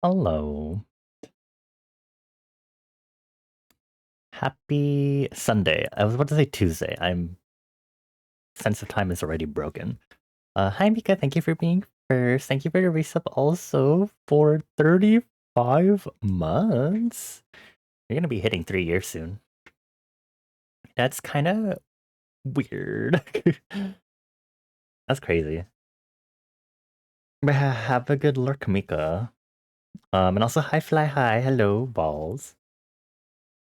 Hello. Happy Sunday. I was about to say Tuesday. I'm sense of time is already broken. Hi Mika, thank you for being first. Thank you for the resub also for 35 months. You're gonna be hitting 3 years soon. That's kind of weird. That's crazy. But have a good lurk, Mika. And also hi Fly Hi, hello balls.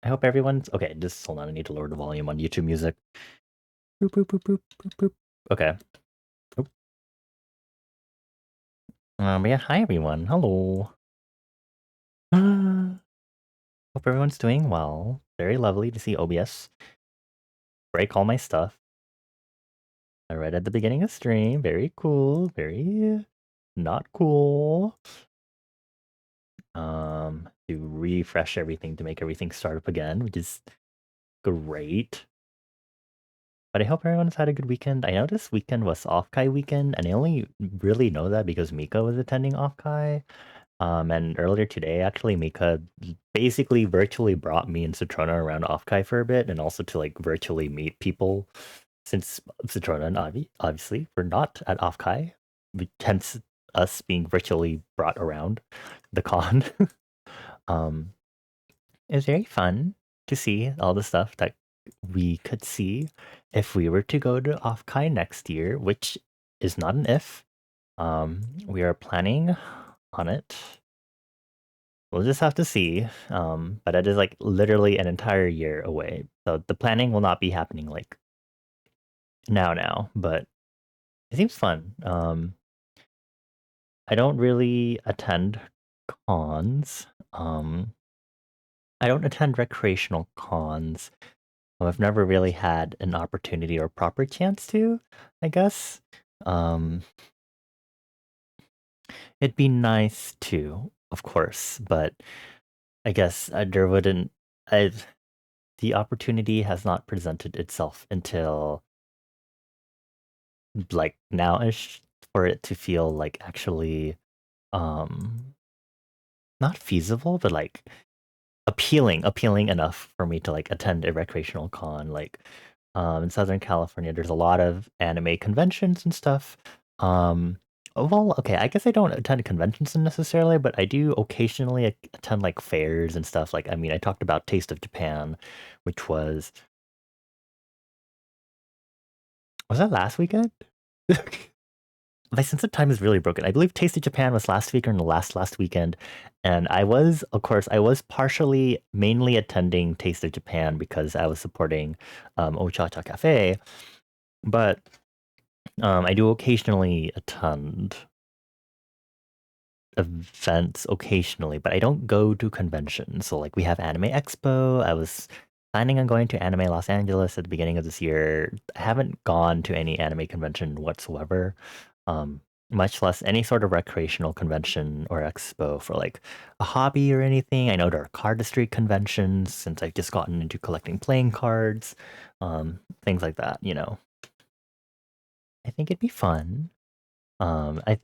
I hope everyone's okay. Just hold on, I need to lower the volume on YouTube Music. Boop boop boop boop boop boop. Okay. Yeah, hi everyone. Hello. Hope everyone's doing well. Very lovely to see OBS break all my stuff. I read at the beginning of stream. Very cool. Very not cool. To refresh everything to make everything start up again, which is great. But I hope everyone's had a good weekend. I know this weekend was Off-Kai weekend, and I only really know that because Mika was attending Off-Kai. And earlier today, actually, Mika basically virtually brought me and Citrona around Offkai for a bit, and also to like virtually meet people, since Citrona and Avi obviously were not at Offkai, hence us being virtually brought around the con. um, it was very fun to see all the stuff that we could see if we were to go to Offkai next year, which is not an if. We are planning on it. We'll just have to see. But it is like literally an entire year away. So the planning will not be happening like now, but it seems fun. I don't really attend cons. I don't attend recreational cons. I've never really had an opportunity or proper chance to, I guess. Um, it'd be nice to, of course, but I guess there wouldn't. I The opportunity has not presented itself until like now-ish for it to feel like actually um not feasible, but like appealing enough for me to like attend a recreational con. Like in Southern California there's a lot of anime conventions and stuff. um well, okay, I guess I don't attend conventions necessarily, but I do occasionally attend like fairs and stuff. Like, I mean, I talked about Taste of Japan, which was that last weekend? My sense of time is really broken. I believe Taste of Japan was last week or in the last weekend, and I was, of course, I was partially, mainly attending Taste of Japan because I was supporting Ochacha Cafe, but I do occasionally attend events occasionally, but I don't go to conventions. So like we have Anime Expo. I was planning on going to Anime Los Angeles at the beginning of this year. I haven't gone to any anime convention whatsoever. Um, much less any sort of recreational convention or expo for like a hobby or anything. I know there are cardistry conventions since I've just gotten into collecting playing cards, things like that, you know. I think it'd be fun. I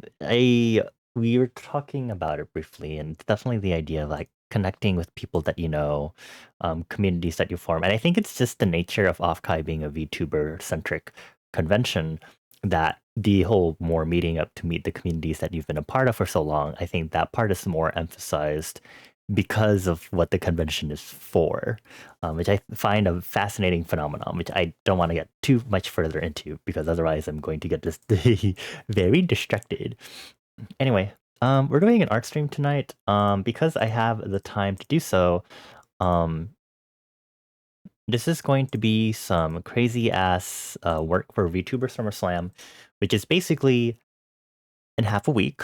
We were talking about it briefly, and it's definitely the idea of like connecting with people that you know, communities that you form. And I think it's just the nature of Offkai being a VTuber centric convention that the whole more meeting up to meet the communities that you've been a part of for so long. I think that part is more emphasized because of what the convention is for, which I find a fascinating phenomenon, which I don't want to get too much further into because otherwise I'm going to get this very distracted. Anyway, we're doing an art stream tonight. Because I have the time to do so. Um, this is going to be some crazy ass work for VTuber SummerSlam, which is basically in half a week.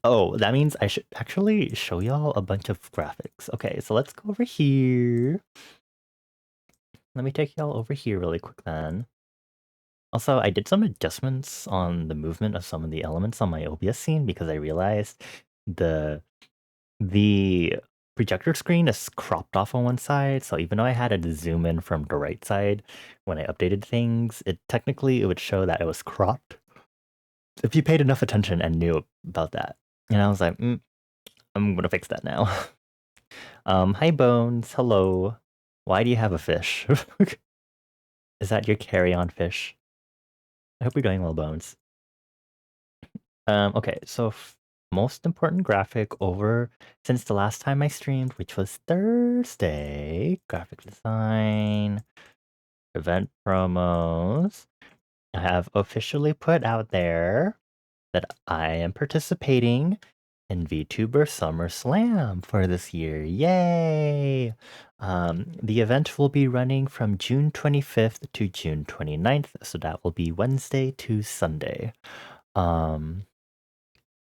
Oh, that means I should actually show y'all a bunch of graphics. Okay, so let's go over here. Let me take y'all over here really quick then. Also, I did some adjustments on the movement of some of the elements on my OBS scene because I realized the the projector screen is cropped off on one side. So even though I had to zoom in from the right side when I updated things, it would show that it was cropped if you paid enough attention and knew about that. And I was like, I'm gonna fix that now. Hi Bones, hello. Why do you have a fish? Is that your carry-on fish? I hope you're doing well, Bones. Okay, so most important graphic over since the last time I streamed, which was Thursday. Graphic design, event promos. I have officially put out there that I am participating in VTuber Summer Slam for this year. Yay! The event will be running from June 25th to June 29th, so that will be Wednesday to Sunday.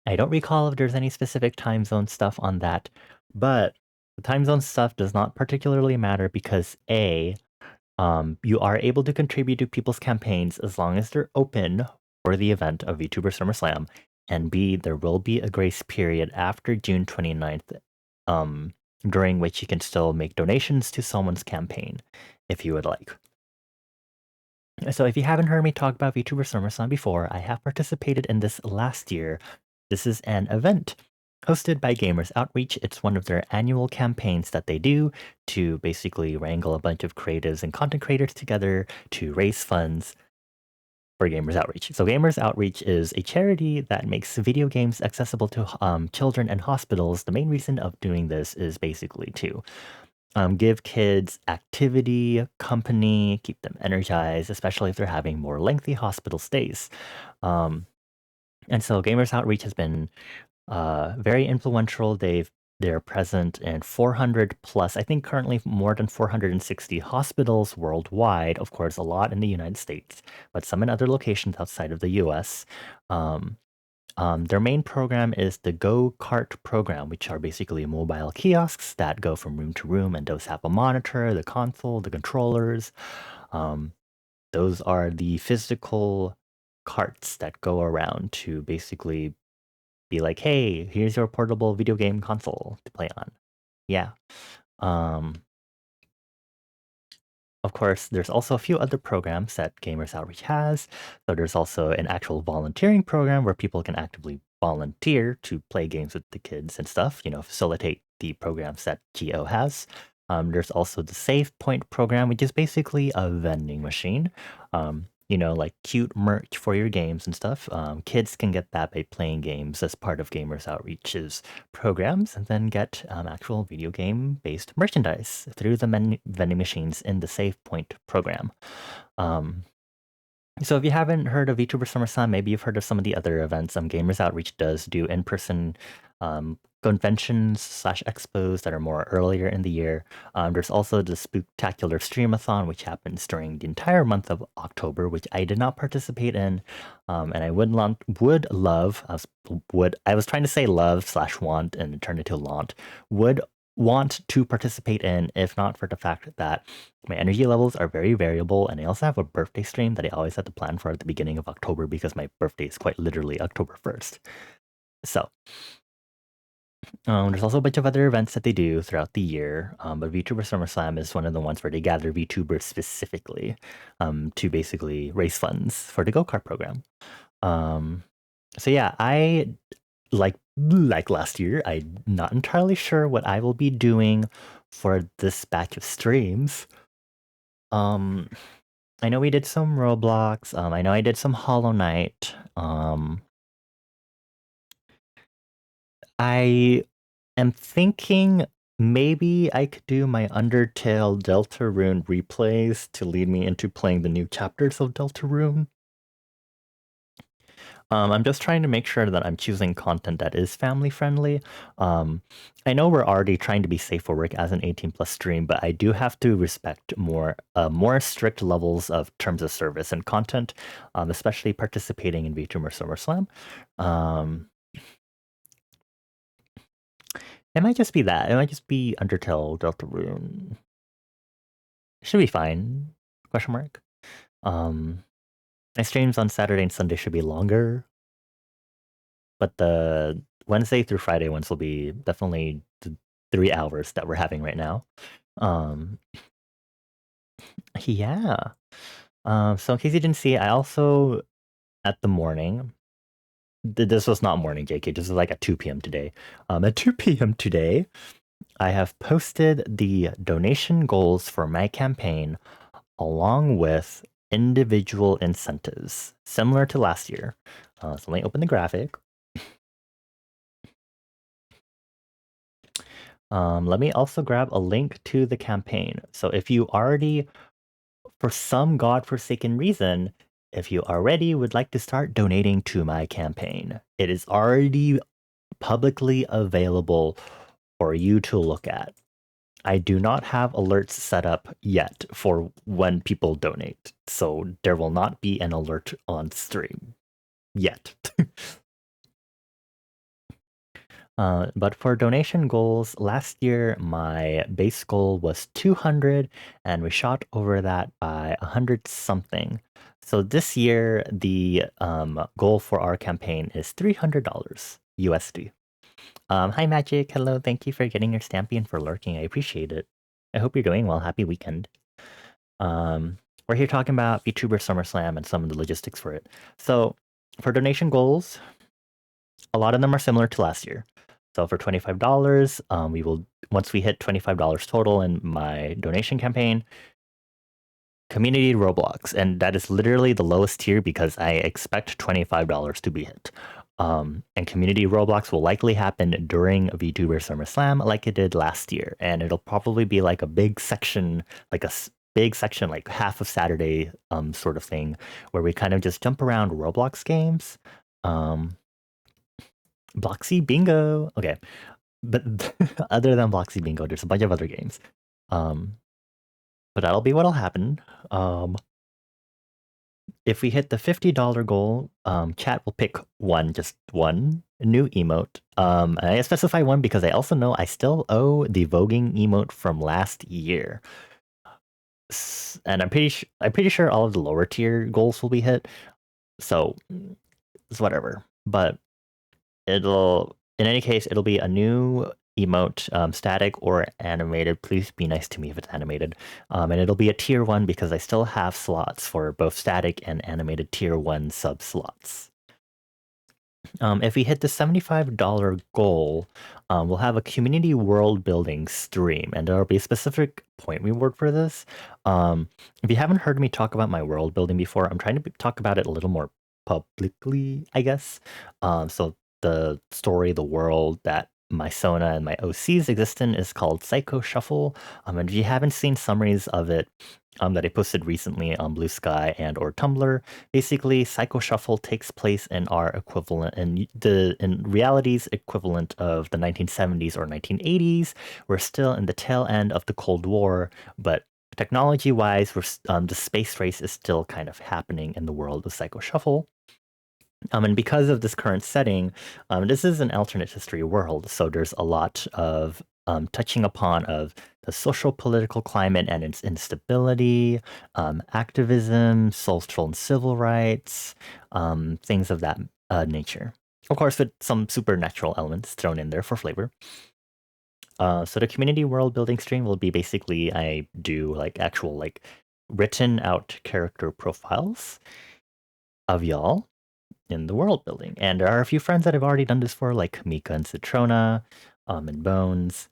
I don't recall if there's any specific time zone stuff on that, but the time zone stuff does not particularly matter because A, you are able to contribute to people's campaigns as long as they're open for the event of VTuber Summer Slam, and B, there will be a grace period after June 29th, during which you can still make donations to someone's campaign if you would like. So if you haven't heard me talk about VTuber Summer Slam before, I have participated in this last year. This is an event hosted by Gamers Outreach. It's one of their annual campaigns that they do to basically wrangle a bunch of creatives and content creators together to raise funds for Gamers Outreach. So Gamers Outreach is a charity that makes video games accessible to children and hospitals. The main reason of doing this is basically to give kids activity, company, keep them energized, especially if they're having more lengthy hospital stays. And so Gamers Outreach has been very influential. They're present in 400 plus, I think currently more than 460 hospitals worldwide. Of course, a lot in the United States, but some in other locations outside of the US. Their main program is the Go Kart program, which are basically mobile kiosks that go from room to room, and those have a monitor, the console, the controllers. Um, those are the physical carts that go around to basically be like, hey, here's your portable video game console to play on. Yeah. Um, of course, there's also a few other programs that Gamers Outreach has. So there's also an actual volunteering program where people can actively volunteer to play games with the kids and stuff, facilitate the programs that GO has. There's also the Save Point program, which is basically a vending machine. Like cute merch for your games and stuff. Kids can get that by playing games as part of Gamers Outreach's programs and then get actual video game based merchandise through the vending machines in the Save Point program. Um, so if you haven't heard of VTuber Summer Slam, maybe you've heard of some of the other events. Gamers Outreach does do in-person conventions slash expos that are more earlier in the year. There's also the Spooktacular Streamathon, which happens during the entire month of October, which I did not participate in, and I would love. I was trying to say love slash want and it turned into want. Would want to participate in, if not for the fact that my energy levels are very variable, and I also have a birthday stream that I always have to plan for at the beginning of October because my birthday is quite literally October 1st. So, there's also a bunch of other events that they do throughout the year, but VTuber Summer Slam is one of the ones where they gather VTubers specifically to basically raise funds for the go-kart program. So yeah, I like last year, I'm not entirely sure what I will be doing for this batch of streams. Um, I know we did some Roblox. I know I did some Hollow Knight. I am thinking maybe I could do my Undertale Deltarune replays to lead me into playing the new chapters of Deltarune. I'm just trying to make sure that I'm choosing content that is family friendly. I know we're already trying to be safe for work as an 18 plus stream, but I do have to respect more strict levels of terms of service and content, especially participating in VTuber SummerSlam. It might just be that. It might just be Undertale Deltarune. Should be fine. Question mark. My streams on Saturday and Sunday should be longer, but the Wednesday through Friday ones will be definitely the 3 hours that we're having right now. Um, yeah. So in case you didn't see, I also at the morning This was not morning, JK. This is like at 2 p.m. today. At 2 p.m. today, I have posted the donation goals for my campaign along with individual incentives, similar to last year. So let me open the graphic. Let me also grab a link to the campaign. So if you already, for some godforsaken reason, if you already would like to start donating to my campaign, it is already publicly available for you to look at. I do not have alerts set up yet for when people donate, so there will not be an alert on stream yet. But for donation goals, last year my base goal was 200, and we shot over that by 100 something. So this year, the goal for our campaign is $300 USD. Hi Magic, hello, thank you for getting your Stampy and for lurking. I appreciate it. I hope you're doing well. Happy weekend. We're here talking about VTuber SummerSlam and some of the logistics for it. So for donation goals, a lot of them are similar to last year. So for $25, we will, once we hit $25 total in my donation campaign, community Roblox, and that is literally the lowest tier because I expect $25 to be hit. And community Roblox will likely happen during VTuber SummerSlam like it did last year, and it'll probably be like a big section, like a big section, like half of Saturday sort of thing, where we kind of just jump around Roblox games. Bloxy Bingo. Okay, but other than Bloxy Bingo, there's a bunch of other games. But that'll be what'll happen. If we hit the $50 goal, chat will pick just one new emote. I specify one because I also know I still owe the voguing emote from last year. And I'm pretty sure all of the lower tier goals will be hit. So it's whatever. But in any case, it'll be a new emote, static or animated. Please be nice to me if it's animated. And it'll be a tier 1 because I still have slots for both static and animated tier 1 sub slots. If we hit the $75 goal, we'll have a community world building stream, and there'll be a specific point reward for this. If you haven't heard me talk about my world building before, I'm trying to talk about it a little more publicly, I guess. So the story, the world that my Sona and my OCs exist in is called Psycho Shuffle. And if you haven't seen summaries of it, that I posted recently on Blue Sky and or Tumblr, basically Psycho Shuffle takes place in our equivalent in reality's equivalent of the 1970s or 1980s. We're still in the tail end of the Cold War, but technology-wise, the space race is still kind of happening in the world of Psycho Shuffle. And because of this current setting, this is an alternate history world, so there's a lot of touching upon of the social political climate and its instability, activism, social and civil rights, things of that nature. Of course, with some supernatural elements thrown in there for flavor. So the community world building stream will be basically I do like actual like written out character profiles of y'all in the world building. And there are a few friends that have already done this for, like Mika and Citrona, and Bones.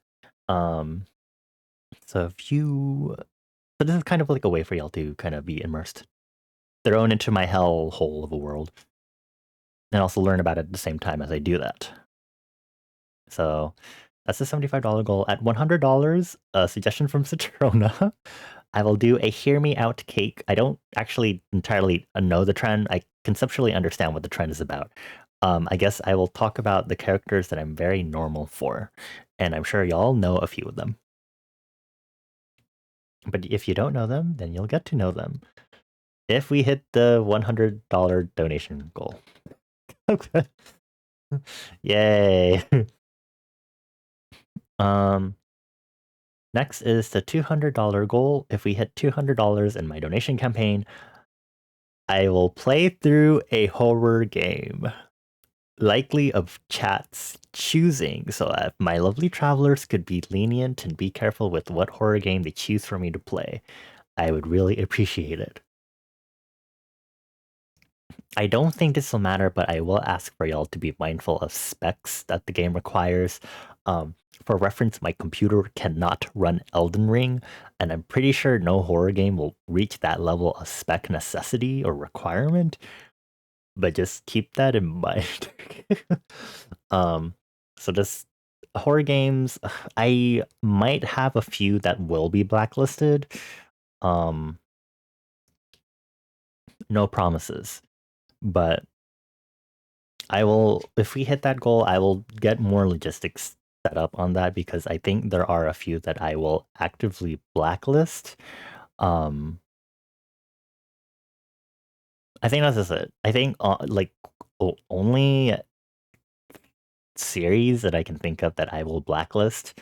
So this is kind of like a way for y'all to kind of be immersed, thrown into my hell hole of a world, and also learn about it at the same time as I do that. So that's the $75 goal. At $100, a suggestion from Citrona, I will do a hear me out cake. I don't actually entirely know the trend. I conceptually understand what the trend is about. I guess I will talk about the characters that I'm very normal for, and I'm sure y'all know a few of them. But if you don't know them, then you'll get to know them if we hit the $100 donation goal. Okay. Yay. Next is the $200 goal. If we hit $200 in my donation campaign, I will play through a horror game, likely of chat's choosing, so that my lovely travelers could be lenient and be careful with what horror game they choose for me to play. I would really appreciate it. I don't think this will matter, but I will ask for y'all to be mindful of specs that the game requires. Um, for reference, my computer cannot run Elden Ring, and I'm pretty sure no horror game will reach that level of spec necessity or requirement. But just keep that in mind. um, so just horror games, I might have a few that will be blacklisted. Um, no promises, but I will, if we hit that goal, I will get more logistics set up on that because I think there are a few that I will actively blacklist. Um, I think that's just it. I think like only series that I can think of that I will blacklist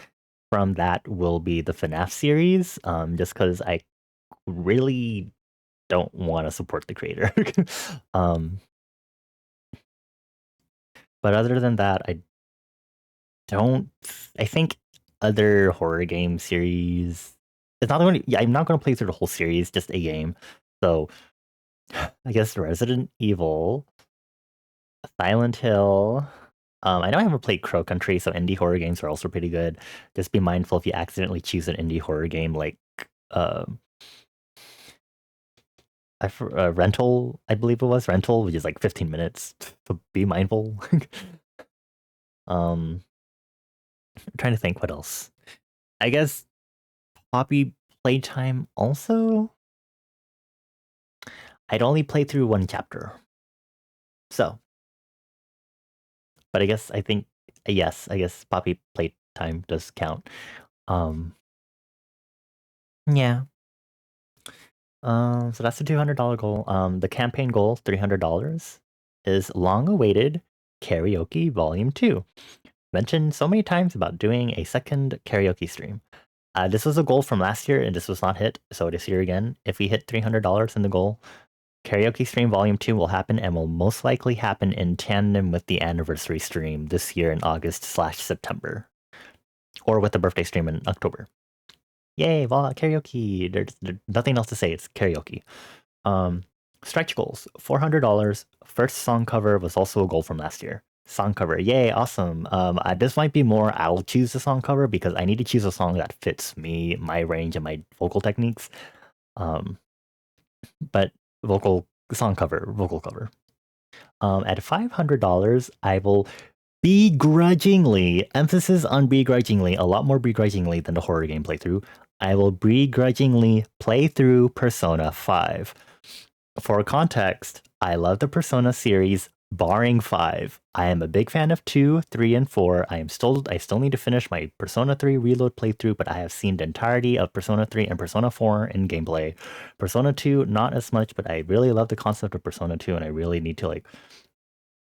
from that will be the FNAF series. Just because I really don't want to support the creator. um, but other than that, don't. I think other horror game series. It's not going to. Yeah, I'm not going to play through the whole series. Just a game. So I guess Resident Evil, Silent Hill. I know I haven't played Crow Country, so indie horror games are also pretty good. Just be mindful if you accidentally choose an indie horror game like um, Rental, I believe it was Rental, which is like 15 minutes. So be mindful. um, I'm trying to think what else. I guess Poppy playtime also. I'd only played through one chapter, so. But I think yes, I guess Poppy playtime does count. Um, yeah. So that's the $200 goal. The campaign goal, $300, is long-awaited karaoke volume 2. Mentioned so many times about doing a second karaoke stream. This was a goal from last year and this was not hit, so this year again. If we hit $300 in the goal, karaoke stream volume 2 will happen and will most likely happen in tandem with the anniversary stream this year in August/September, or with the birthday stream in October. Yay, karaoke. There's nothing else to say. It's karaoke. Um, Stretch goals, $400. First song cover was also a goal from last year. Song cover, yay, awesome. This might be more. I'll choose the song cover because I need to choose a song that fits me, my range, and my vocal techniques. Um, but vocal cover. At $500, I will begrudgingly, emphasis on begrudgingly, a lot more begrudgingly than the horror game playthrough. I will begrudgingly play through Persona 5. For context, I love the Persona series, barring 5. I am a big fan of 2, 3, and 4. I still need to finish my Persona 3 Reload playthrough, but I have seen the entirety of Persona 3 and Persona 4 in gameplay. Persona 2, not as much, but I really love the concept of Persona 2, and I really need to like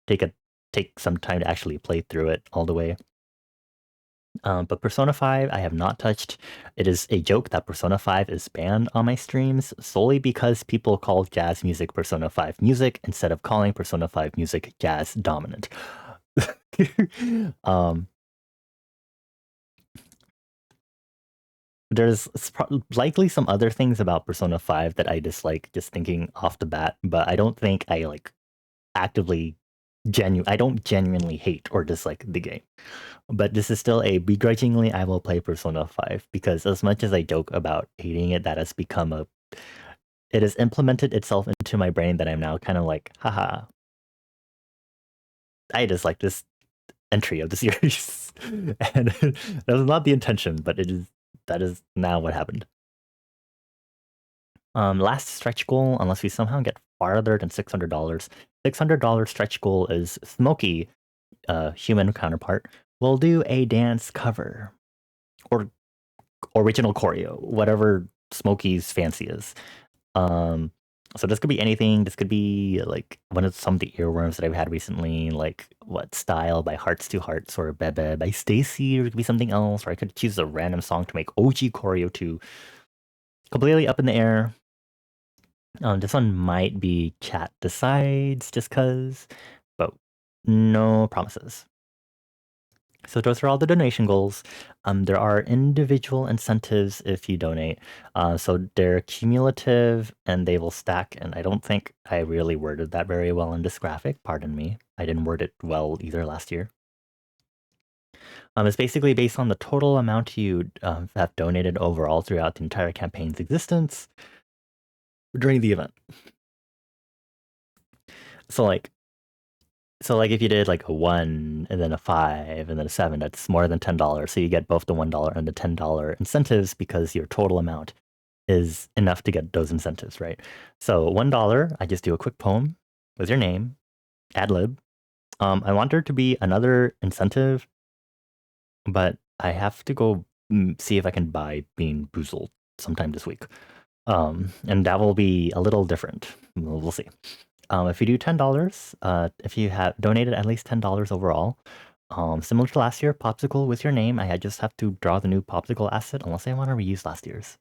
take a take some time to actually play through it all the way. But Persona 5, I have not touched. It is a joke that Persona 5 is banned on my streams solely because people call jazz music Persona 5 music instead of calling Persona 5 music jazz dominant. um, there's likely some other things about Persona 5 that I dislike just thinking off the bat, but I don't think I like actively I don't genuinely hate or dislike the game. But this is still a begrudgingly I will play Persona 5 because as much as I joke about hating it, that has become it has implemented itself into my brain that I'm now kind of like, haha, I dislike this entry of the series. And that was not the intention, but that is now what happened. Last stretch goal, unless we somehow get farther than $600. $600 stretch goal is Smokey, human counterpart, will do a dance cover or original choreo, whatever Smokey's fancy is. So this could be anything. This could be like one of some of the earworms that I've had recently, like what Style by Hearts to Hearts or Bebe by Stacy, or it could be something else, or I could choose a random song to make OG choreo to. Completely up in the air. This one might be chat decides just cause, but no promises. So those are all the donation goals. There are individual incentives if you donate. So they're cumulative and they will stack. And I don't think I really worded that very well in this graphic. Pardon me. I didn't word it well either last year. It's basically based on the total amount you have donated overall throughout the entire campaign's existence during the event. So like if you did like a 1 and then a 5 and then a 7, that's more than $10. So you get both the $1 and the $10 incentives because your total amount is enough to get those incentives, right? So $1, I just do a quick poem with your name, ad lib. I want there to be another incentive, but I have to go see if I can buy Bean Boozled sometime this week. And that will be a little different. We'll see. If you do $10, if you have donated at least $10 overall, similar to last year, Popsicle with your name, I just have to draw the new Popsicle asset unless I want to reuse last year's.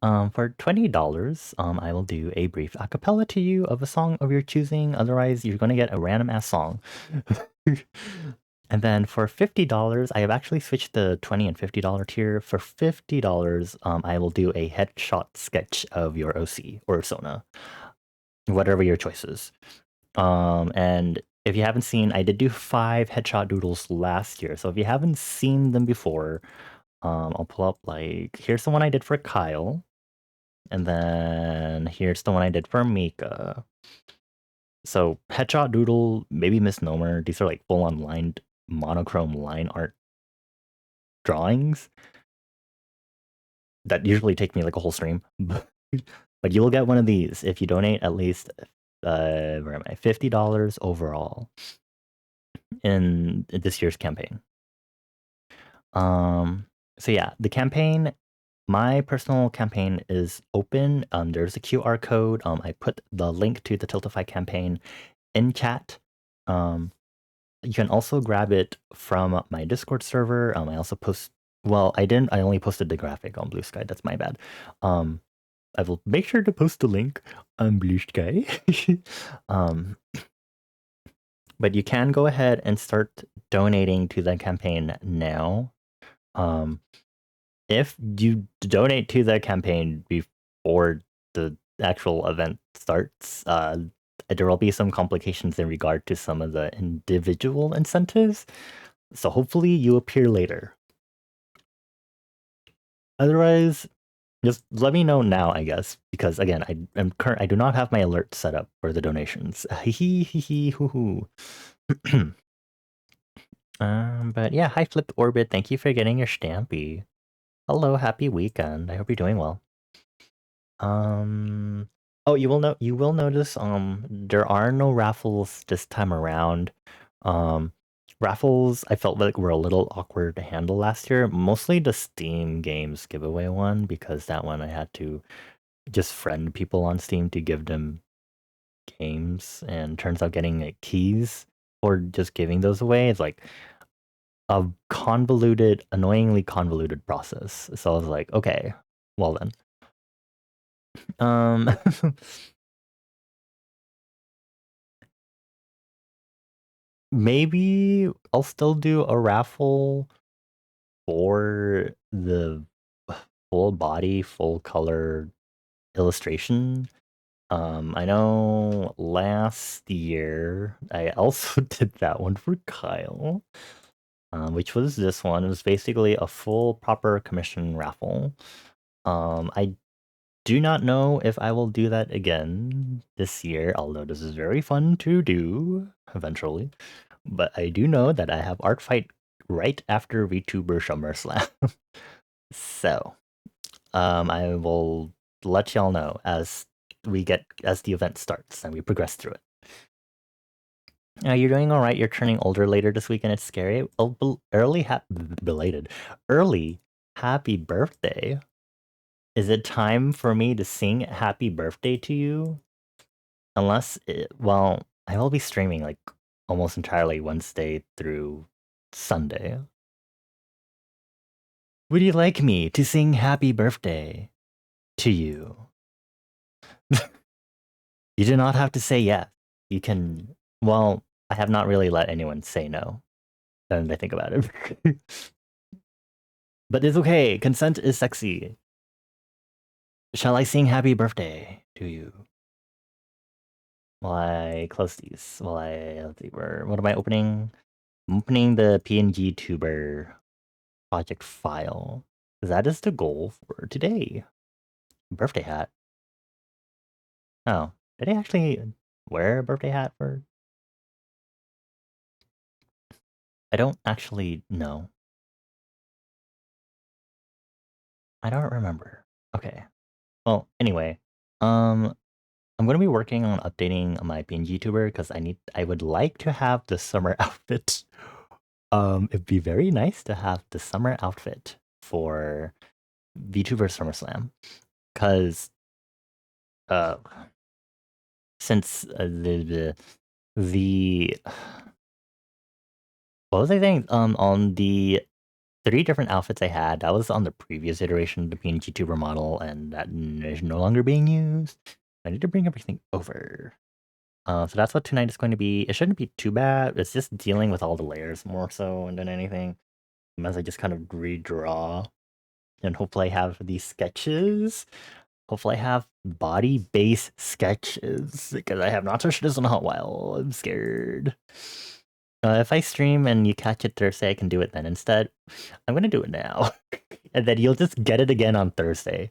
For $20, I will do a brief a cappella to you of a song of your choosing. Otherwise, you're going to get a random ass song. And then for $50, I have actually switched the $20 and $50 tier. For $50, I will do a headshot sketch of your OC or Sona, whatever your choice is. And if you haven't seen, I did do 5 headshot doodles last year. So if you haven't seen them before, I'll pull up like, here's the one I did for Kyle. And then here's the one I did for Mika. So headshot doodle, maybe misnomer. These are like full-on lined monochrome line art drawings that usually take me like a whole stream. But you will get one of these if you donate at least where am I? $50 overall in this year's campaign. So yeah, the campaign, my personal campaign is open. There's a QR code. I put the link to the Tiltify campaign in chat. You can also grab it from my Discord server. I also post. Well, I didn't. I only posted the graphic on Blue Sky. That's my bad. I will make sure to post the link on Blue Sky. But you can go ahead and start donating to the campaign now. If you donate to the campaign before the actual event starts, there will be some complications in regard to some of the individual incentives. So hopefully you appear later. Otherwise, just let me know now, I guess, because again, I do not have my alert set up for the donations. Hee hee hee hoo hoo. But yeah, hi Flipped Orbit. Thank you for getting your stampy. Hello, happy weekend. I hope you're doing well. Oh, you will notice there are no raffles this time around. Raffles I felt like were a little awkward to handle last year. Mostly the Steam games giveaway one because that one I had to just friend people on Steam to give them games, and turns out getting like, keys or just giving those away is like a convoluted, annoyingly convoluted process. So I was like, okay, well then. Um, maybe I'll still do a raffle for the full body, full color illustration. I know last year I also did that one for Kyle, which was this one. It was basically a full proper commission raffle. I do not know if I will do that again this year, although this is very fun to do eventually. But I do know that I have Art Fight right after VTuber SummerSlam. So, I will let y'all know as the event starts and we progress through it. You're doing all right. You're turning older later this week, and it's scary. Oh, early happy birthday. Is it time for me to sing happy birthday to you? Well, I will be streaming like almost entirely Wednesday through Sunday. Would you like me to sing happy birthday to you? You do not have to say yes. You can, well, I have not really let anyone say no. Now that I think about it. But it's okay. Consent is sexy. Shall I sing happy birthday to you? While I close these. While let's see, what am I opening? I'm opening the PNG tuber project file. That is the goal for today. Birthday hat. Oh, did I actually wear a birthday hat for? I don't actually know. I don't remember. Okay. Well, anyway, um, I'm gonna be working on updating my PNG tuber because I would like to have the summer outfit. It'd be very nice to have the summer outfit for VTuber SummerSlam because uh since the what was I saying? On the three different outfits I had, that was on the previous iteration of the PNG tuber model, and that is no longer being used. I need to bring everything over. So that's what tonight is going to be. It shouldn't be too bad. It's just dealing with all the layers more so than anything. As I just kind of redraw and hopefully I have these sketches. Hopefully I have body base sketches because I have not touched this in a hot while. I'm scared. If I stream and you catch it Thursday, I can do it then instead. I'm gonna do it now. And then you'll just get it again on Thursday.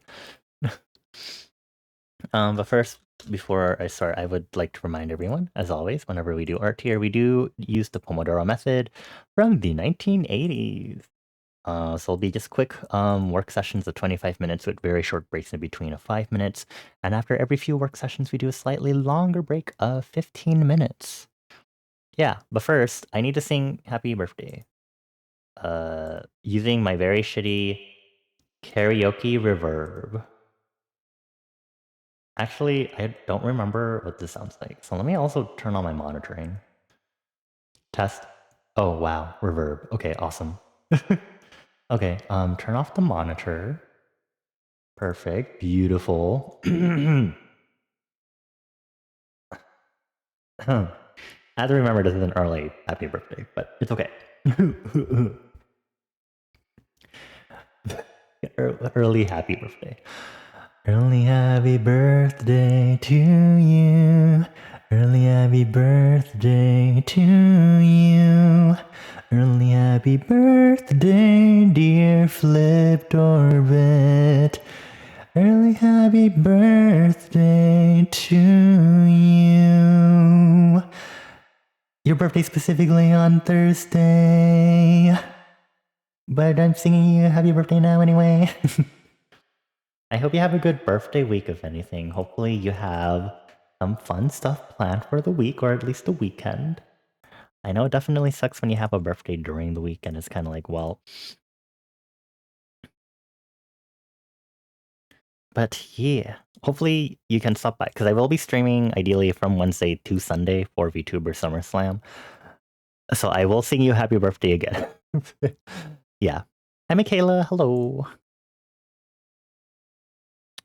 But first, before I start, I would like to remind everyone, as always, whenever we do art here, we do use the Pomodoro method from the 1980s. So it'll be just quick work sessions of 25 minutes with very short breaks in between of 5 minutes. And after every few work sessions, we do a slightly longer break of 15 minutes. Yeah, but first, I need to sing Happy Birthday. Using my very shitty karaoke reverb. Actually, I don't remember what this sounds like. So let me also turn on my monitoring. Test. Oh, wow. Reverb. Okay, awesome. Okay, turn off the monitor. Perfect. Beautiful. I have to remember this is an early happy birthday, but it's okay. Early happy birthday. Early happy birthday to you. Early happy birthday to you. Early happy birthday, dear flipped orbit. Early happy birthday to you. Your birthday specifically on Thursday. But I'm singing you happy birthday now anyway. I hope you have a good birthday week, if anything. Hopefully you have some fun stuff planned for the week, or at least the weekend. I know it definitely sucks when you have a birthday during the week, and it's kind of like, well... But yeah, hopefully you can stop by, because I will be streaming, ideally, from Wednesday to Sunday for VTuber SummerSlam. So I will sing you happy birthday again. Yeah. Hi, Michaela. Hello.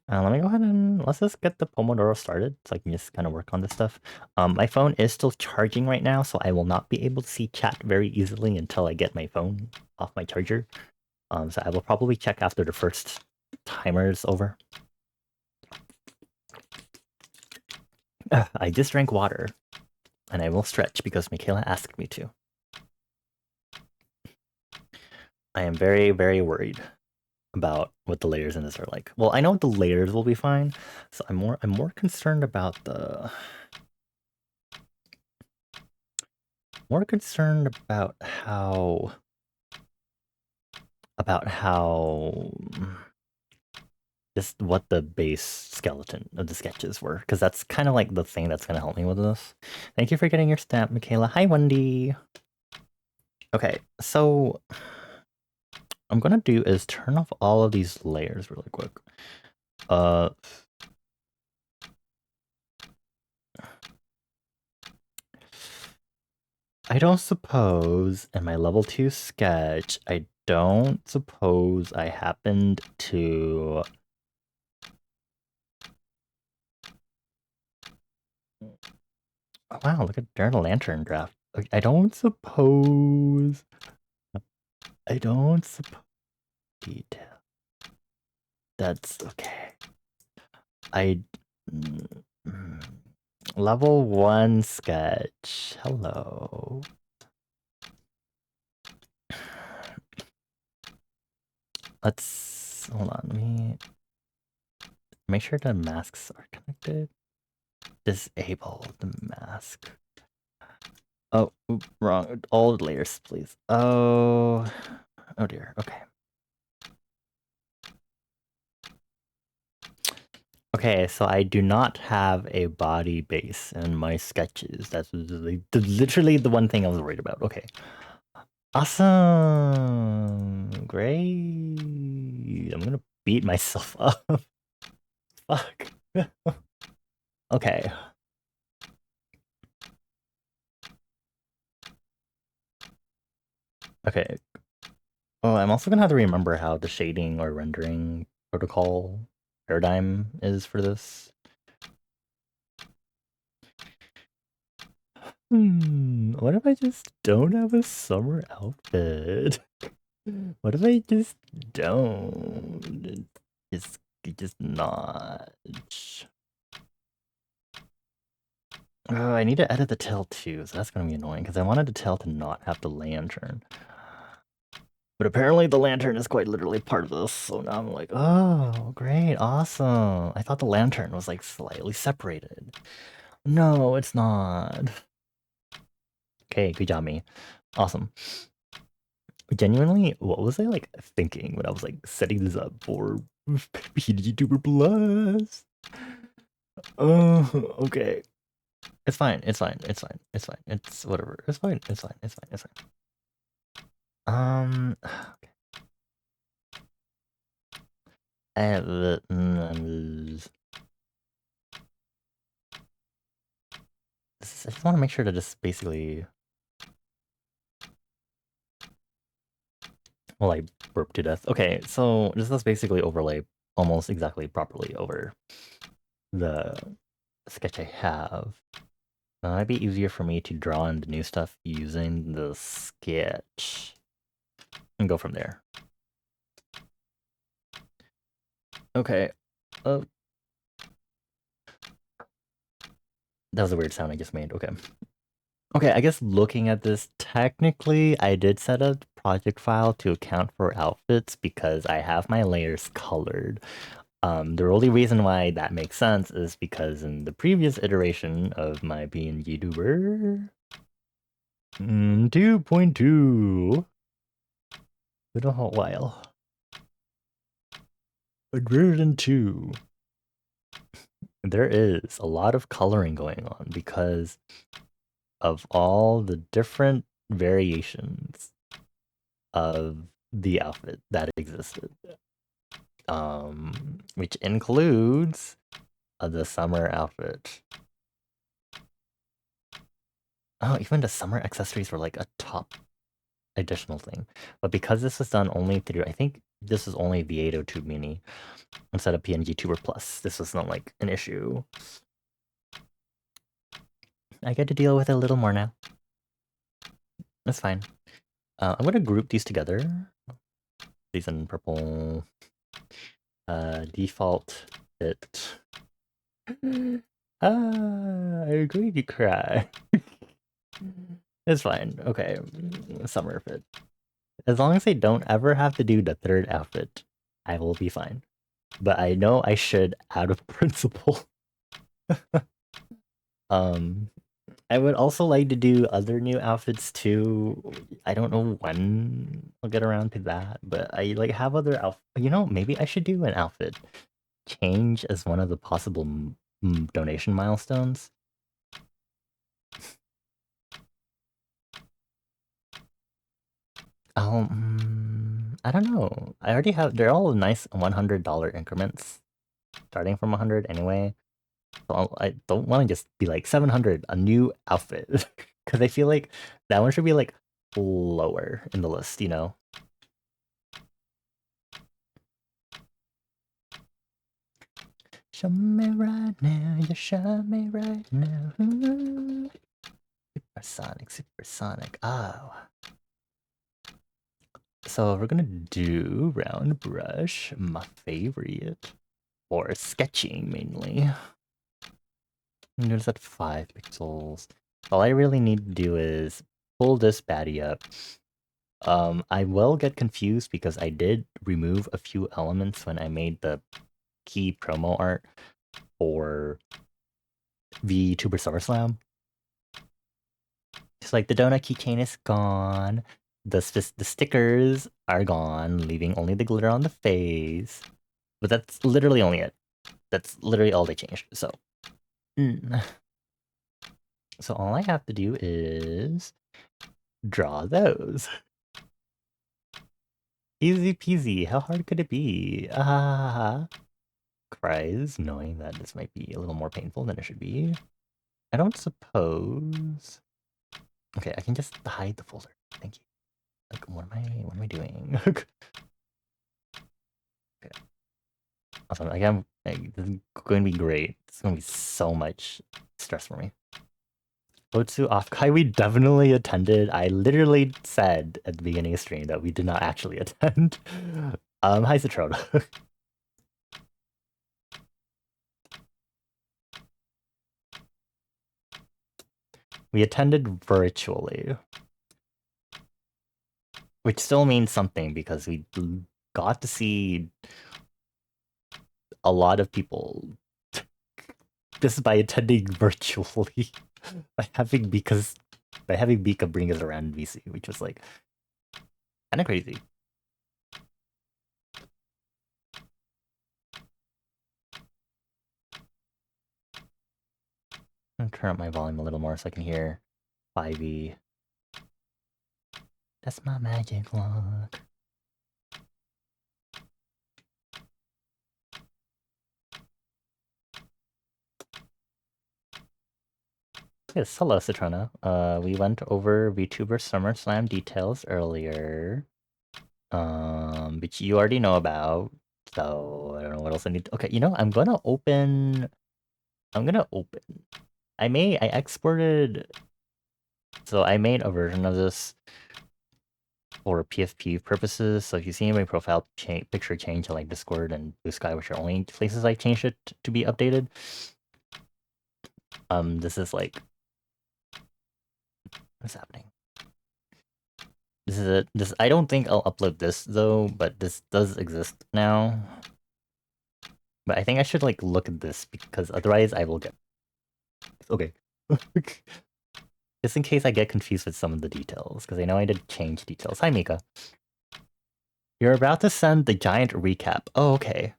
Let me go ahead and let's just get the Pomodoro started so I can just kind of work on this stuff. My phone is still charging right now, so I will not be able to see chat very easily until I get my phone off my charger. So I will probably check after the first timer is over. I just drank water, and I will stretch because Michaela asked me to. I am very, very worried about what the layers in this are like. Well, I know the layers will be fine, so I'm more concerned about the how just what the base skeleton of the sketches were, because that's kind of like the thing that's going to help me with this. Thank you for getting your stamp, Michaela. Hi, Wendy. Okay, so I'm gonna do is turn off all of these layers really quick. I don't suppose in my level 2 sketch, I don't suppose I happened to... Oh, wow, look at Darren Lantern draft. I don't suppose. I don't suppose. Detail. That's okay. I. mm, Level 1 sketch. Hello. Let's. Hold on. Let me make sure the masks are connected. Disable the mask. Oh, wrong. All layers, please. Oh. Oh dear. Okay. Okay, so I do not have a body base in my sketches. That's literally the one thing I was worried about. Okay. Awesome. Great. I'm gonna beat myself up. Fuck. Okay. Okay. Oh, I'm also gonna have to remember how the shading or rendering protocol paradigm is for this. What if I just don't have a summer outfit? What if I just don't? Just not. Oh, I need to edit the tail too, so that's gonna be annoying because I wanted the tail to not have the lantern. But apparently the lantern is quite literally part of this, so now I'm like, oh, great, awesome. I thought the lantern was like slightly separated. No, it's not. Okay, good job, me. Awesome. Genuinely, what was I like thinking when I was like setting this up for YouTuber Plus? Oh, okay. It's fine. It's fine. It's fine. It's fine. It's whatever. It's fine. It's fine. It's fine. It's fine. Okay. I just want to make sure to just basically. Well, I burped to death. Okay, so just let's basically overlay almost exactly properly over the sketch I have. Now, it might be easier for me to draw in the new stuff using the sketch and go from there. Okay. That was a weird sound I just made. Okay. Okay, I guess looking at this, technically, I did set a project file to account for outfits because I have my layers colored. The only reason why that makes sense is because in the previous iteration of my being YouTuber, 2.2, been a hot while. But version 2, there is a lot of coloring going on because of all the different variations of the outfit that existed. Which includes the summer outfit. Oh, even the summer accessories were like a top additional thing. But because this was done only through, I think this is only the 802 Mini instead of PNG Tuber Plus. This was not like an issue. I get to deal with it a little more now. That's fine. I'm gonna group these together. These in purple. Default fit. I'm going to cry. It's fine. Okay, summer fit. As long as I don't ever have to do the third outfit, I will be fine. But I know I should out of principle. um, I would also like to do other new outfits too. I don't know when I'll get around to that, but I like have other outfits. You know, maybe I should do an outfit change as one of the possible donation milestones. I don't know. I already have. They're all nice $100 increments, starting from 100 anyway. So I don't want to just be like 700, a new outfit, because I feel like that one should be like lower in the list, you know? Show me right now, you show me right now. Supersonic, supersonic. Oh. So we're gonna do round brush, my favorite. Or sketching mainly. Notice at 5 pixels. All I really need to do is pull this baddie up. I will get confused because I did remove a few elements when I made the key promo art for VTuber SummerSlam. It's like the donut keychain is gone. The stickers are gone, leaving only the glitter on the face. But that's literally only it. That's literally all they changed. So, so all I have to do is draw those. Easy peasy. How hard could it be? Ah, cries, knowing that this might be a little more painful than it should be. I don't suppose. Okay, I can just hide the folder. Thank you. Like, what am I doing? Okay. Awesome. Like, this is going to be great. It's going to be so much stress for me. Otsu Offkai, we definitely attended. I literally said at the beginning of stream that we did not actually attend. Hi Citroda. We attended virtually. Which still means something because we got to see a lot of people just by attending virtually. by having Bika bring us around VC, which was like kind of crazy. I'm gonna turn up my volume a little more so I can hear 5e. That's my magic lock. Yes, hello Citrona. We went over VTuber SummerSlam details earlier. Which you already know about. So I don't know what else I need to... Okay, you know, I'm gonna open... I exported... So I made a version of this for PFP purposes. So if you see my profile picture change to like Discord and Blue Sky, which are only places I changed it to be updated. This is like... What's happening? This is it. I don't think I'll upload this though, but this does exist now. But I think I should like look at this because otherwise I will get... Okay. Just in case I get confused with some of the details, because I know I did change details. Hi, Mika. You're about to send the giant recap. Oh, okay.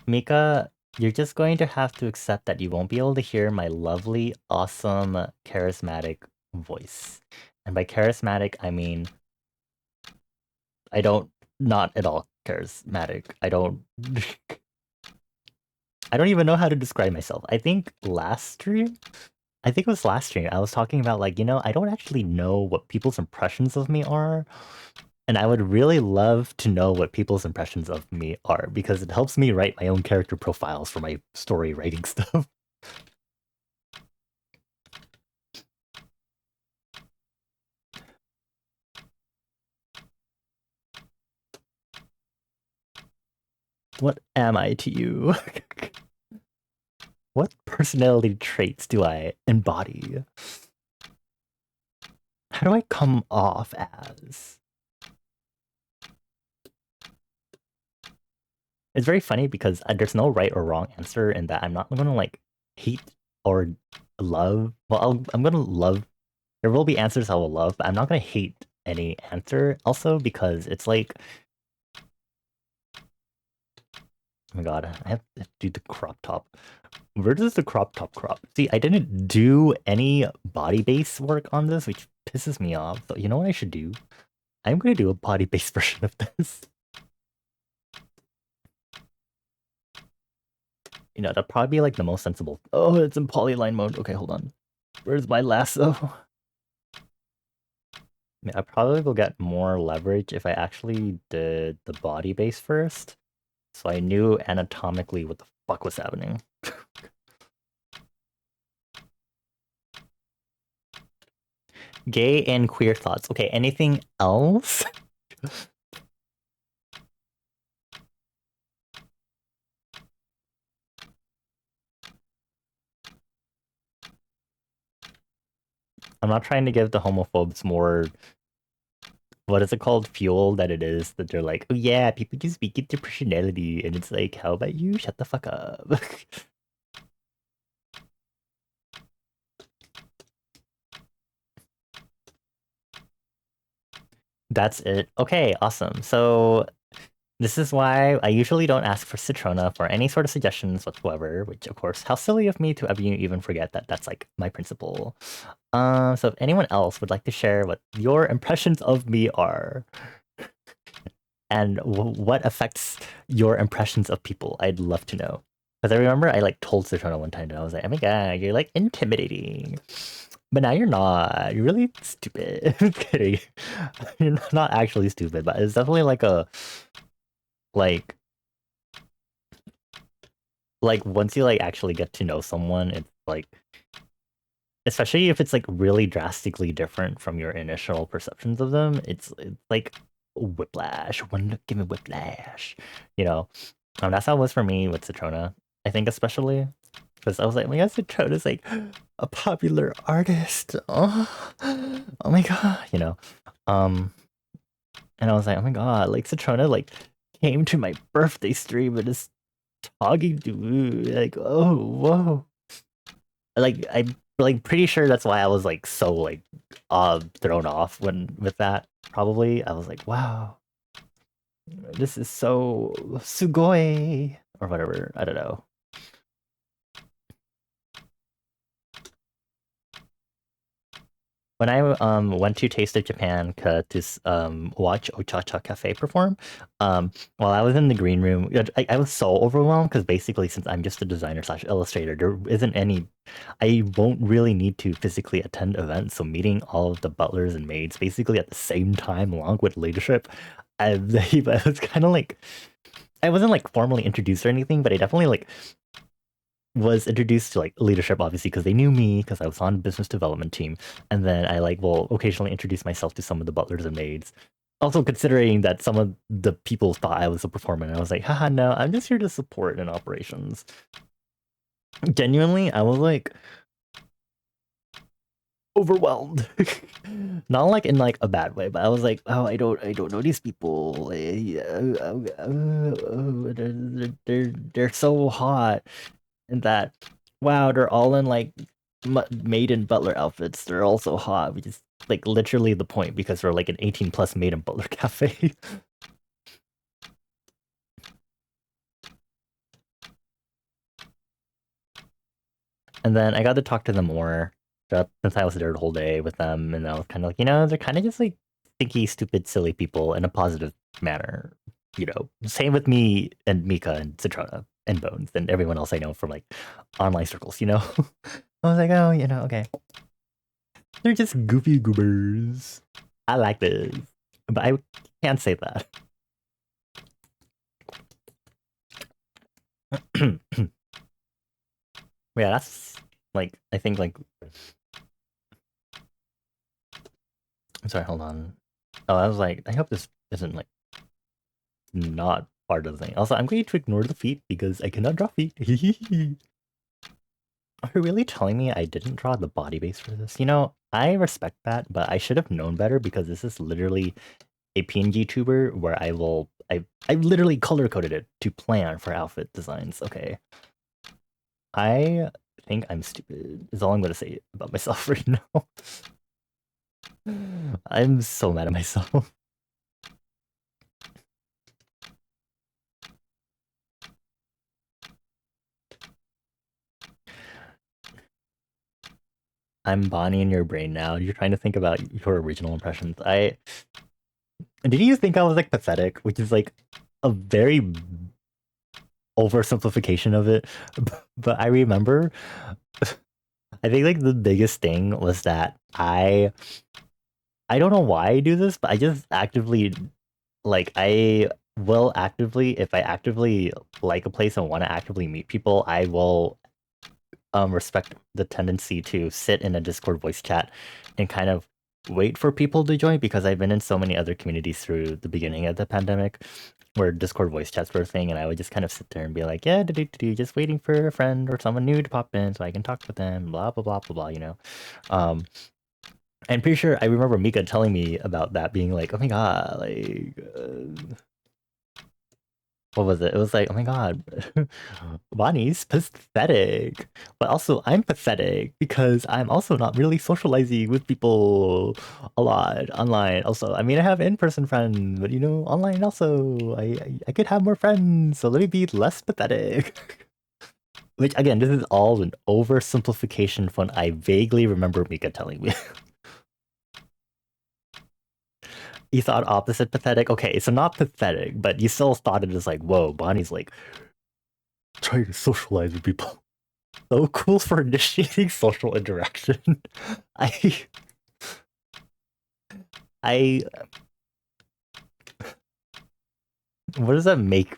Mika, you're just going to have to accept that you won't be able to hear my lovely, awesome, charismatic voice. And by charismatic, I mean... Not at all charismatic. I don't even know how to describe myself. I think it was last stream, I was talking about like, you know, I don't actually know what people's impressions of me are. And I would really love to know what people's impressions of me are because it helps me write my own character profiles for my story writing stuff. What am I to you? What personality traits do I embody? How do I come off as? It's very funny because there's no right or wrong answer in that I'm not gonna like hate or love. Well, I'm gonna love. There will be answers I will love, but I'm not gonna hate any answer. Also because it's like, oh my god, I have to do the crop top. Where does the crop top crop? See, I didn't do any body base work on this, which pisses me off. So you know what I should do? I'm gonna do a body base version of this. You know, that'd probably be like the most sensible. Oh, it's in polyline mode. Okay, hold on. Where's my lasso? I probably will get more leverage if I actually did the body base first. So I knew anatomically what the fuck was happening. Gay and queer thoughts. Okay, anything else? I'm not trying to give the homophobes more, what is it called, fuel that it is, that they're like, oh yeah, people just speak into personality, and it's like, how about you shut the fuck up? That's it. Okay, awesome. So this is why I usually don't ask for Citrona for any sort of suggestions whatsoever, which of course, how silly of me to ever even forget that that's like my principle. So if anyone else would like to share what your impressions of me are and what affects your impressions of people, I'd love to know. Because I remember I like told Citrona one time and I was like, oh my god, you're like intimidating. But now you're not. You're really stupid. I'm kidding. You're not actually stupid, but it's definitely like a like once you like actually get to know someone, it's like, especially if it's like really drastically different from your initial perceptions of them, it's like whiplash. One look, give me whiplash. You know, that's how it was for me with Citrona. I think especially because I was like, oh my god, Citrona's like a popular artist. Oh, oh my god, Um, and I was like, oh my god, like Citrona like came to my birthday stream and is talking to me like, oh whoa. Like I'm like pretty sure that's why I was like so like thrown off when with that. Probably I was like, wow, this is so sugoi or whatever. I don't know. When I went to Taste of Japan to watch Ochacha Cafe perform, while I was in the green room, I was so overwhelmed because basically since I'm just a designer slash illustrator, there isn't any, I won't really need to physically attend events. So meeting all of the butlers and maids basically at the same time, along with leadership, I, I was kind of like, I wasn't like formally introduced or anything, but I definitely like was introduced to like leadership obviously because they knew me because I was on business development team, and then I like will occasionally introduce myself to some of the butlers and maids. Also considering that some of the people thought I was a performer, and I was like, haha, no, I'm just here to support in operations. Genuinely, I was like overwhelmed. Not like in like a bad way, but I was like, oh, I don't know these people. They're so hot, and that, wow, they're all in like maid and butler outfits. They're all so hot, which is like literally the point because we're like an 18 plus maid and butler cafe. And then I got to talk to them more since I was there the whole day with them, and I was kind of like, they're kind of just like thinky, stupid, silly people in a positive manner. Same with me and Mika and Citrona and Bones and everyone else I know from like online circles. I was like, oh, okay, they're just goofy goobers. I like this, but I can't say that. Yeah, that's like, I think like, I'm sorry, hold on. Oh, I was like, I hope this isn't like not part of the thing. Also, I'm going to ignore the feet because I cannot draw feet. Are you really telling me I didn't draw the body base for this? I respect that, but I should have known better because this is literally a PNG tuber where I literally color coded it to plan for outfit designs. Okay. I think I'm stupid is all I'm gonna say about myself right now. I'm so mad at myself. I'm Bonnie in your brain now. You're trying to think about your original impressions. I did you think I was like pathetic, which is like a very oversimplification of it. But I remember, I think like the biggest thing was that I don't know why I do this, but I just actively like I will actively, if I actively like a place and want to actively meet people, I will respect the tendency to sit in a Discord voice chat and kind of wait for people to join because I've been in so many other communities through the beginning of the pandemic where Discord voice chats were a thing, and I would just kind of sit there and be like, yeah, just waiting for a friend or someone new to pop in so I can talk with them, blah blah blah blah blah, you know. Um, I'm pretty sure I remember Mika telling me about that, being like, oh my god, like, what was it? It was like, oh my god, Bonnie's pathetic. But also, I'm pathetic because I'm also not really socializing with people a lot online. Also, I mean, I have in-person friends, but you know, online also, I could have more friends, so let me be less pathetic. Which, again, this is all an oversimplification fun I vaguely remember Mika telling me. You thought opposite pathetic? Okay, so not pathetic, but you still thought it as like, whoa, Bonnie's like trying to socialize with people. So cool for initiating social interaction. I I what does that make?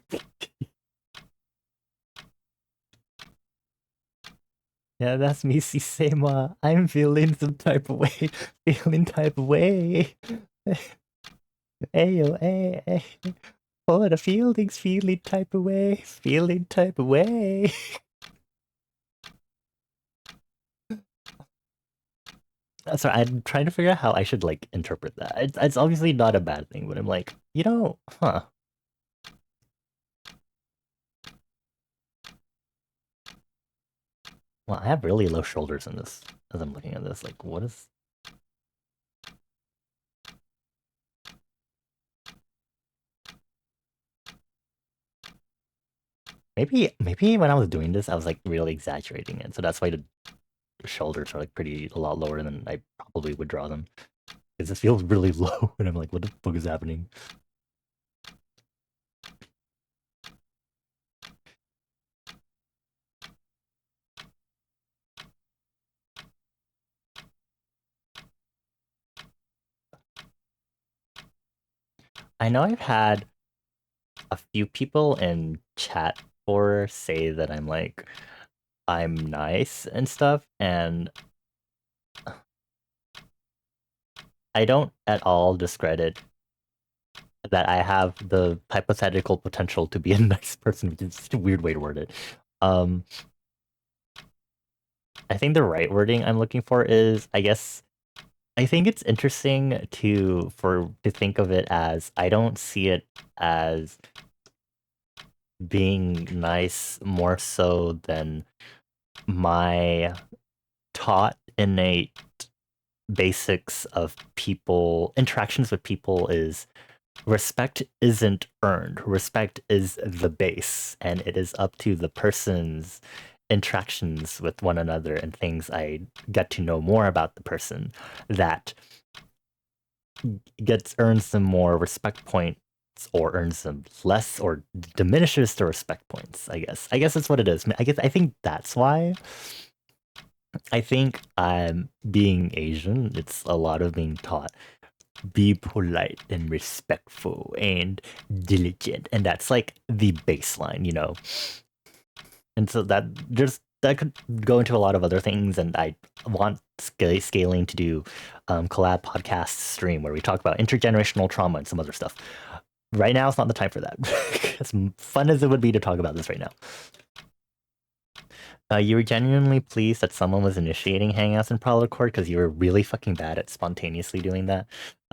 Yeah, that's me, Sisema. I'm feeling some type of way. Feeling type of way. Ayo, ay. For the feelings, feeling type of way. Feeling type of way. Sorry, I'm trying to figure out how I should like interpret that. It's obviously not a bad thing, but I'm like, you know, huh. Well, I have really low shoulders in this as I'm looking at this. Like, what is maybe when I was doing this, I was like really exaggerating it. So that's why the shoulders are like pretty a lot lower than I probably would draw them. Because it feels really low, and I'm like, what the fuck is happening? I know I've had a few people in chat for say that I'm nice and stuff, and I don't at all discredit that I have the hypothetical potential to be a nice person, which is such a weird way to word it. Um, I think the right wording I'm looking for is, I guess, I think it's interesting to think of it as I don't see it as being nice more so than my taught innate basics of people interactions with people is respect isn't earned. Respect is the base, and it is up to the person's interactions with one another and things I get to know more about the person that earns them more respect points or earns them less or diminishes the respect points. I guess that's what it is. I think that's why. I think being Asian, it's a lot of being taught be polite and respectful and diligent, and that's like the baseline, you know. And so that could go into a lot of other things, and I want scaling to do collab podcast stream where we talk about intergenerational trauma and some other stuff. Right now it's not the time for that. As fun as it would be to talk about this right now. You were genuinely pleased that someone was initiating Hangouts in Prolocord because you were really fucking bad at spontaneously doing that.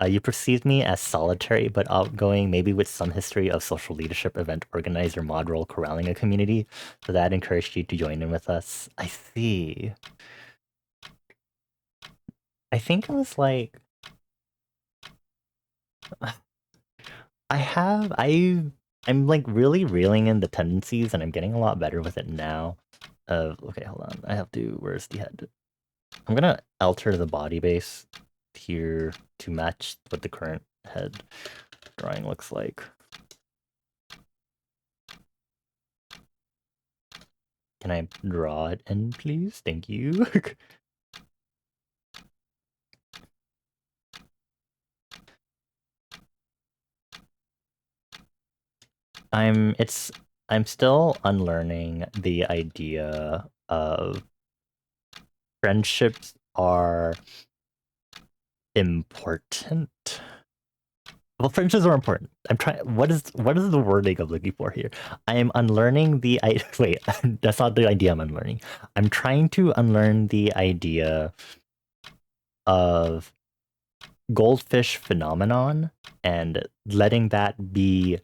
You perceived me as solitary but outgoing, maybe with some history of social leadership, event organizer, mod role, corralling a community. So that encouraged you to join in with us. I see. I think I was like, I'm like really reeling in the tendencies, and I'm getting a lot better with it now. Okay, hold on. Where's the head? I'm gonna alter the body base here to match what the current head drawing looks like. Can I draw it in, please? Thank you. I'm still unlearning the idea of friendships are Important. Well, friendships are important. I'm trying. What is the wording I'm looking for here? I am unlearning the. Wait, that's not the idea I'm unlearning. I'm trying to unlearn the idea of goldfish phenomenon and letting that be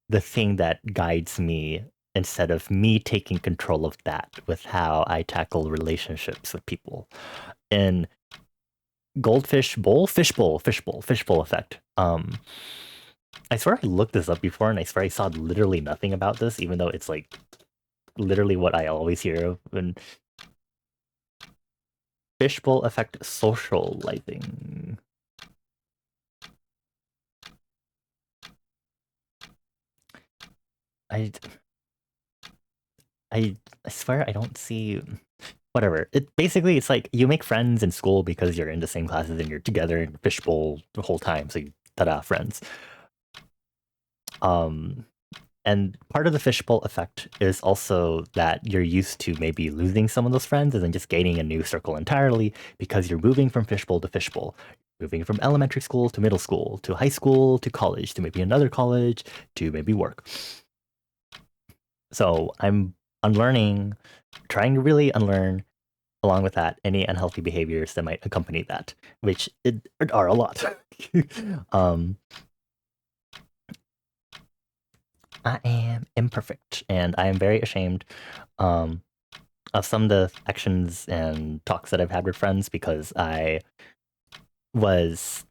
the thing that guides me instead of me taking control of that with how I tackle relationships with people. And fishbowl effect. I swear I looked this up before and I swear I saw literally nothing about this, even though it's like literally what I always hear of. And fishbowl effect socializing. I I swear I don't see whatever. It's like you make friends in school because you're in the same classes and you're together in fishbowl the whole time. So you ta-da friends. Um and part of the fishbowl effect is also that you're used to maybe losing some of those friends and then just gaining a new circle entirely because you're moving from fishbowl to fishbowl. Moving from elementary school to middle school to high school to college to maybe another college to maybe work. So I'm unlearning, trying to really unlearn along with that any unhealthy behaviors that might accompany that, which are a lot. um, I am imperfect and I am very ashamed um, of some of the actions and talks that I've had with friends because was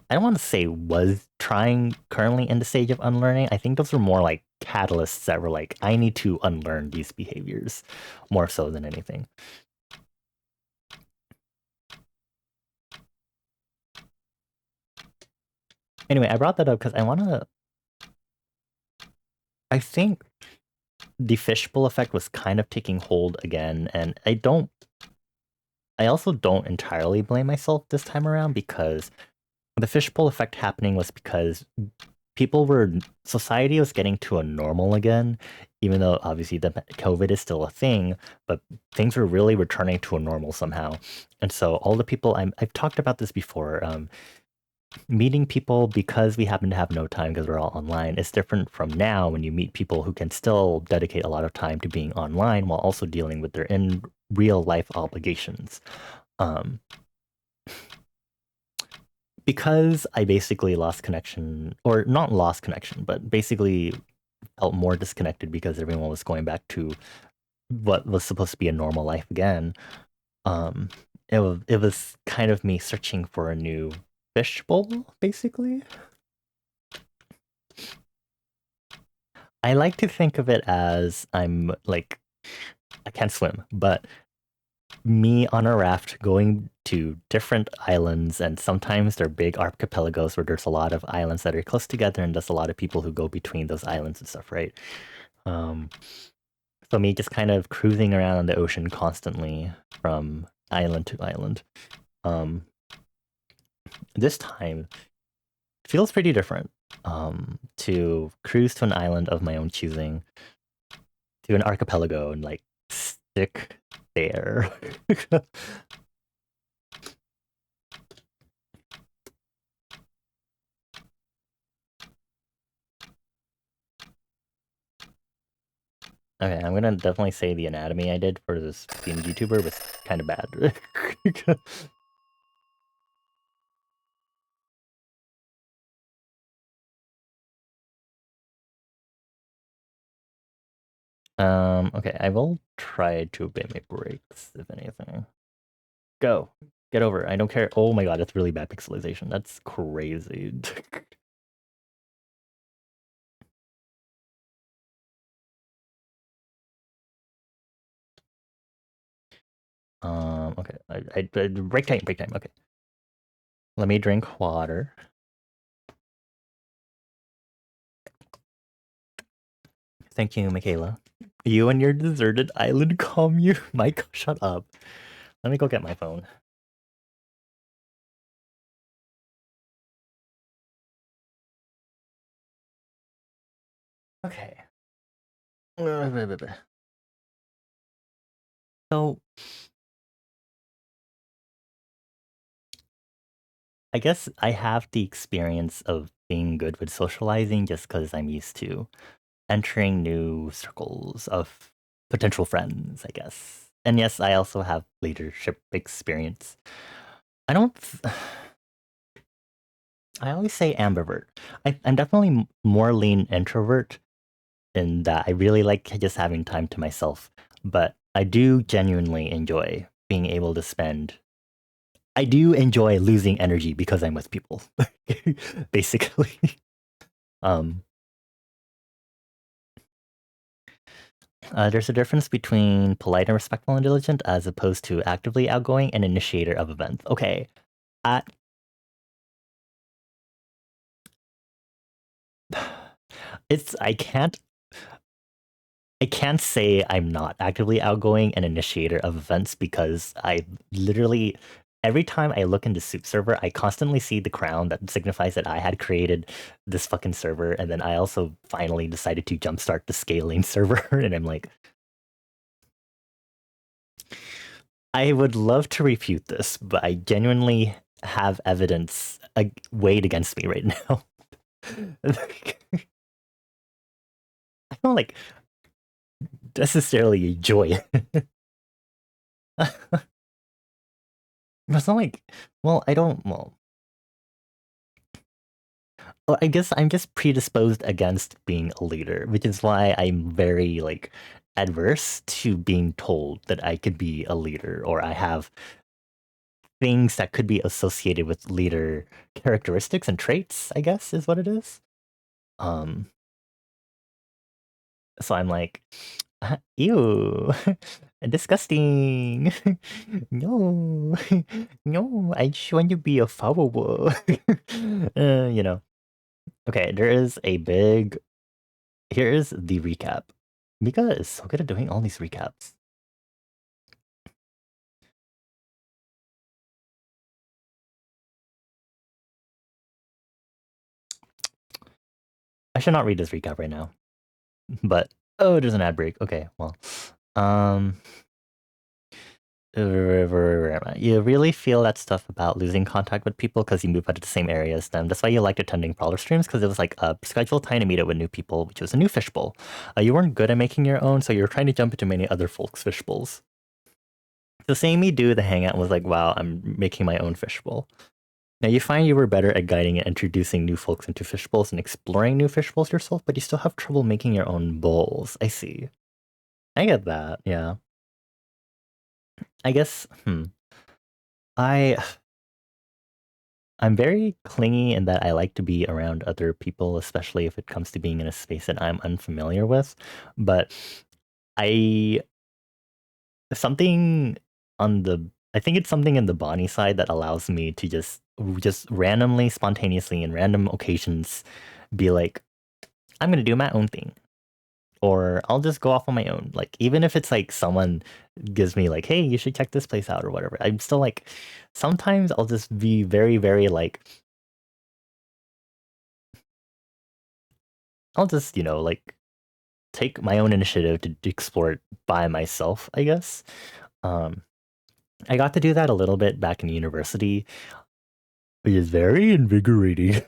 I don't want to say was trying currently in the stage of unlearning. I think those were more like catalysts that were like, I need to unlearn these behaviors more so than anything. Anyway, I brought that up because I think the fishbowl effect was kind of taking hold again, and I also don't entirely blame myself this time around because the fishbowl effect happening was because society was getting to a normal again, even though obviously the COVID is still a thing, but things were really returning to a normal somehow. And so all the people I've talked about this before, meeting people because we happen to have no time because we're all online is different from now when you meet people who can still dedicate a lot of time to being online while also dealing with their in real life obligations. Um, because I basically lost connection, or not lost connection, but basically felt more disconnected because everyone was going back to what was supposed to be a normal life again. Um, it was kind of me searching for a new fishbowl, basically. I like to think of it as I'm like I can't swim, but me on a raft going to different islands, and sometimes they're big archipelagos where there's a lot of islands that are close together, and there's a lot of people who go between those islands and stuff, right? Um, so me just kind of cruising around on the ocean constantly from island to island. Um, this time feels pretty different. To cruise to an island of my own choosing, to an archipelago, and like stick there. Okay, I'm gonna definitely say the anatomy I did for this being YouTuber was kind of bad. Okay, I will try to obey my breaks, if anything. Go. Get over it. I don't care. Oh my god, that's really bad pixelization. That's crazy. Okay. Break time, break time. Okay. Let me drink water. Thank you, Michaela. You and your deserted island commune. Mike, shut up. Let me go get my phone. Okay. So I guess I have the experience of being good with socializing just because I'm used to entering new circles of potential friends, I guess. And yes, I also have leadership experience. I don't. I always say ambivert. I'm definitely more lean introvert in that I really like just having time to myself. But I do genuinely enjoy being able to spend. I do enjoy losing energy because I'm with people, basically. Um, there's a difference between polite and respectful and diligent as opposed to actively outgoing and initiator of events. Okay. I, it's I can't say I'm not actively outgoing and initiator of events because I literally every time I look into Soup server, I constantly see the crown that signifies that I had created this fucking server, and then I also finally decided to jumpstart the scalene server, and I'm like, I would love to refute this, but I genuinely have evidence weighed against me right now. I don't like necessarily enjoy it. It's not like, well, I don't, well, I guess I'm just predisposed against being a leader, which is why I'm very like adverse to being told that I could be a leader or I have things that could be associated with leader characteristics and traits, I guess is what it is. Um, so I'm like, ew, disgusting. No, no, I just want to be a follower. You know. Okay, there is a big. Here is the recap. Mika is so good at doing all these recaps. I should not read this recap right now. But oh, there's an ad break. Okay, well. Um you really feel that stuff about losing contact with people because you move out of the same area as them. That's why you liked attending Prowler streams, because it was like a scheduled time to meet up with new people, which was a new fishbowl. You weren't good at making your own, so you were trying to jump into many other folks' fishbowls. So seeing me do the hangout was like, wow, I'm making my own fishbowl. Now you find you were better at guiding and introducing new folks into fishbowls and exploring new fishbowls yourself, but you still have trouble making your own bowls. I see. I get that. Yeah. I guess. I I'm very clingy in that I like to be around other people, especially if it comes to being in a space that I'm unfamiliar with. But I something on the I think it's something in the Bonnie side that allows me to just randomly, spontaneously, in random occasions, be like, I'm gonna do my own thing. Or I'll just go off on my own. Like, even if it's like someone gives me like, hey, you should check this place out or whatever. I'm still like, sometimes I'll just be very, very like, I'll just, like take my own initiative to explore it by myself, I guess. Um, I got to do that a little bit back in university, which is very invigorating.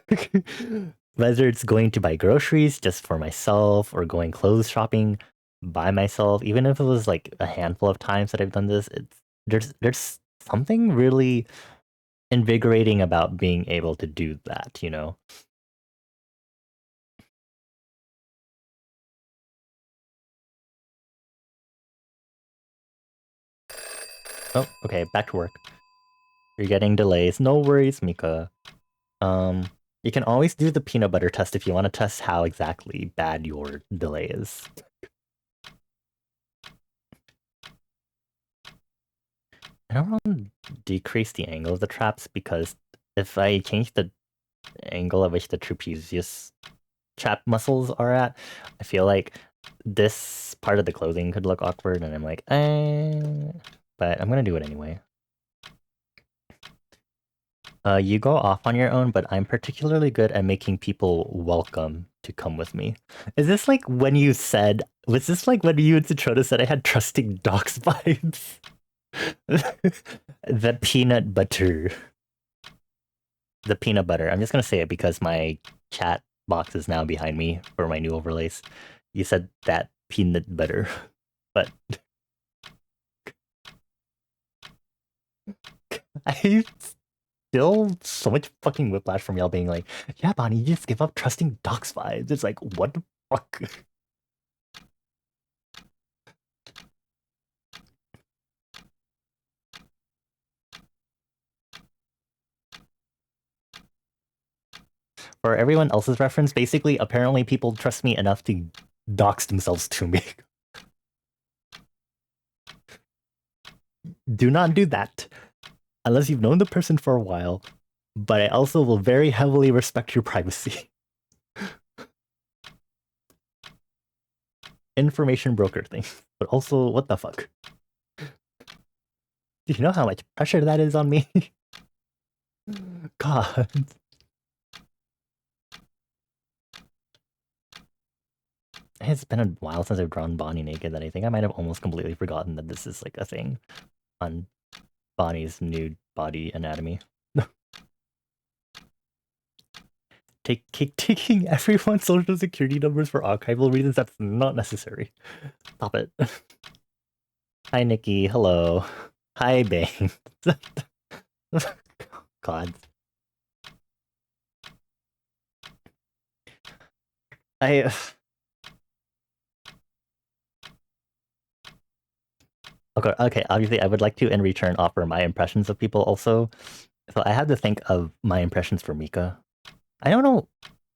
Whether it's going to buy groceries just for myself or going clothes shopping by myself, even if it was like a handful of times that I've done this, there's something really invigorating about being able to do that, you know? Oh, okay, back to work. You're getting delays. No worries, Mika. Um, you can always do the peanut butter test if you want to test how exactly bad your delay is. I don't want to decrease the angle of the traps because if I change the angle at which the trapezius trap muscles are at, I feel like this part of the clothing could look awkward, and I'm like, but I'm gonna do it anyway. You go off on your own, but I'm particularly good at making people welcome to come with me. Is this like when you said, was this like when you and Citrona said I had trusting dogs vibes? The peanut butter. The peanut butter. I'm just gonna say it because my chat box is now behind me for my new overlays. You said that peanut butter, but I still so much fucking whiplash from y'all being like, yeah, Bonnie, you just give up trusting docs vibes. It's like, what the fuck? For everyone else's reference, basically, apparently people trust me enough to dox themselves to me. Do not do that unless you've known the person for a while, but I also will very heavily respect your privacy. Information broker thing. But also, what the fuck? Do you know how much pressure that is on me? God. It's been a while since I've drawn Bonnie naked that I think I might have almost completely forgotten that this is like a thing on Bonnie's nude body anatomy. Taking everyone's social security numbers for archival reasons, that's not necessary. Stop it. Hi, Nikki. Hello. Hi, Bane. God. I... Okay, obviously I would like to in return offer my impressions of people also. So I had to think of my impressions for Mika. I don't know.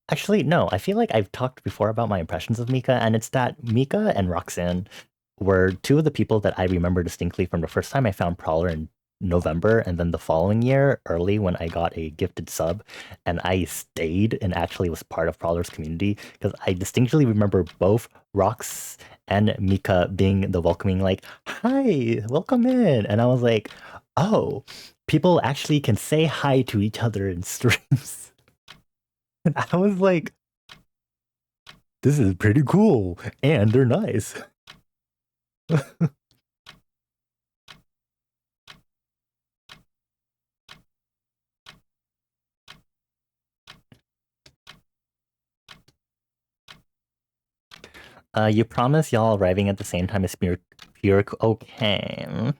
Actually, no. I feel like I've talked before about my impressions of Mika, and it's that Mika and Roxanne were two of the people that I remember distinctly from the first time I found Prowler in November, and then the following year, early when I got a gifted sub, and I stayed and actually was part of Prowler's community, because I distinctly remember both Rox and Mika being the welcoming, like, hi, welcome in. And I was like, oh, people actually can say hi to each other in streams. And I was like, this is pretty cool. And they're nice. You promise y'all arriving at the same time as pure okay.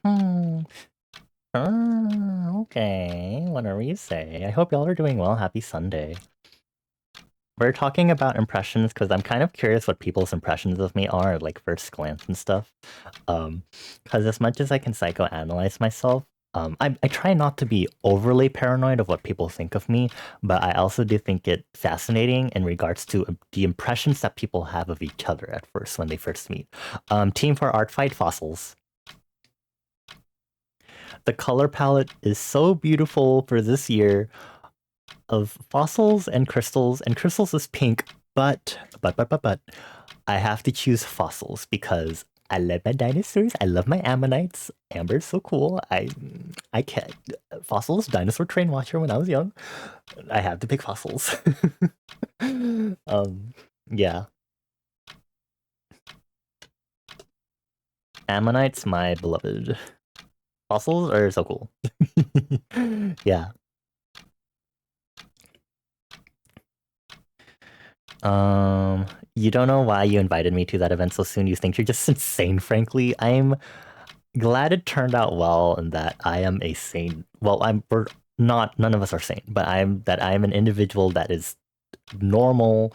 Okay, whatever you say. I hope y'all are doing well. Happy Sunday. We're talking about impressions because I'm kind of curious what people's impressions of me are, like first glance and stuff. Because as much as I can psychoanalyze myself, I try not to be overly paranoid of what people think of me, but I also do think it fascinating in regards to the impressions that people have of each other at first when they first meet. Team for Art Fight Fossils. The color palette is so beautiful for this year of fossils and crystals is pink, but I have to choose fossils because I love my dinosaurs. I love my ammonites. Amber's so cool. I can't. Fossils, dinosaur train watcher when I was young. I have to pick fossils. Yeah. Ammonites, my beloved. Fossils are so cool. Yeah. You don't know why you invited me to that event so soon. You think you're just insane, frankly. I'm glad it turned out well and that I am a sane. Well, we're not, none of us are sane, but I'm an individual that is normal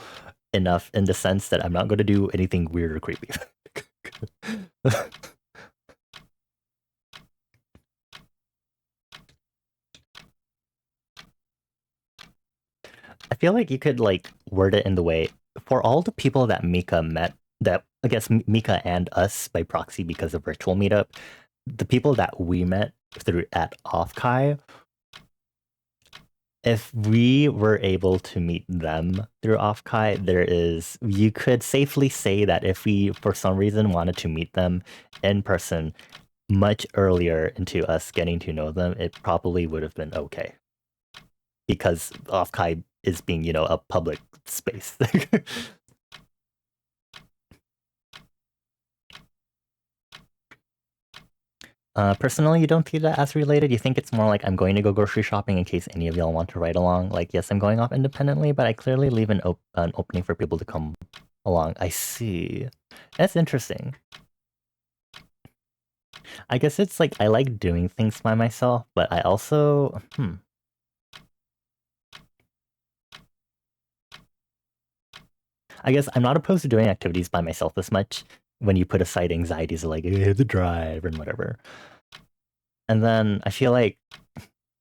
enough in the sense that I'm not going to do anything weird or creepy. I feel like you could like word it in the way for all the people that Mika met, that I guess Mika and us by proxy because of virtual meetup, the people that we met through at Offkai, if we were able to meet them through Offkai, you could safely say that if we for some reason wanted to meet them in person much earlier into us getting to know them, it probably would have been okay. Because Offkai is being, a public space. Personally, you don't see that as related. You think it's more like I'm going to go grocery shopping in case any of y'all want to ride along. Like, yes, I'm going off independently, but I clearly leave an opening for people to come along. I see. That's interesting. I guess it's like I like doing things by myself, but I also I guess I'm not opposed to doing activities by myself as much when you put aside anxieties of like the drive and whatever. And then I feel like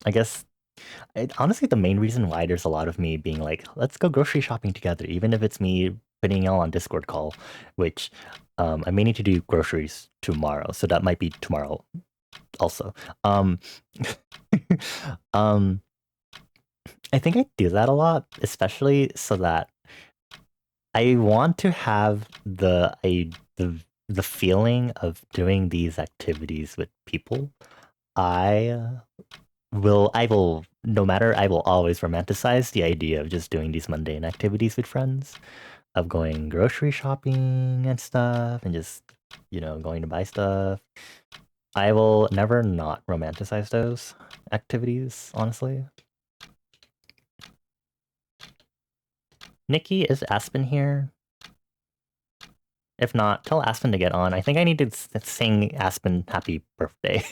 I guess honestly, the main reason why there's a lot of me being like, let's go grocery shopping together, even if it's me putting y'all on Discord call, which I may need to do groceries tomorrow, so that might be tomorrow also. Um, I think I do that a lot, especially so that I want to have the feeling of doing these activities with people. I I will no matter I will always romanticize the idea of just doing these mundane activities with friends, of going grocery shopping and stuff and just, going to buy stuff. I will never not romanticize those activities, honestly. Nikki, is Aspen here? If not, tell Aspen to get on. I think I need to sing Aspen happy birthday.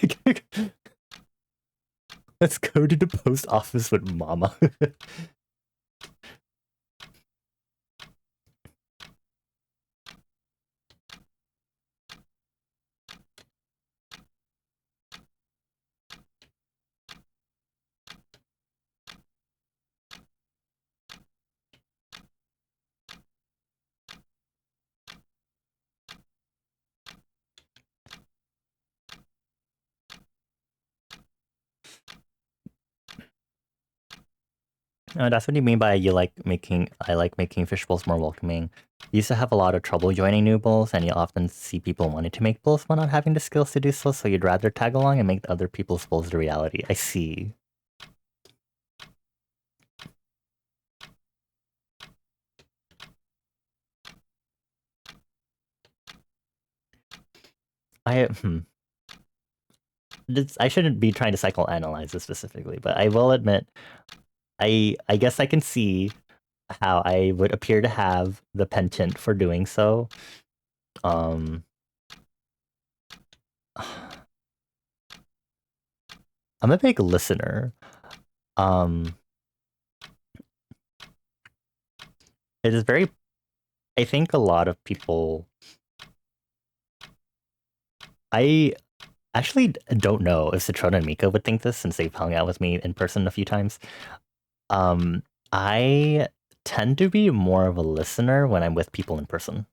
Let's go to the post office with Mama. That's what you mean by I like making fish bowls more welcoming. You used to have a lot of trouble joining new bowls, and you often see people wanting to make bowls but not having the skills to do so, so you'd rather tag along and make other people's bowls the reality. I see. I I shouldn't be trying to psychoanalyze this specifically, but I will admit, I guess I can see how I would appear to have the penchant for doing so. Um, I'm a big listener. Um, it is very. I think a lot of people. I actually don't know if Citrona and Mika would think this since they've hung out with me in person a few times. Um, I tend to be more of a listener when I'm with people in person.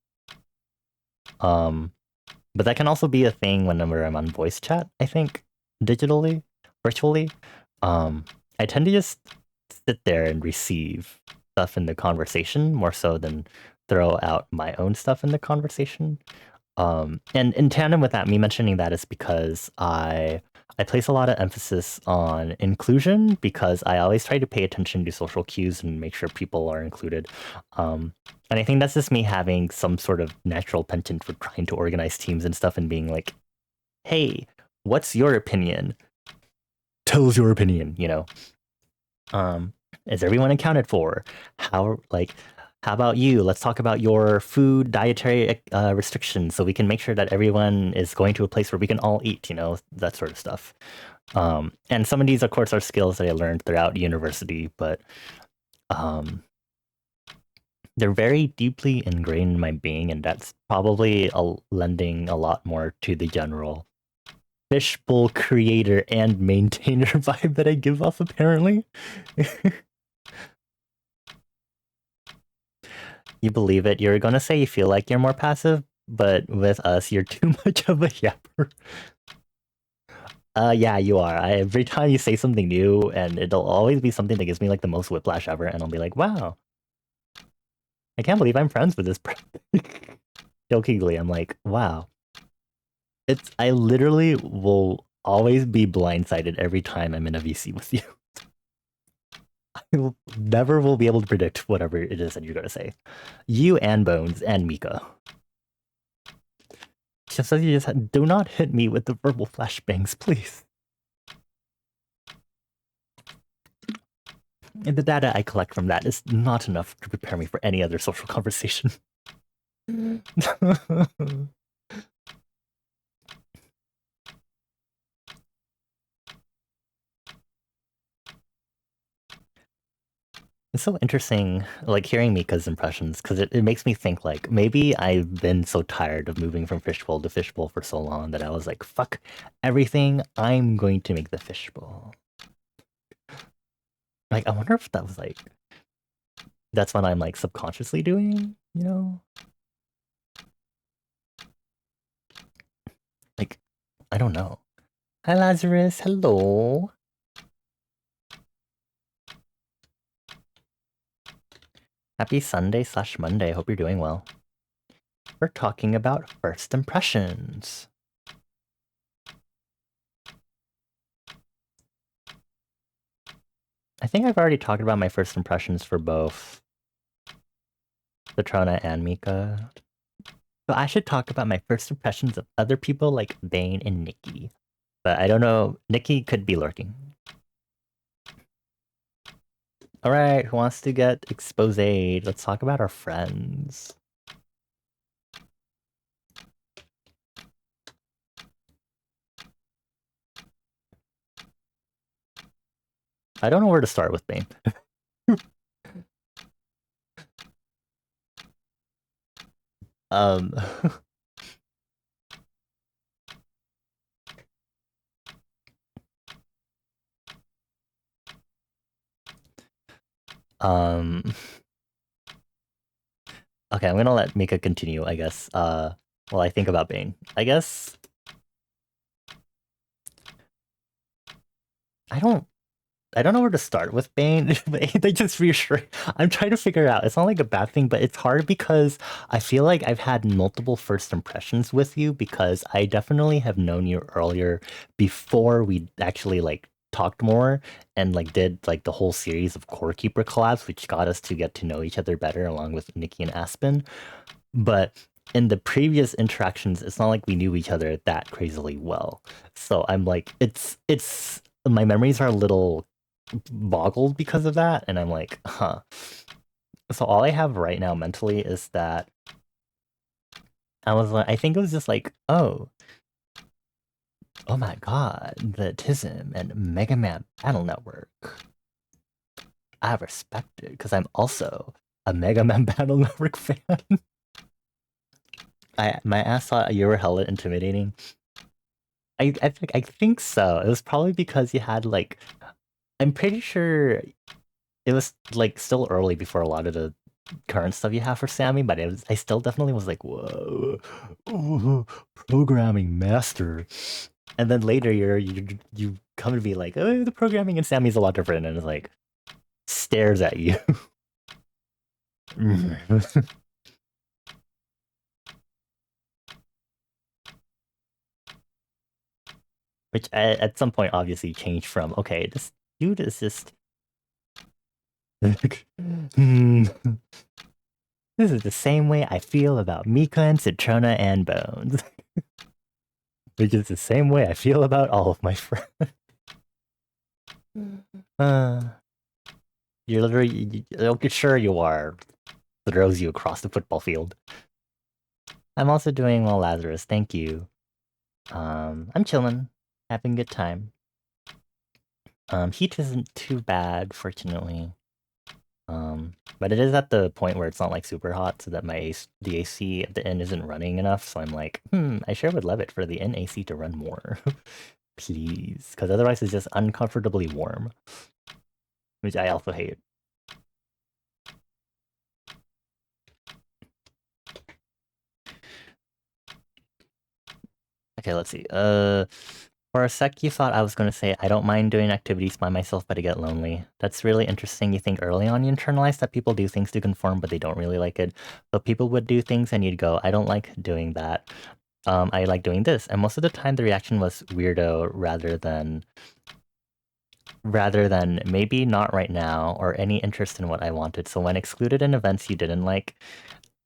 Um, but that can also be a thing whenever I'm on voice chat, I think, digitally, virtually. Um, I tend to just sit there and receive stuff in the conversation more so than throw out my own stuff in the conversation. And in tandem with that, me mentioning that is because I place a lot of emphasis on inclusion because I always try to pay attention to social cues and make sure people are included. And I think that's just me having some sort of natural penchant for trying to organize teams and stuff and being like, hey, what's your opinion? Tell us your opinion, Um, is everyone accounted for? How about you? Let's talk about your food dietary restrictions so we can make sure that everyone is going to a place where we can all eat, that sort of stuff. And some of these, of course, are skills that I learned throughout university, but um, they're very deeply ingrained in my being, and that's probably lending a lot more to the general fishbowl creator and maintainer vibe that I give off, apparently. You believe it. You're gonna say you feel like you're more passive, but with us, you're too much of a yapper. Yeah, you are. Every time you say something new, and it'll always be something that gives me like the most whiplash ever, and I'll be like, wow, I can't believe I'm friends with this person. Jokingly, I'm like, wow. I literally will always be blindsided every time I'm in a VC with you. I never will be able to predict whatever it is that you're gonna say. You and Bones and Mika. do not hit me with the verbal flashbangs, please. And the data I collect from that is not enough to prepare me for any other social conversation. It's so interesting, like hearing Mika's impressions, because it makes me think like maybe I've been so tired of moving from fishbowl to fishbowl for so long that I was like, fuck everything, I'm going to make the fishbowl. Like, I wonder if that was like, that's what I'm like subconsciously doing, you know? Like, I don't know. Hi, Lazarus. Hello. Happy Sunday/Monday. Hope you're doing well. We're talking about first impressions. I think I've already talked about my first impressions for both Citrona and Mika. So I should talk about my first impressions of other people like Bane and Nikki. But I don't know. Nikki could be lurking. Alright, who wants to get exposed? Let's talk about our friends. I don't know where to start with Bane. um Um Okay, I'm gonna let Mika continue, I guess. While I think about Bane. I guess I don't know where to start with Bane. They just reassure. I'm trying to figure it out. It's not like a bad thing, but it's hard because I feel like I've had multiple first impressions with you because I definitely have known you earlier before we actually like talked more and like did like the whole series of Core Keeper collabs, which got us to get to know each other better along with Nikki and Aspen. But in the previous interactions, it's not like we knew each other that crazily well. So I'm like, it's my memories are a little boggled because of that, and I'm like, huh. So all I have right now mentally is that I was like, I think it was just like, oh my god, the TISM and Mega Man Battle Network. I respect it because I'm also a Mega Man Battle Network fan. My ass thought you were hella intimidating. I think so. It was probably because you had like, I'm pretty sure it was like still early before a lot of the current stuff you have for Sammy, but I still definitely was like, whoa, ooh, programming master. And then later you come to be like, oh, the programming in Sammy's a lot different, and it's like stares at you. Which at some point obviously changed from, okay, this dude is just this is the same way I feel about Mika and Citrona and Bones. Which is the same way I feel about all of my friends. uh, you're literally, okay, sure you are. Throws you across the football field. I'm also doing well, Lazarus. Thank you. I'm chilling, having a good time. Heat isn't too bad, fortunately. But it is at the point where it's not like super hot, so that the AC at the end isn't running enough. So I'm like, I sure would love it for the in AC to run more, please, because otherwise it's just uncomfortably warm, which I also hate. Okay, let's see. For a sec, you thought I was going to say, I don't mind doing activities by myself, but I get lonely. That's really interesting. You think early on you internalize that people do things to conform, but they don't really like it. So people would do things and you'd go, I don't like doing that. I like doing this. And most of the time the reaction was weirdo rather than maybe not right now or any interest in what I wanted. So when excluded in events you didn't like,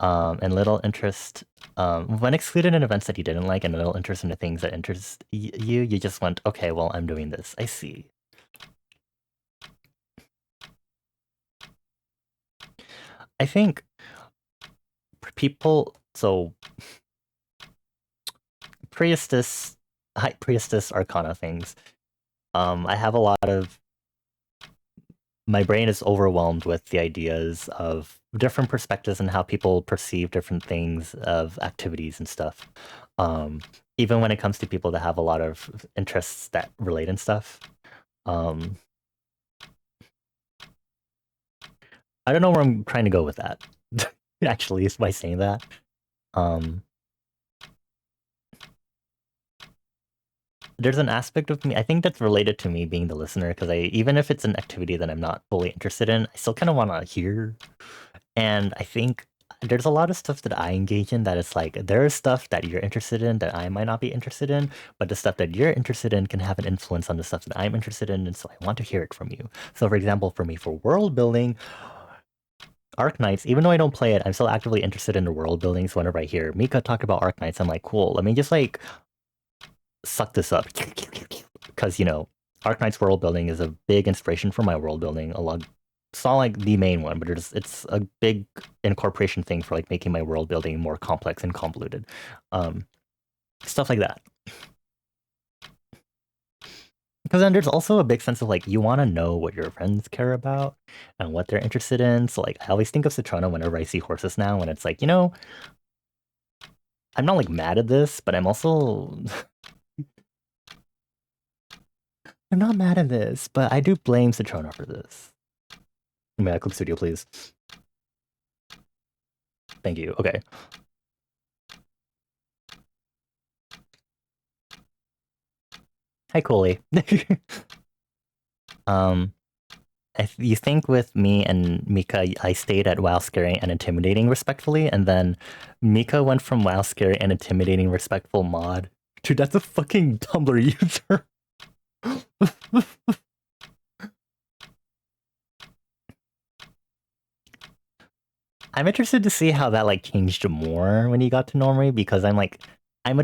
and little interest when excluded in events that you didn't like and little interest in the things that interest you, you just went, okay, well, I'm doing this. I see. I think people, so Priestess, High Priestess Arcana things. I have a lot of my brain is overwhelmed with the ideas of different perspectives and how people perceive different things of activities and stuff. Um, Even when it comes to people that have a lot of interests that relate and stuff. Um, I don't know where I'm trying to go with that. Actually, is by saying that. Um, there's an aspect of me I think that's related to me being the listener because I even if it's an activity that I'm not fully interested in, I still kind of want to hear. And I think there's a lot of stuff that I engage in that is like there is stuff that you're interested in that I might not be interested in, but the stuff that you're interested in can have an influence on the stuff that I'm interested in, and so I want to hear it from you. So, for example, for me, for world building, Arknights, even though I don't play it, I'm still actively interested in the world building. So whenever I hear Mika talk about Arknights, I'm like, cool. Let me just like suck this up because Arknight's world building is a big inspiration for my world building. It's not like the main one, but it's a big incorporation thing for like making my world building more complex and convoluted, um, stuff like that. Because then there's also a big sense of like you want to know what your friends care about and what they're interested in. So like I always think of Citrona whenever I see horses now, when it's like I'm not like mad at this, but I'm also I'm not mad at this, but I do blame Citrona for this. May I click studio, please? Thank you. Okay. Hi, Cooley. um, you think with me and Mika, I stayed at WoW Scary and Intimidating respectfully, and then Mika went from WoW Scary and Intimidating respectful mod to that's a fucking Tumblr user. I'm interested to see how that like changed more when you got to Normie because I'm a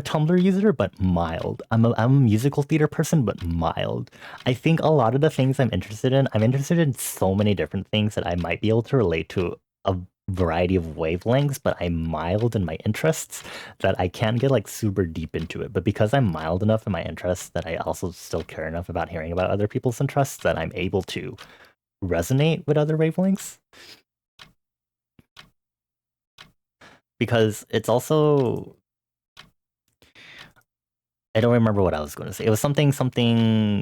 Tumblr user but mild. I'm a musical theater person but mild. I think a lot of the things I'm interested in so many different things that I might be able to relate to a variety of wavelengths, but I'm mild in my interests that I can't get like super deep into it. But because I'm mild enough in my interests that I also still care enough about hearing about other people's interests that I'm able to resonate with other wavelengths. Because it's also I don't remember what I was going to say. It was something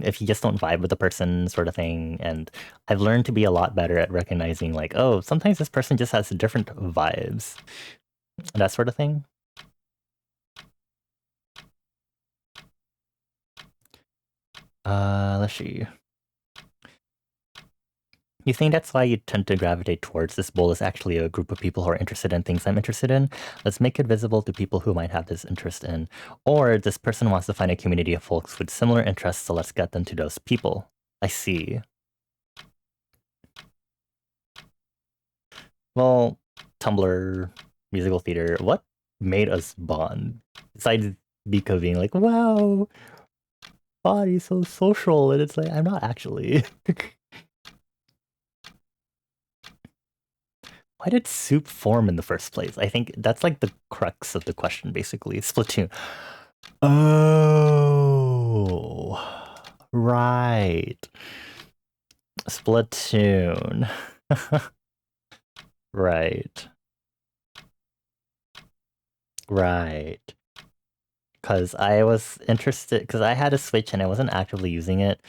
if you just don't vibe with the person sort of thing. And I've learned to be a lot better at recognizing like, oh, sometimes this person just has different vibes. That sort of thing. Let's see. You think that's why you tend to gravitate towards this bowl is actually a group of people who are interested in things I'm interested in? Let's make it visible to people who might have this interest in. Or this person wants to find a community of folks with similar interests, so let's get them to those people. I see. Well, Tumblr, musical theater, what made us bond? Besides Bika being like, wow, body's so social, and it's like, I'm not actually. Why did Soup form in the first place? I think that's like the crux of the question, basically. Splatoon. Oh, right. Splatoon. Right. Right. Because I was interested, because I had a Switch and I wasn't actively using it.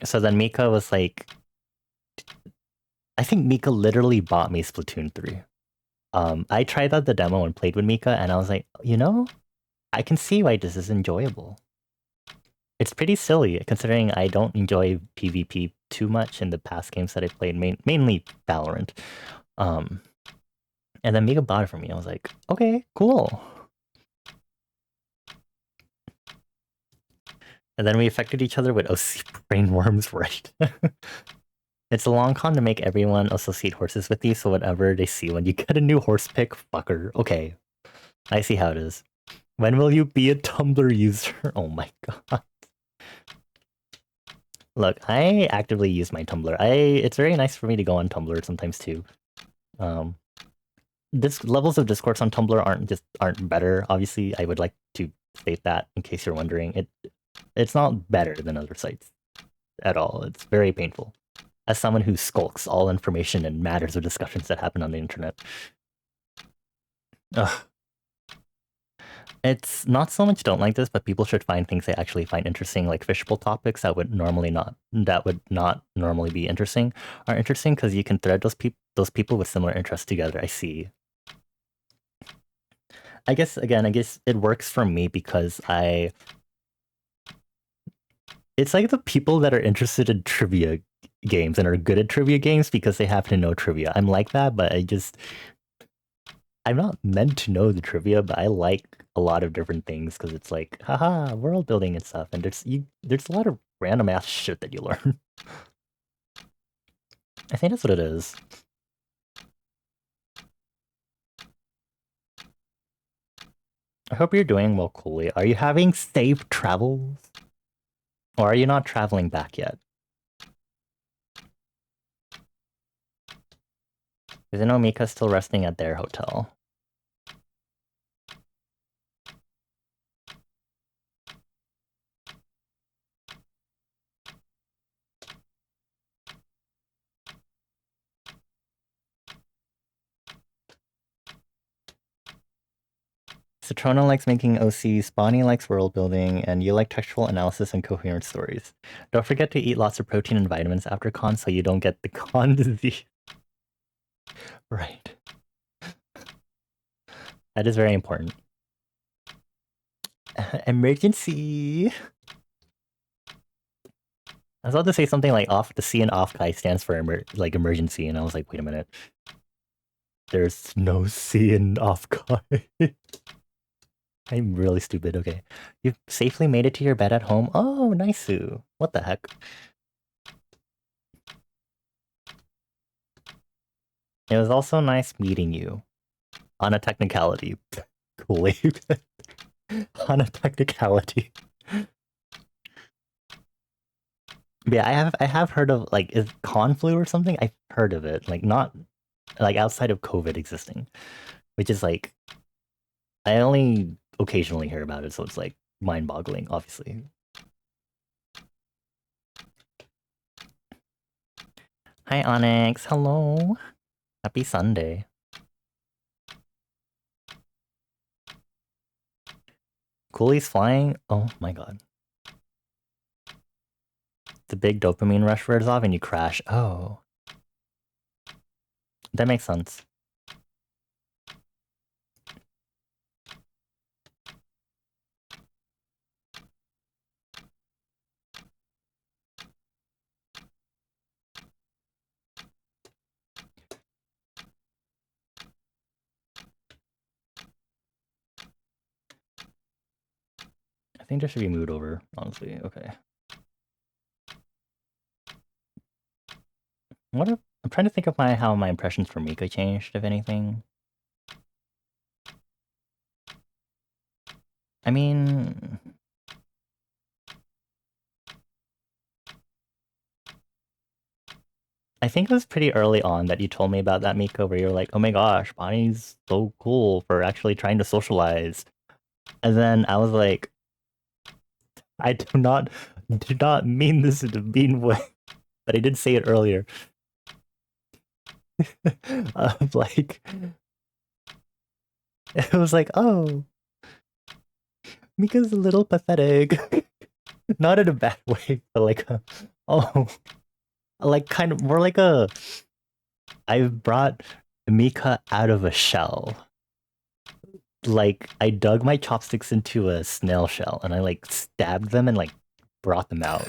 So then Mika was like, I think Mika literally bought me Splatoon 3. I tried out the demo and played with Mika, and I was like, I can see why this is enjoyable. It's pretty silly, considering I don't enjoy PvP too much in the past games that I played, mainly Valorant. And then Mika bought it for me. I was like, okay, cool. And then we affected each other with OC brainworms, right? It's a long con to make everyone associate horses with you, so whatever they see when you get a new horse pick, fucker. Okay, I see how it is. When will you be a Tumblr user? Oh my god. Look, I actively use my Tumblr. It's very nice for me to go on Tumblr sometimes too. Um, this levels of discourse on Tumblr aren't better. Obviously, I would like to state that in case you're wondering. It's not better than other sites at all. It's very painful. As someone who skulks all information and matters or discussions that happen on the internet. Ugh. It's not so much don't like this, but people should find things they actually find interesting, like fishbowl topics that would not normally be interesting, are interesting because you can thread those people with similar interests together. I see. I guess it works for me because it's like the people that are interested in trivia games and are good at trivia games because they happen to know trivia. I'm like that, but I'm not meant to know the trivia, but I like a lot of different things because it's like, haha, world building and stuff, and there's a lot of random ass shit that you learn. I think that's what it is. I hope you're doing well, Cooley. Are you having safe travels? Or are you not traveling back yet? Because I know Mika's still resting at their hotel. Citrona likes making OCs, Bonnie likes world building, and you like textual analysis and coherent stories. Don't forget to eat lots of protein and vitamins after con so you don't get the con disease. Right. That is very important. Emergency. I was about to say something like off. The C in off kai stands for like emergency, and I was like, wait a minute. There's no C in off kai. I'm really stupid. Okay, you've safely made it to your bed at home. Oh, nice, Sue. What the heck? It was also nice meeting you. On a technicality, cool. On a technicality. Yeah, I have heard of like is Conflu or something. I've heard of it, like not like outside of COVID existing, which is like I only occasionally hear about it, so it's like mind-boggling, obviously. Hi Onyx, hello. Happy Sunday. Cooley's flying. Oh my god. The big dopamine rush wears off and you crash. Oh, that makes sense. I think this should be moved over, honestly. Okay. What if I'm trying to think of how my impressions for Mika changed, if anything. I mean, I think it was pretty early on that you told me about that, Mika, where you're like, oh my gosh, Bonnie's so cool for actually trying to socialize. And then I was like, I do not mean this in a mean way, but I did say it earlier. Like, it was like, oh, Mika's a little pathetic. Not in a bad way, but like, oh, like kind of more like I brought Mika out of a shell. Like, I dug my chopsticks into a snail shell and I like stabbed them and like brought them out.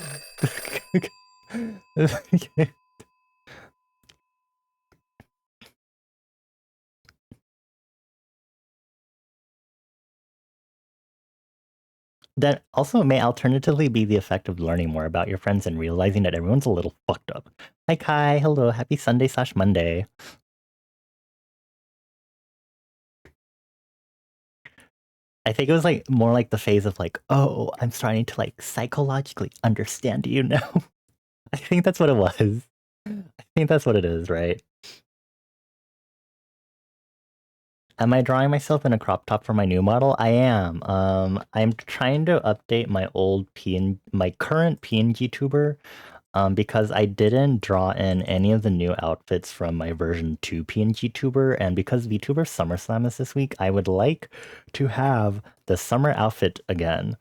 That also may alternatively be the effect of learning more about your friends and realizing that everyone's a little fucked up. Hi Kai, hello, happy Sunday slash Monday. I think it was like more like the phase of like, oh, I'm starting to like psychologically understand you now. I think that's what it was. I think that's what it is, right? Am I drawing myself in a crop top for my new model? I am. I'm trying to update my my current PNG tuber, because I didn't draw in any of the new outfits from my version 2 PNG tuber, and because VTuber SummerSlam is this week, I would like to have the summer outfit again.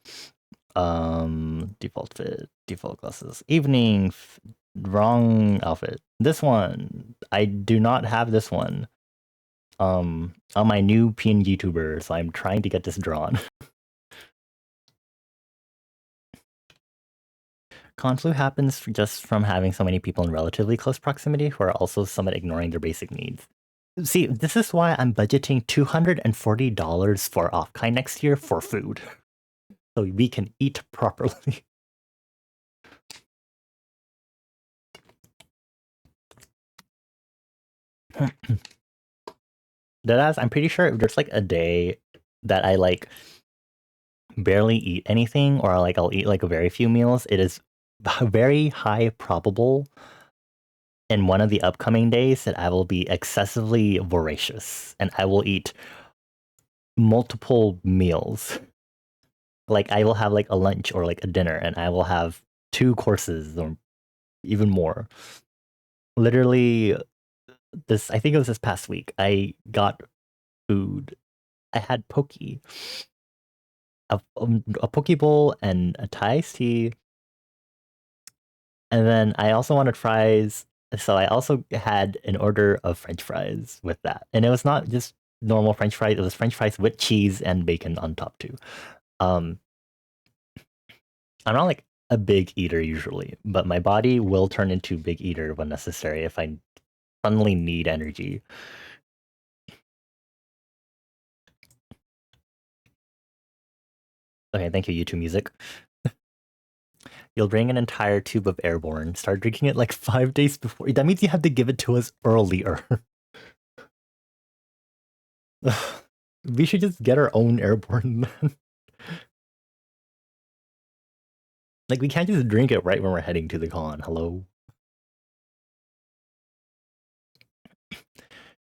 Default fit, default glasses, wrong outfit. This one, I do not have this one. On my new PNG tuber, so I'm trying to get this drawn. Conflu happens just from having so many people in relatively close proximity who are also somewhat ignoring their basic needs. See, this is why I'm budgeting $240 for Offkai next year for food, so we can eat properly. Deadass, I'm pretty sure if there's like a day that I like barely eat anything, or like I'll eat like a very few meals, it is very high probable in one of the upcoming days that I will be excessively voracious and I will eat multiple meals. Like I will have like a lunch or like a dinner and I will have 2 courses or even more. Literally this I think it was this past week. I got food. I had a poke bowl and a Thai tea. And then I also wanted fries. So I also had an order of French fries with that. And it was not just normal French fries, it was French fries with cheese and bacon on top too. Um, I'm not like a big eater usually, but my body will turn into big eater when necessary if I suddenly need energy. Okay, thank you, YouTube Music. You'll bring an entire tube of airborne. Start drinking it like 5 days before. That means you have to give it to us earlier. We should just get our own airborne. Like, we can't just drink it right when we're heading to the con. Hello?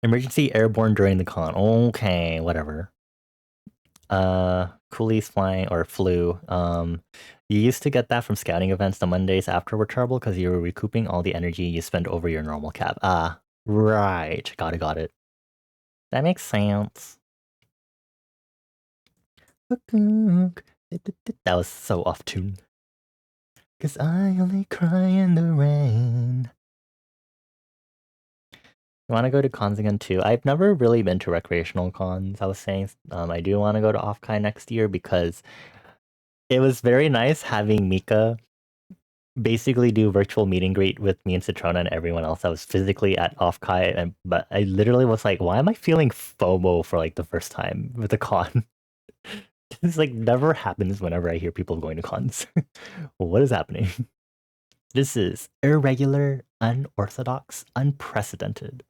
Emergency airborne during the con. Okay, whatever. Coolies flying or flu. You used to get that from scouting events the Mondays after were trouble because you were recouping all the energy you spent over your normal cap. Ah, right. Got it. That makes sense. That was so off tune. Cause I only cry in the rain. I want to go to cons again too. I've never really been to recreational cons. I was saying, I do want to go to Offkai next year because it was very nice having Mika basically do virtual meet and greet with me and Citrona and everyone else that was physically at Offkai. And but I literally was like, why am I feeling FOMO for like the first time with a con? This like never happens whenever I hear people going to cons. What is happening? This is irregular, unorthodox, unprecedented.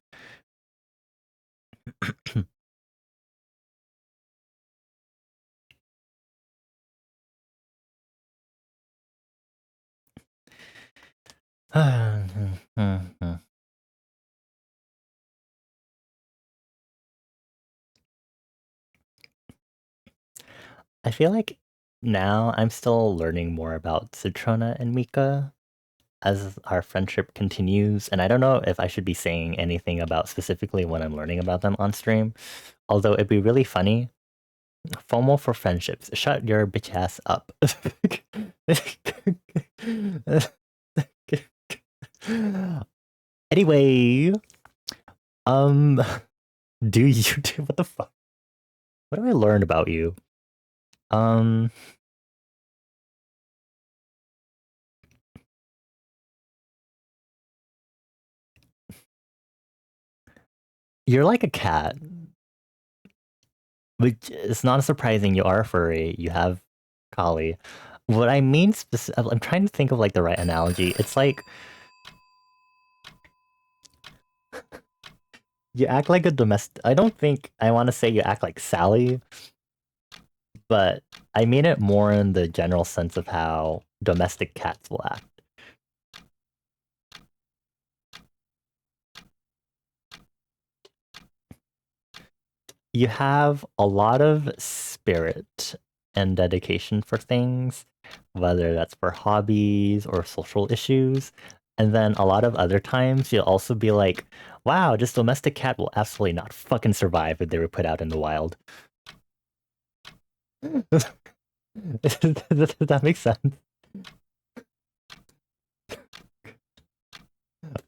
I feel like now I'm still learning more about Citrona and Mika as our friendship continues, and I don't know if I should be saying anything about specifically when I'm learning about them on stream. Although it'd be really funny. FOMO for friendships. Shut your bitch ass up. Anyway, um, do you do what the fuck? What do I learn about you? Um, you're like a cat, which is not surprising. You are a furry. You have Kali. What I mean I'm trying to think of like the right analogy. It's like you act like a domestic. I don't think I want to say you act like Sally, but I mean it more in the general sense of how domestic cats will act. You have a lot of spirit and dedication for things, whether that's for hobbies or social issues. And then a lot of other times you'll also be like, wow, this domestic cat will absolutely not fucking survive if they were put out in the wild. Does that make sense?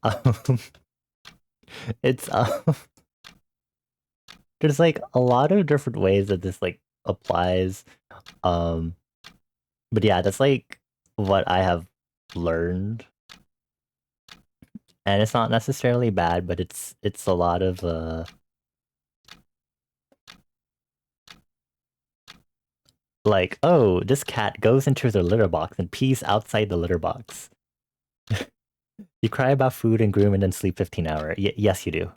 Um, it's there's like a lot of different ways that this like applies. Um, but yeah, that's like what I have learned, and it's not necessarily bad, but it's a lot of like, oh, this cat goes into the litter box and pees outside the litter box. You cry about food and groom and then sleep 15 hours. Yes, you do.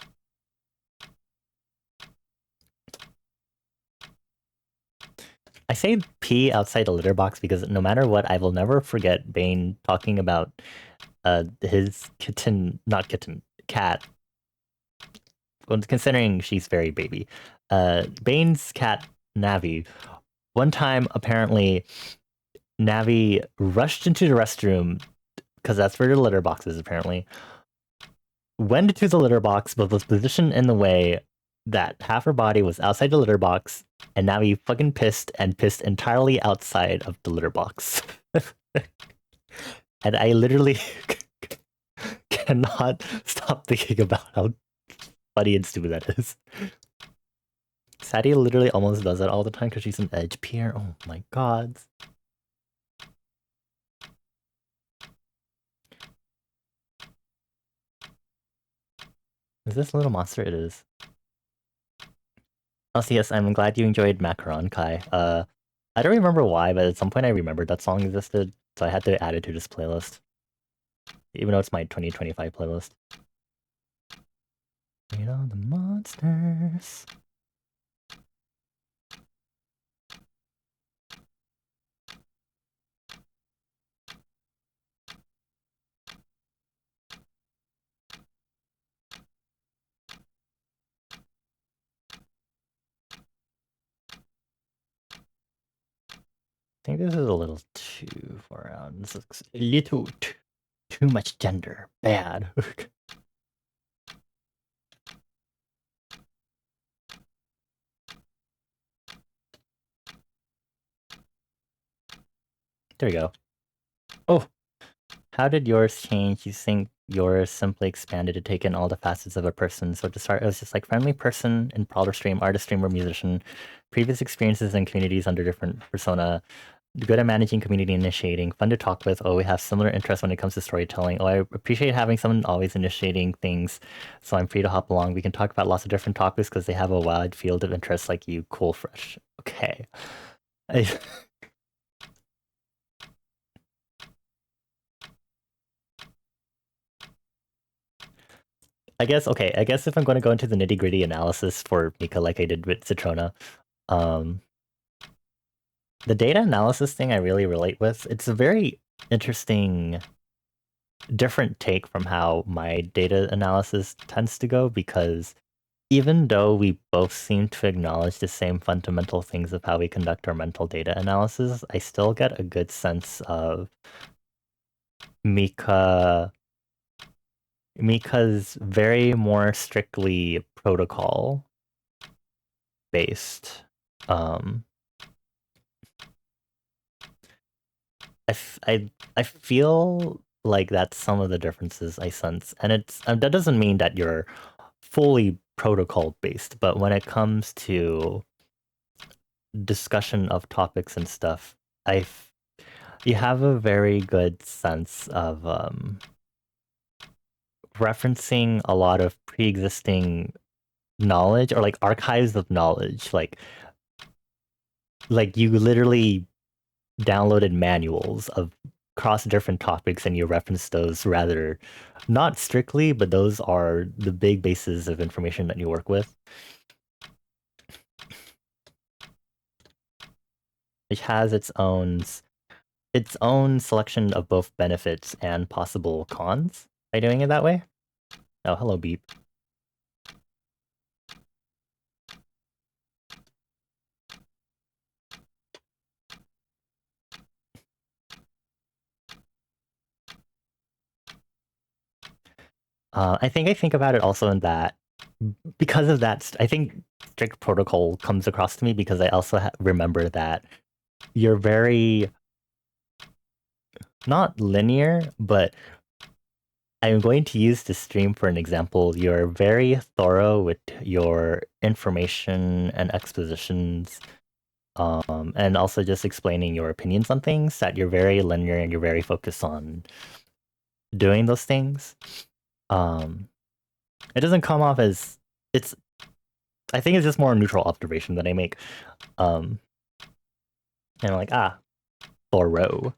I say pee outside the litter box because no matter what, I will never forget Bane talking about his kitten, not kitten, cat. Well, considering she's very baby. Bane's cat Navi. One time, apparently, Navi rushed into the restroom because that's where the litter box is. Apparently, went into the litter box, but was positioned in the way that half her body was outside the litter box, and Navi fucking pissed and pissed entirely outside of the litter box. And I literally cannot stop thinking about how funny and stupid that is. Sadie literally almost does that all the time because she's an edge peer. Oh my god. Is this Little Monster? It is. Oh, so yes, I'm glad you enjoyed Macaron, Kai. I don't remember why, but at some point I remembered that song existed, so I had to add it to this playlist. Even though it's my 2025 playlist. You know, the monsters. I think this is a little too far out. This looks a little too much gender. Bad. There we go. Oh, how did yours change? You think yours simply expanded to take in all the facets of a person. So to start, it was just like friendly person in brawler stream, artist, streamer, musician, previous experiences and communities under different persona, good at managing community initiating, fun to talk with. Oh, we have similar interests when it comes to storytelling. Oh, I appreciate having someone always initiating things, so I'm free to hop along. We can talk about lots of different topics because they have a wide field of interest like you. Cool, fresh. Okay. I, I guess, okay, I guess if I'm going to go into the nitty gritty analysis for Mika like I did with Citrona, um, the data analysis thing I really relate with. It's a very interesting different take from how my data analysis tends to go because even though we both seem to acknowledge the same fundamental things of how we conduct our mental data analysis, I still get a good sense of Mika Mika's very more strictly protocol based. Um, I feel like that's some of the differences I sense, and it's that doesn't mean that you're fully protocol based, but when it comes to discussion of topics and stuff, I you have a very good sense of referencing a lot of pre-existing knowledge or like archives of knowledge, like you literally downloaded manuals of across different topics and you reference those rather not strictly, but those are the big bases of information that you work with. It has its own selection of both benefits and possible cons by doing it that way. Oh, hello, Beep. I think about it also in that because of that, I think strict protocol comes across to me because I also remember that you're very not linear, but I'm going to use the stream for an example. You're very thorough with your information and expositions, and also just explaining your opinions on things, that you're very linear and you're very focused on doing those things. It doesn't come off as it's. I think it's just more a neutral observation that I make. And I'm like, thorough.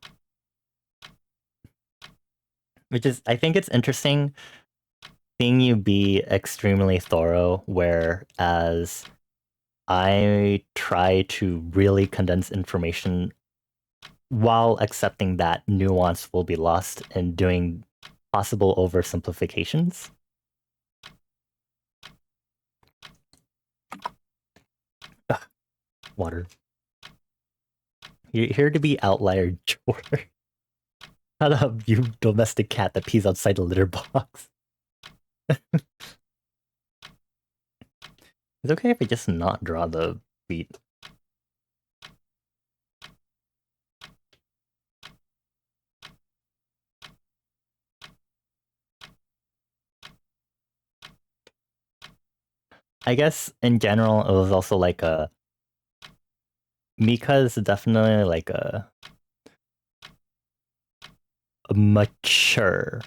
Which is, I think it's interesting seeing you be extremely thorough, whereas I try to really condense information while accepting that nuance will be lost and doing possible oversimplifications. Ugh, water. You're here to be outlier, George. Not a you domestic cat that pees outside the litter box. It's okay if I just not draw the feet. I guess in general, it was also like Mika's definitely like a mature.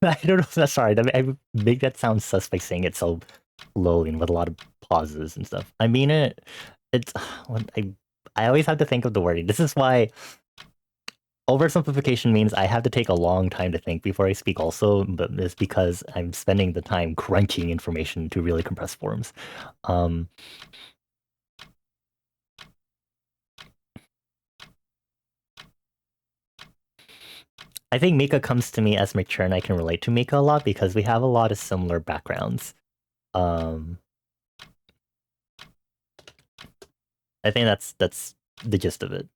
I don't know if that's sorry. I make that sound sus by saying it so slowly and with a lot of pauses and stuff. I mean it. It's I always have to think of the wording. This is why oversimplification means I have to take a long time to think before I speak. Also, but it's because I'm spending the time crunching information to really compress forms. Um, I think Mika comes to me as mature, and I can relate to Mika a lot because we have a lot of similar backgrounds. Um, I think that's the gist of it.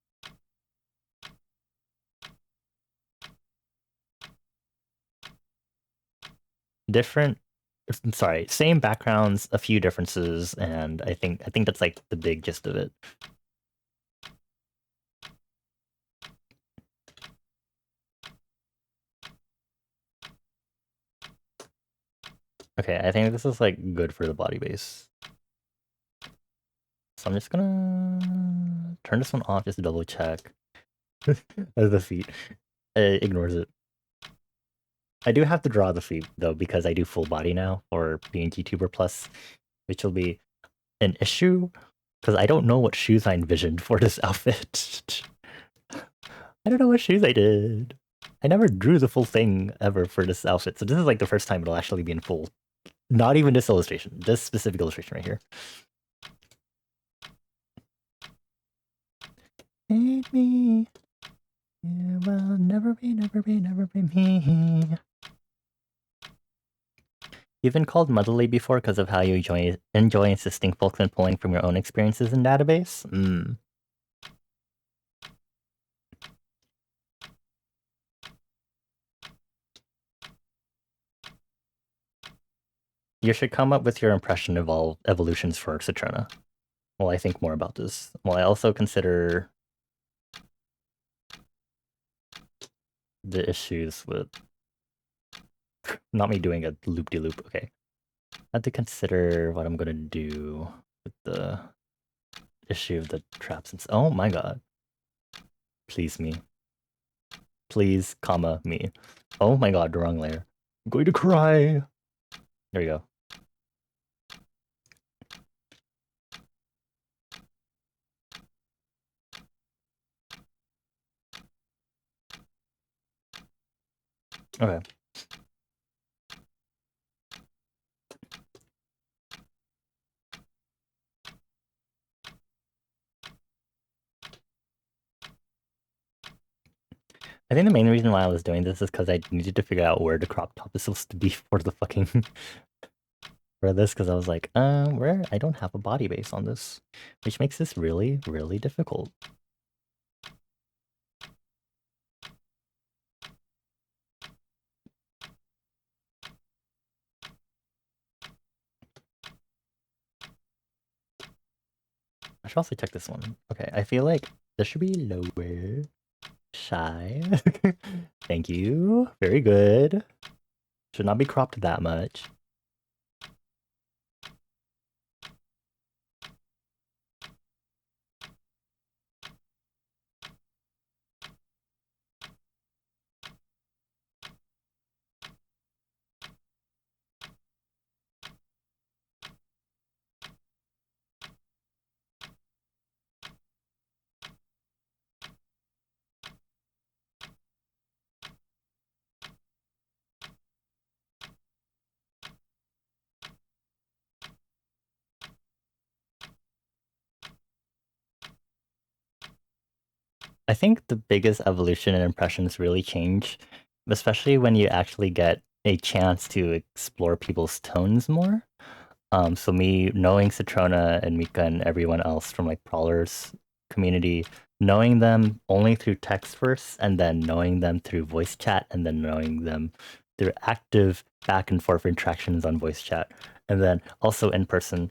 Different, I'm sorry, same backgrounds, a few differences, and I think that's like the big gist of it. Okay, I think this is like good for the body base. So I'm just gonna turn this one off just to double check. The feet. It ignores it. I do have to draw the feet though because I do full body now for being YouTuber Plus, which will be an issue because I don't know what shoes I envisioned for this outfit. I don't know what shoes I did. I never drew the full thing ever for this outfit, so this is like the first time it'll actually be in full. Not even this illustration, this specific illustration right here. Hate me. You will never be, never be, never be me. You've been called motherly before because of how you enjoy assisting folks and pulling from your own experiences in database? You should come up with your impression of all evolutions for Citrona. Well, I think more about this. Well, I also consider the issues with not me doing a loop-de-loop. Okay. I had to consider what I'm gonna do with the issue of the traps and oh my god. Please me. Please, comma, me. Oh my god, the wrong layer. I'm going to cry. There you go. Okay. I think the main reason why I was doing this is because I needed to figure out where the crop top is supposed to be for the fucking for this, because I was like, where I don't have a body base on this, which makes this really, really difficult. I should also check this one. Okay, I feel like this should be lower. Shy. Thank you. Very good. Should not be cropped that much. I think the biggest evolution in impressions really change, especially when you actually get a chance to explore people's tones more. So me knowing Citrona and Mika and everyone else from like Prowler's community, knowing them only through text first, and then knowing them through voice chat, and then knowing them through active back and forth interactions on voice chat, and then also in person.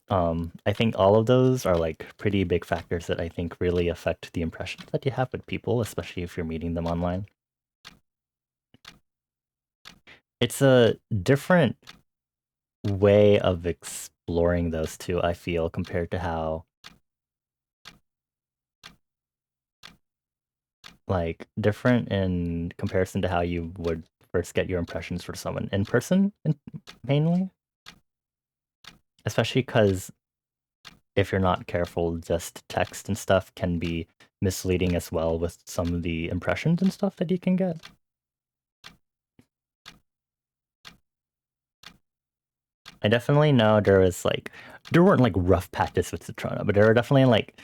I think all of those are like pretty big factors that I think really affect the impressions that you have with people, especially if you're meeting them online. It's a different way of exploring those two, I feel, compared to how like different in comparison to how you would first get your impressions for someone in person, mainly. Especially because if you're not careful, just text and stuff can be misleading as well with some of the impressions and stuff that you can get. I definitely know there weren't like rough patches with Citrona, but there were definitely like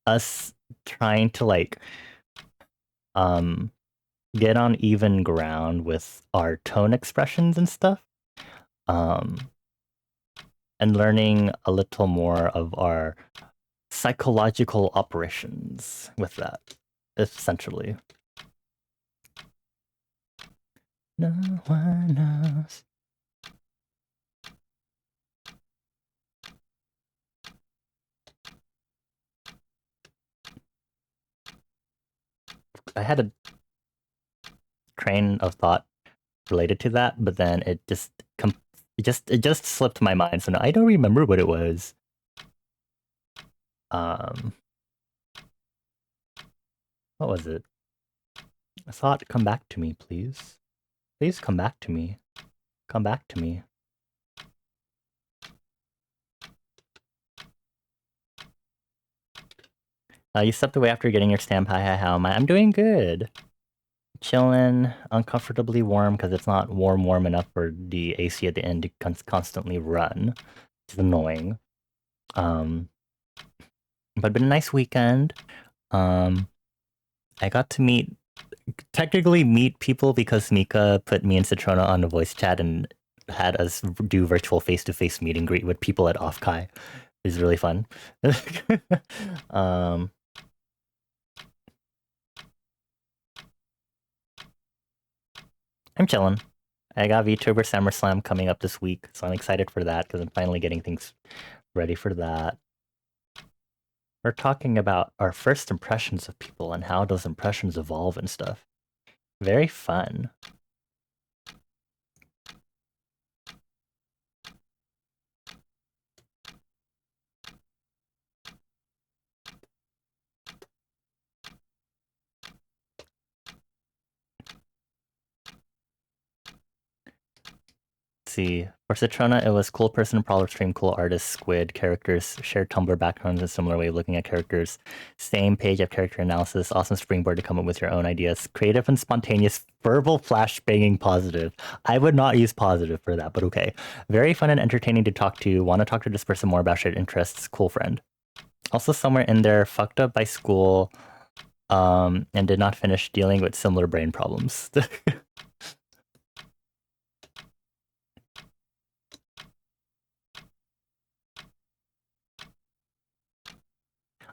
us trying to like um get on even ground with our tone expressions and stuff. Um and learning a little more of our psychological operations with that, essentially. No one knows. I had a train of thought related to that, but then it just slipped my mind, so now I don't remember what it was. Um, what was it? I thought, come back to me, please. Please come back to me. Come back to me. You stepped away after getting your stamp. Hi, hi, how am I? I'm doing good. Chilling, uncomfortably warm because it's not warm enough for the AC at the end to constantly run. It's annoying. Um, but been a nice weekend. Um, I got to technically meet people because Mika put me and Citrona on a voice chat and had us do virtual face-to-face meet and greet with people at Offkai. It was really fun. um, I'm chilling. I got VTuber SummerSlam coming up this week, so I'm excited for that because I'm finally getting things ready for that. We're talking about our first impressions of people and how those impressions evolve and stuff. Very fun. see. For Citrona, it was cool person, problem stream, cool artist, squid, characters, shared Tumblr backgrounds, a similar way of looking at characters, same page of character analysis, awesome springboard to come up with your own ideas, creative and spontaneous, verbal flashbanging positive. I would not use positive for that, but okay. Very fun and entertaining to talk to. Want to talk to this person more about shared interests. Cool friend. Also somewhere in there, fucked up by school, and did not finish dealing with similar brain problems.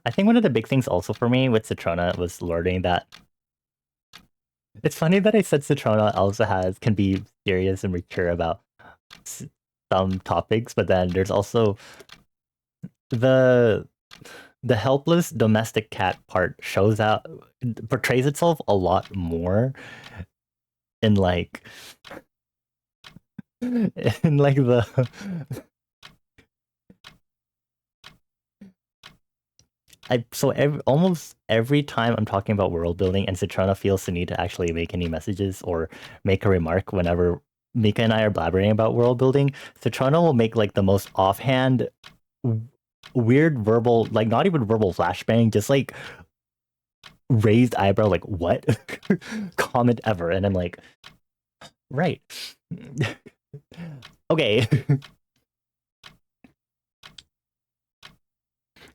I think one of the big things also for me with Citrona was learning that it's funny that I said Citrona also can be serious and mature about some topics, but then there's also the the helpless domestic cat part portrays itself a lot more in like in like the almost every time I'm talking about world building and Citrona feels the need to actually make any messages or make a remark whenever Mika and I are blabbering about world building, Citrona will make like the most offhand, weird verbal, like not even verbal flashbang, just like raised eyebrow, like what comment ever, and I'm like, right, okay.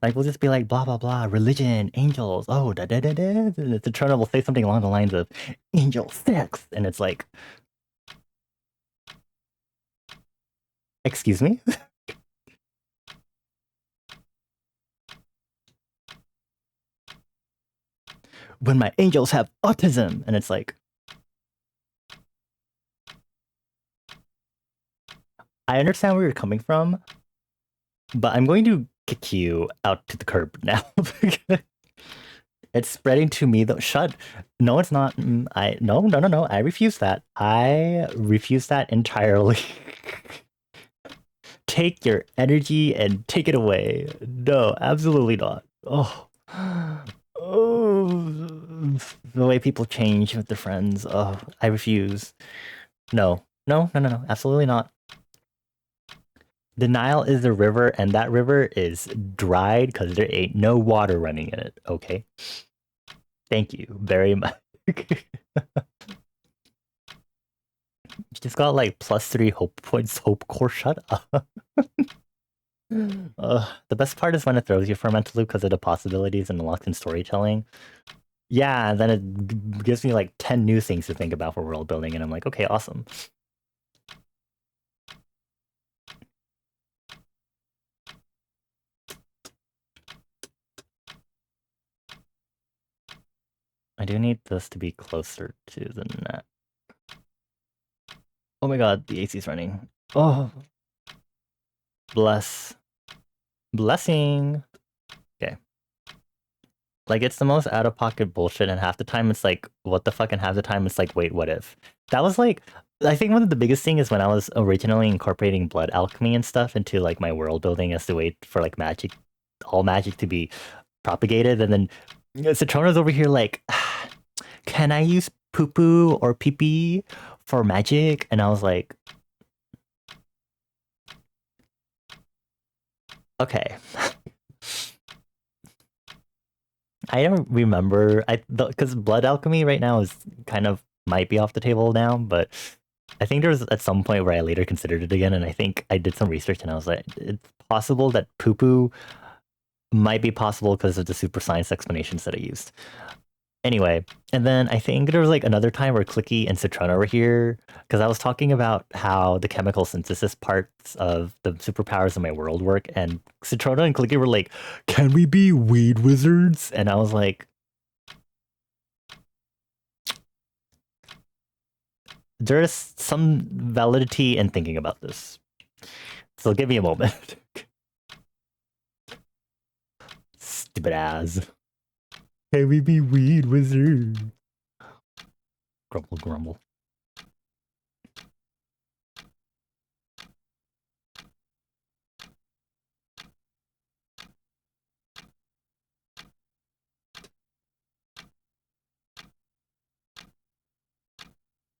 Like we'll just be like blah blah blah, religion, angels, oh da da da da. And Citrona will say something along the lines of angel sex, and it's like, excuse me. When my angels have autism, and it's like, I understand where you're coming from, but I'm going to kick you out to the curb now. It's spreading to me though. Shut. No, it's not. No. I refuse that. I refuse that entirely. Take your energy and take it away. No, absolutely not. Oh. Oh, the way people change with their friends. Oh, I refuse. No, no. Absolutely not. The Nile is a river, and that river is dried because there ain't no water running in it. Okay. Thank you very much. Just got like +3 hope points. Hope core. Shut up. The best part is when it throws you for a mental loop because of the possibilities and the locked in storytelling. Yeah, then it gives me like 10 new things to think about for world building, and I'm like, okay, awesome. I do need this to be closer to the net. Oh my god, the AC's running. Oh, blessing. Okay. Like, it's the most out-of-pocket bullshit, and half the time it's like, what the fuck, and half the time it's like, wait, what if? That was like, I think one of the biggest thing is when I was originally incorporating blood alchemy and stuff into like my world building as the way for like magic, all magic to be propagated, and then Citrona's over here like, can I use poo-poo or pee-pee for magic? And I was like, okay. I don't remember. Because blood alchemy right now is kind of might be off the table now, but I think there was at some point where I later considered it again, and I think I did some research and I was like, it's possible that poo-poo might be possible because of the super science explanations that I used. Anyway, and then I think there was like another time where Clicky and Citrona were here because I was talking about how the chemical synthesis parts of the superpowers of my world work, and Citrona and Clicky were like, "Can we be weed wizards?" And I was like, "There's some validity in thinking about this, so give me a moment." Stupid ass. Can we be weed wizards? Grumble, grumble.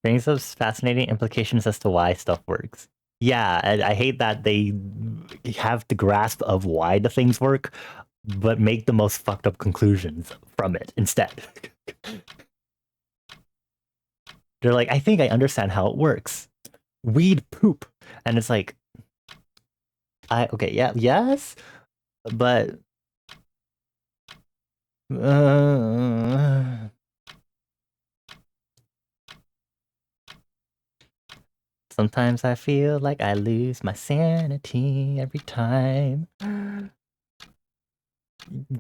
Brings up fascinating implications as to why stuff works. Yeah, I hate that they have the grasp of why the things work, but make the most fucked up conclusions from it instead. They're like, I think I understand how it works. Weed poop. And it's like, okay, yeah, yes, but uh, sometimes I feel like I lose my sanity every time.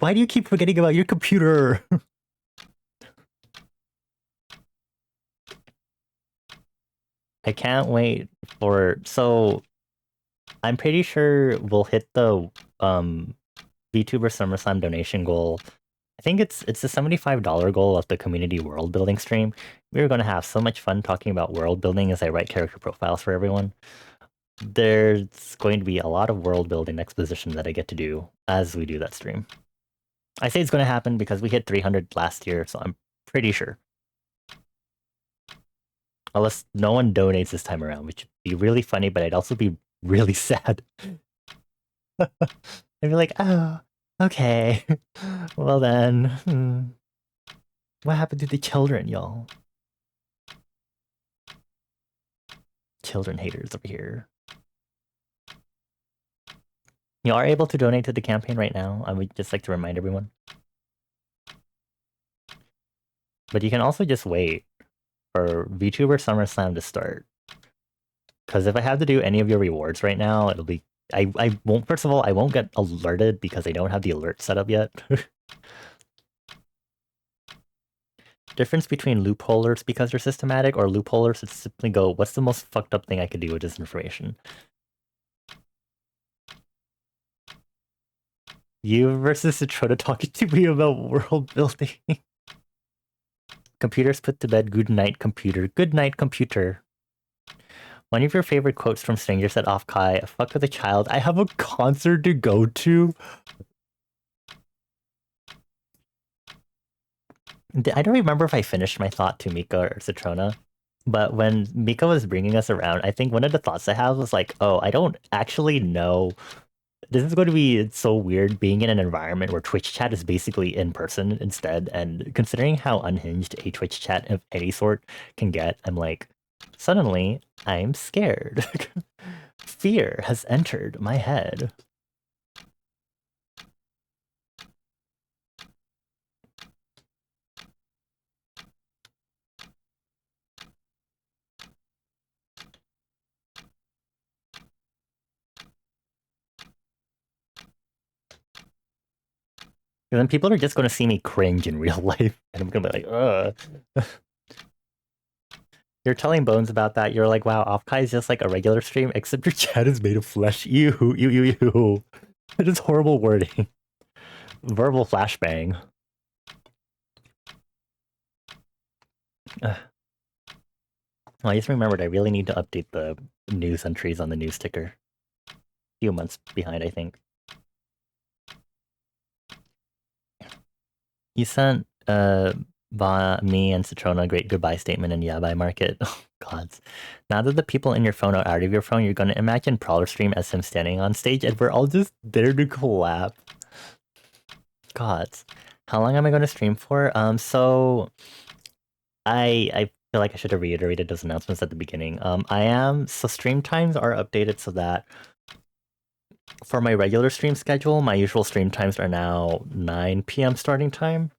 Why do you keep forgetting about your computer? I can't wait for. So I'm pretty sure we'll hit the VTuber SummerSlam donation goal. I think it's the $75 goal of the community world building stream. We're going to have so much fun talking about world building as I write character profiles for everyone. There's going to be a lot of world building exposition that I get to do as we do that stream. I say it's going to happen because we hit 300 last year, so I'm pretty sure. Unless no one donates this time around, which would be really funny, but I'd also be really sad. I'd be like, oh, okay. Well then, what happened to the children, y'all? Children haters over here. You are able to donate to the campaign right now. I would just like to remind everyone. But you can also just wait for VTuber SummerSlam to start. Because if I have to do any of your rewards right now, it'll be... I won't... First of all, I won't get alerted because I don't have the alert set up yet. Difference between loopholers because they're systematic or loopholers that simply go, what's the most fucked up thing I could do with this information? You versus Citroda talking to me about world building. Computers put to bed. Good night, computer. Good night, computer. One of your favorite quotes from Strangers at Off Kai, fuck with a child. I have a concert to go to. I don't remember if I finished my thought to Mika or Citrona, but when Mika was bringing us around, I think one of the thoughts I had was like, oh, I don't actually know. This is going to be so weird being in an environment where Twitch chat is basically in person instead. And considering how unhinged a Twitch chat of any sort can get, I'm like, suddenly I'm scared. Fear has entered my head. And then people are just going to see me cringe in real life. And I'm going to be like, ugh. You're telling Bones about that. You're like, wow, Offkai is just like a regular stream, except your chat is made of flesh. Ew, ew, ew, ew. It is horrible wording. Verbal flashbang. Well, I just remembered I really need to update the news entries on the news ticker. A few months behind, I think. You sent me and Citrona a great goodbye statement in Yabai Market. Oh, gods. Now that the people in your phone are out of your phone, you're going to imagine Prowler stream as him standing on stage and we're all just there to clap. Gods. How long am I going to stream for? So I feel like I should have reiterated those announcements at the beginning. So stream times are updated so that for my regular stream schedule, my usual stream times are now 9 p.m. starting time.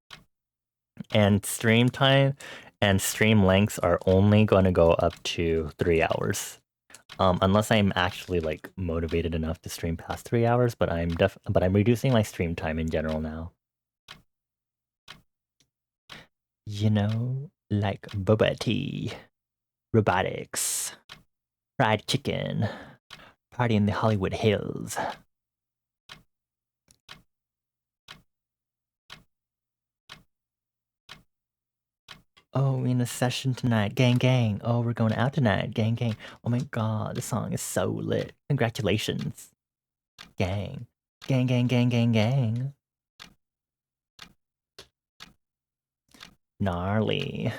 And stream time and stream lengths are only going to go up to 3 hours. Unless I'm actually like motivated enough to stream past 3 hours, but I'm reducing my stream time in general now. You know, like boba tea, robotics, fried chicken, party in the Hollywood Hills. Oh, in a session tonight, gang gang. Oh, we're going out tonight, gang gang. Oh my god, the song is so lit. Congratulations, gang. Gang gang gang gang gang. Gnarly.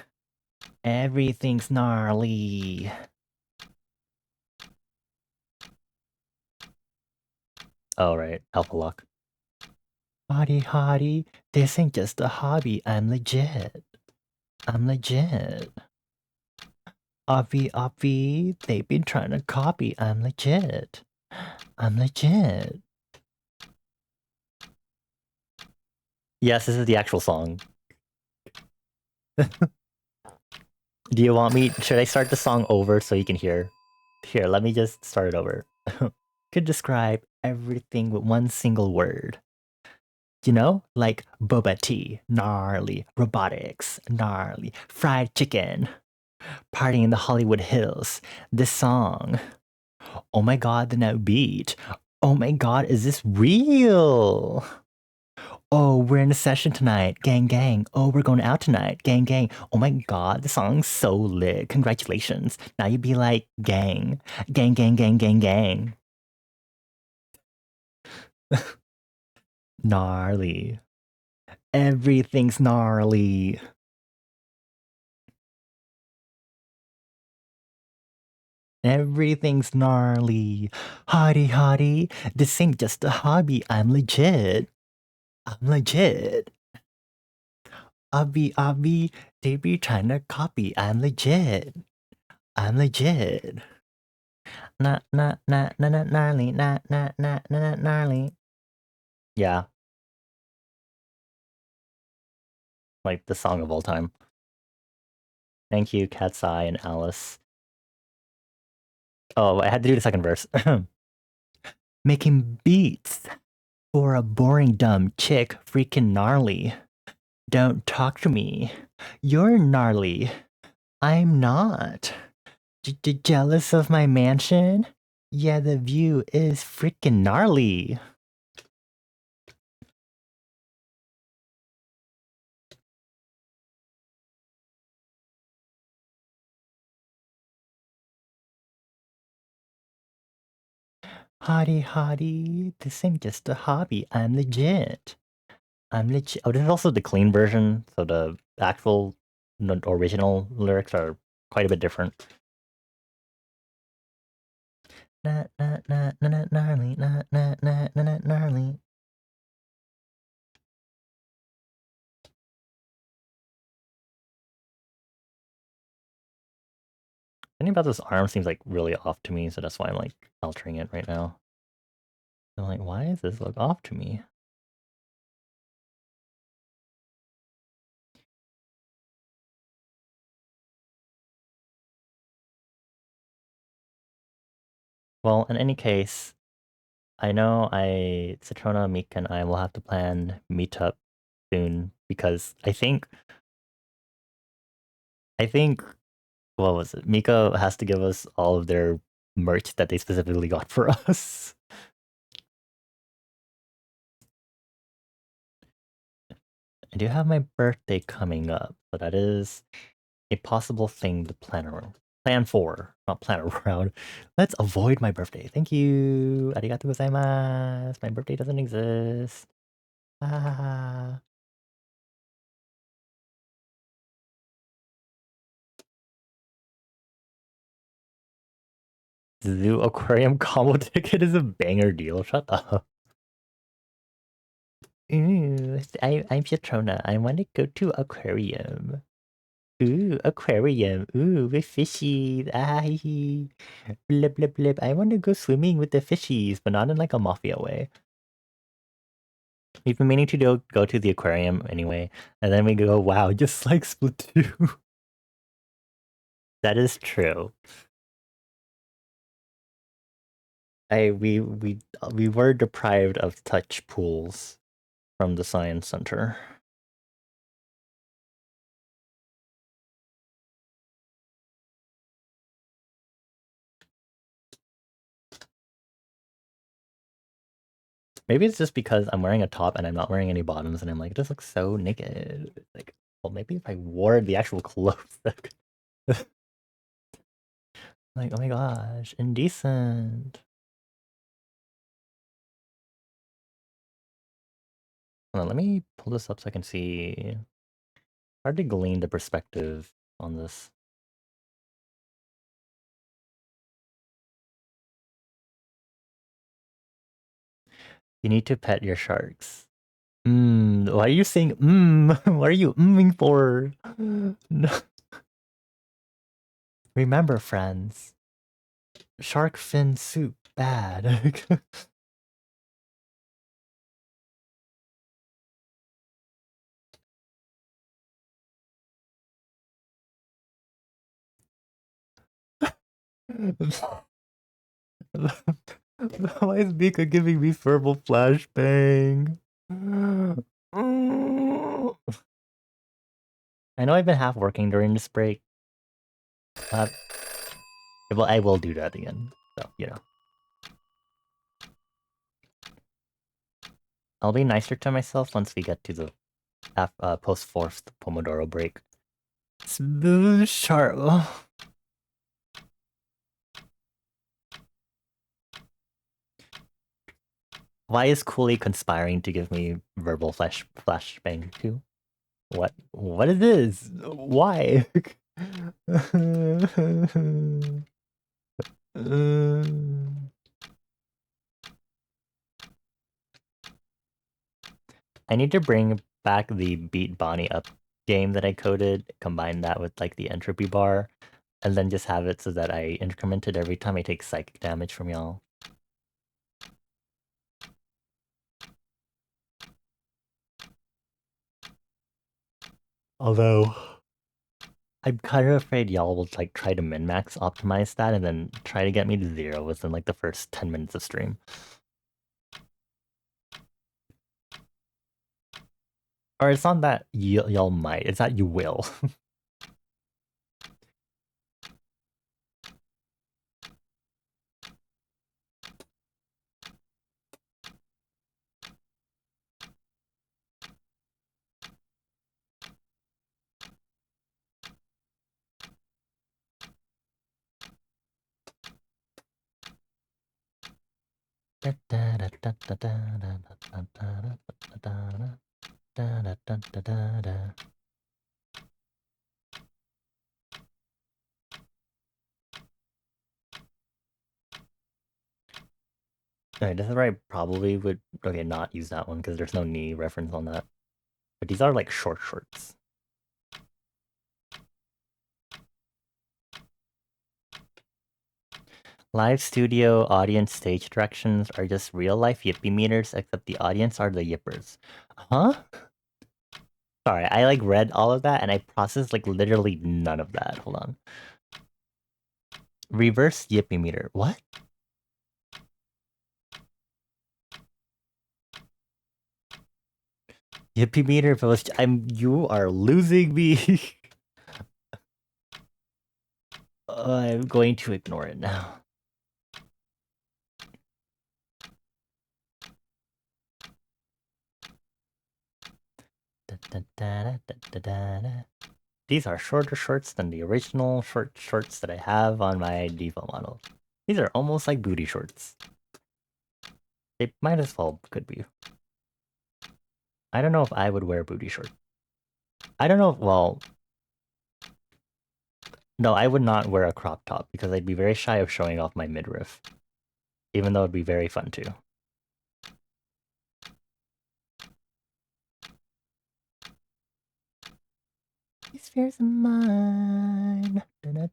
Everything's gnarly. Oh, right. Alpha Lock. Hottie, hottie, this ain't just a hobby. I'm legit. I'm legit. Obvi, they've been trying to copy. I'm legit. I'm legit. Yes, this is the actual song. Do you want me? Should I start the song over so you can hear? Here, let me just start it over. Could describe everything with one single word. You know, like boba tea, gnarly, robotics, gnarly, fried chicken, partying in the Hollywood Hills. This song. Oh my god, the note beat. Oh my god, is this real? Oh, we're in a session tonight. Gang, gang. Oh, we're going out tonight. Gang, gang. Oh my god, the song's so lit. Congratulations. Now you'd be like, gang. Gang, gang, gang, gang, gang. Gnarly. Everything's gnarly. Everything's gnarly. Hottie, hottie. This ain't just a hobby. I'm legit. I'm legit. Obvi, they be trying to copy. I'm legit. I'm legit. Gnarly, gnarly. Yeah, like the song of all time. Thank you, Cat's Eye and Alice. Oh, I had to do the second verse. Making beats for a boring dumb chick, freaking gnarly. Don't talk to me. You're gnarly. I'm not. Jealous of my mansion? Yeah, the view is freaking gnarly. Hottie, hottie, this ain't just a hobby. I'm legit. I'm legit. Oh, this is also the clean version, so the actual original lyrics are quite a bit different. Gnarly, gnarly. Anything about this arm seems like really off to me, so that's why I'm like altering it right now. I'm like, why does this look off to me? Well, in any case, I know Citrona, Meek, and I will have to plan meetup soon because I think what was it? Miko has to give us all of their merch that they specifically got for us. I do have my birthday coming up, so that is a possible thing to plan for, not plan around. Let's avoid my birthday. Thank you. Arigato gozaimasu. My birthday doesn't exist. Ah. Zoo Aquarium combo ticket is a banger deal. Shut up. Ooh, I'm Petrona. I want to go to aquarium. Ooh, aquarium. Ooh, with fishies. Ah, hee hee. Blip, blip, blip. I want to go swimming with the fishies, but not in like a mafia way. We've been meaning to go to the aquarium anyway, and then we go, wow, just like Splatoon. That is true. We were deprived of touch pools from the science center. Maybe it's just because I'm wearing a top and I'm not wearing any bottoms, and I'm like, this looks so naked. Like, well, maybe if I wore the actual clothes, like, oh my gosh, indecent. Hold on, let me pull this up so I can see. Hard to glean the perspective on this. You need to pet your sharks. Why are you saying What are you mmming for? No. Remember, friends, shark fin soup bad. Why is Mika giving me verbal flashbang? I know I've been half working during this break. Well, I will do that again. So, you know. I'll be nicer to myself once we get to the post-4th Pomodoro break. Smooth sharp. Why is Cooley conspiring to give me verbal flashbang too? What? What is this? Why? I need to bring back the Beat Bonnie Up game that I coded, combine that with like the entropy bar, and then just have it so that I increment it every time I take psychic damage from y'all. Although, I'm kind of afraid y'all will like try to min-max optimize that and then try to get me to 0 within like the first 10 minutes of stream. Or it's not that y'all might, it's that you will. Okay, this is where I probably would not use that one because there's no knee reference on that. But these are like short shorts. Live studio audience stage directions are just real life yippee meters, except the audience are the yippers. Huh? Sorry, I like read all of that and I processed like literally none of that. Hold on. Reverse yippee meter. What? Yippee meter post. You are losing me. I'm going to ignore it now. These are shorter shorts than the original shorts that I have on my default model. These are almost like booty shorts. They might as well could be. I don't know if I would wear booty shorts. I don't know if, well... No, I would not wear a crop top because I'd be very shy of showing off my midriff. Even though it'd be very fun too. These fears are mine. Meow,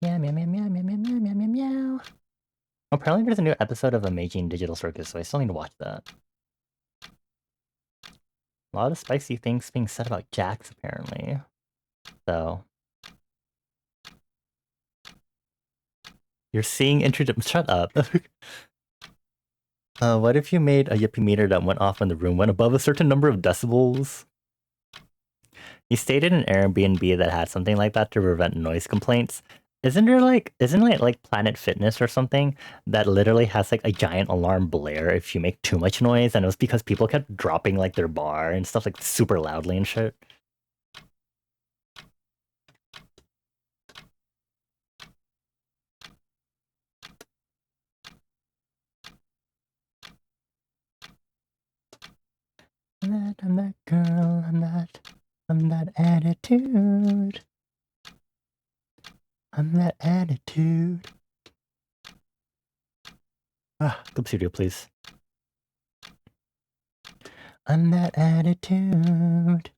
meow, meow, meow, meow, meow, meow, meow, meow. Apparently there's a new episode of Amazing Digital Circus, so I still need to watch that. A lot of spicy things being said about Jax, apparently. So... You're seeing Shut up. What if you made a yippee meter that went off when the room went above a certain number of decibels? You stayed in an Airbnb that had something like that to prevent noise complaints. Isn't it like Planet Fitness or something that literally has like a giant alarm blare if you make too much noise, and it was because people kept dropping like their bar and stuff like super loudly and shit? I'm that girl, I'm that attitude. I'm that attitude. Clip studio, please. On that attitude.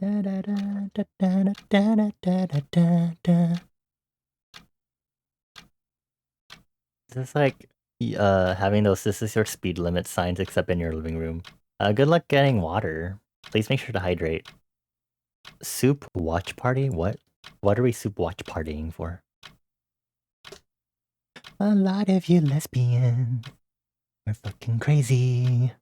Da da da da da da da da da da. Is this like having those "this is your speed limit" signs except in your living room? Good luck getting water. Please make sure to hydrate. Soup watch party? What? What are we soup watch partying for? A lot of you lesbians are fucking crazy.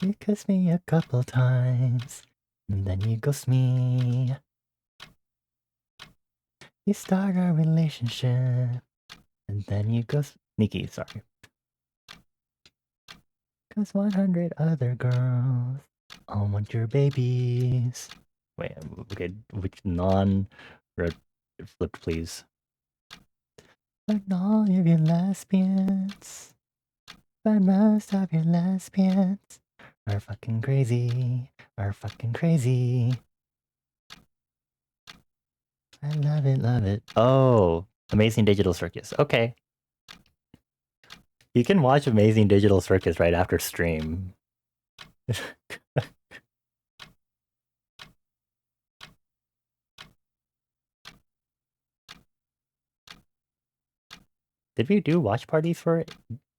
You kissed me a couple times, and then you ghost me. You start a relationship, and then you ghost Nikki, sorry. 'Cause 100 other girls all want your babies. Wait, okay, which non-red flipped, please? But all of you lesbians, but most of you lesbians are fucking crazy, are fucking crazy. I love it, love it. Oh, Amazing Digital Circus. Okay. You can watch Amazing Digital Circus right after stream. Did we do watch parties for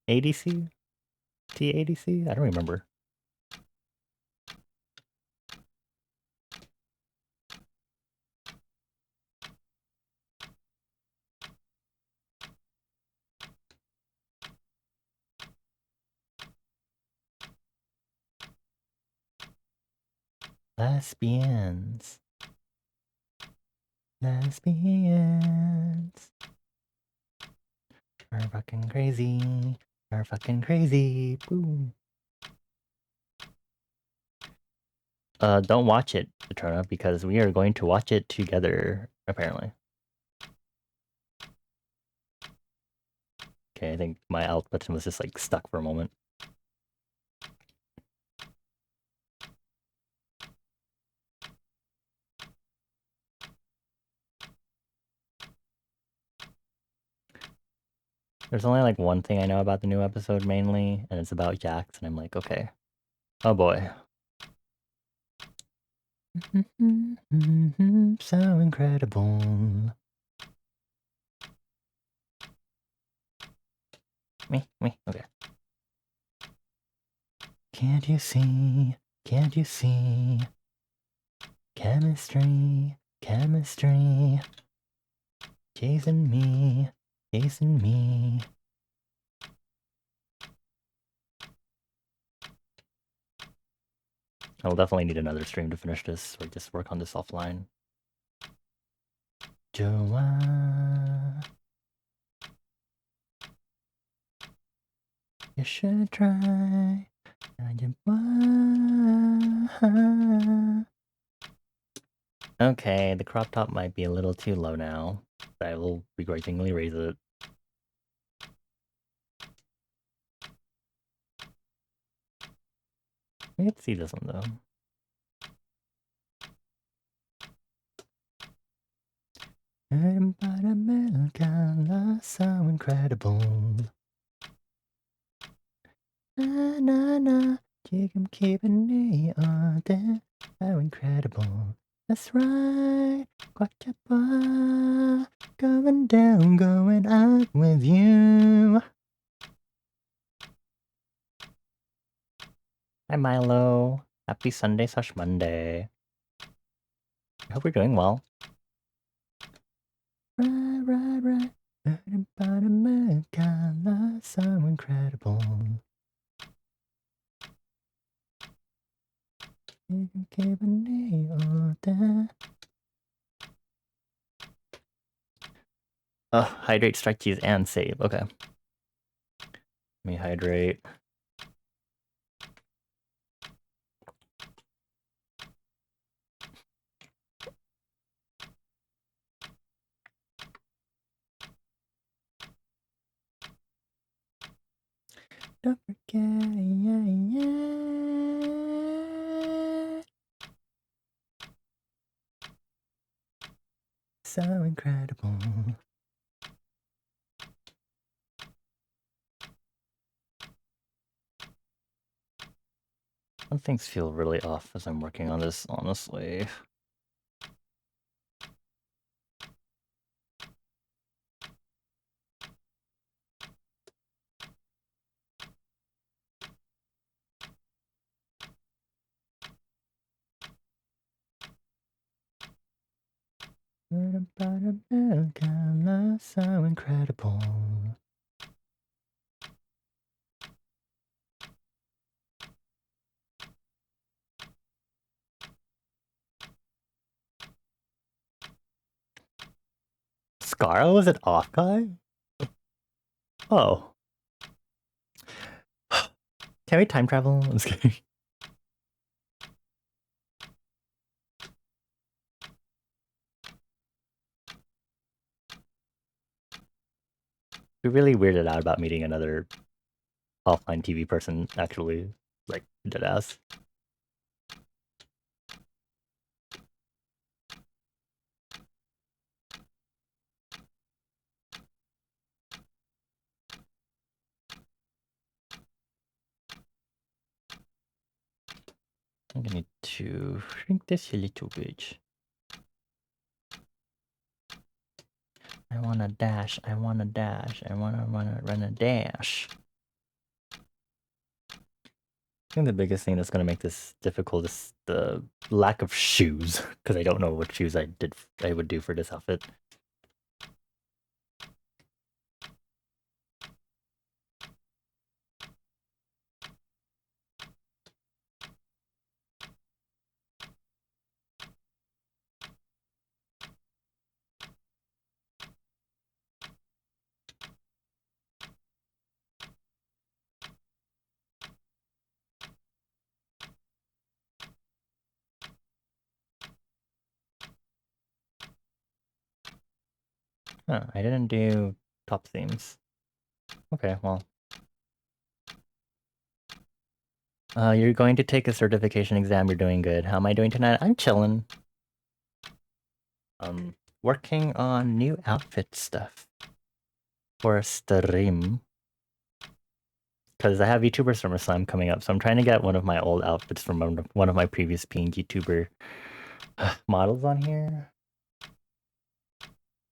ADC? TADC? I don't remember. Lesbians. Lesbians. Are fucking crazy. Are fucking crazy. Boom. Don't watch it, Eterna, because we are going to watch it together, apparently. Okay, I think my alt button was just like stuck for a moment. There's only like one thing I know about the new episode mainly, and it's about Jax, and I'm like, okay. Oh boy. So incredible. Me, okay. Can't you see? Can't you see? Chemistry, chemistry. Chasing me, chasing me. I'll definitely need another stream to finish this, or just work on this offline. Joa, you should try. Okay, the crop top might be a little too low now. I will begrudgingly raise it. We can see this one though. So incredible. Na na na, 지금 기분이 어때? So incredible. That's right. 꽉 잡아. Going down, going out with you. Hi Milo. Happy Sunday/Monday. I hope you're doing well. Right. So incredible. Hydrate, strike cheese, and save. Okay. Let me hydrate. Don't forget, yeah. So incredible. Some things feel really off as I'm working on this, honestly. So incredible. Scarl was it off guy? Oh. Can we time travel? I'm just kidding. We're really weirded out about meeting another offline TV person, actually. Like, deadass. I'm gonna need to shrink this a little bit. I wanna dash, I wanna dash, I wanna run a dash. I think the biggest thing that's gonna make this difficult is the lack of shoes, because I don't know what shoes I would do for this outfit. Huh, I didn't do top themes. Okay, well. You're going to take a certification exam, you're doing good. How am I doing tonight? I'm chilling. Working on new outfit stuff for a stream. Because I have YouTuber SummerSlam coming up, so I'm trying to get one of my old outfits from one of my previous being YouTuber models on here.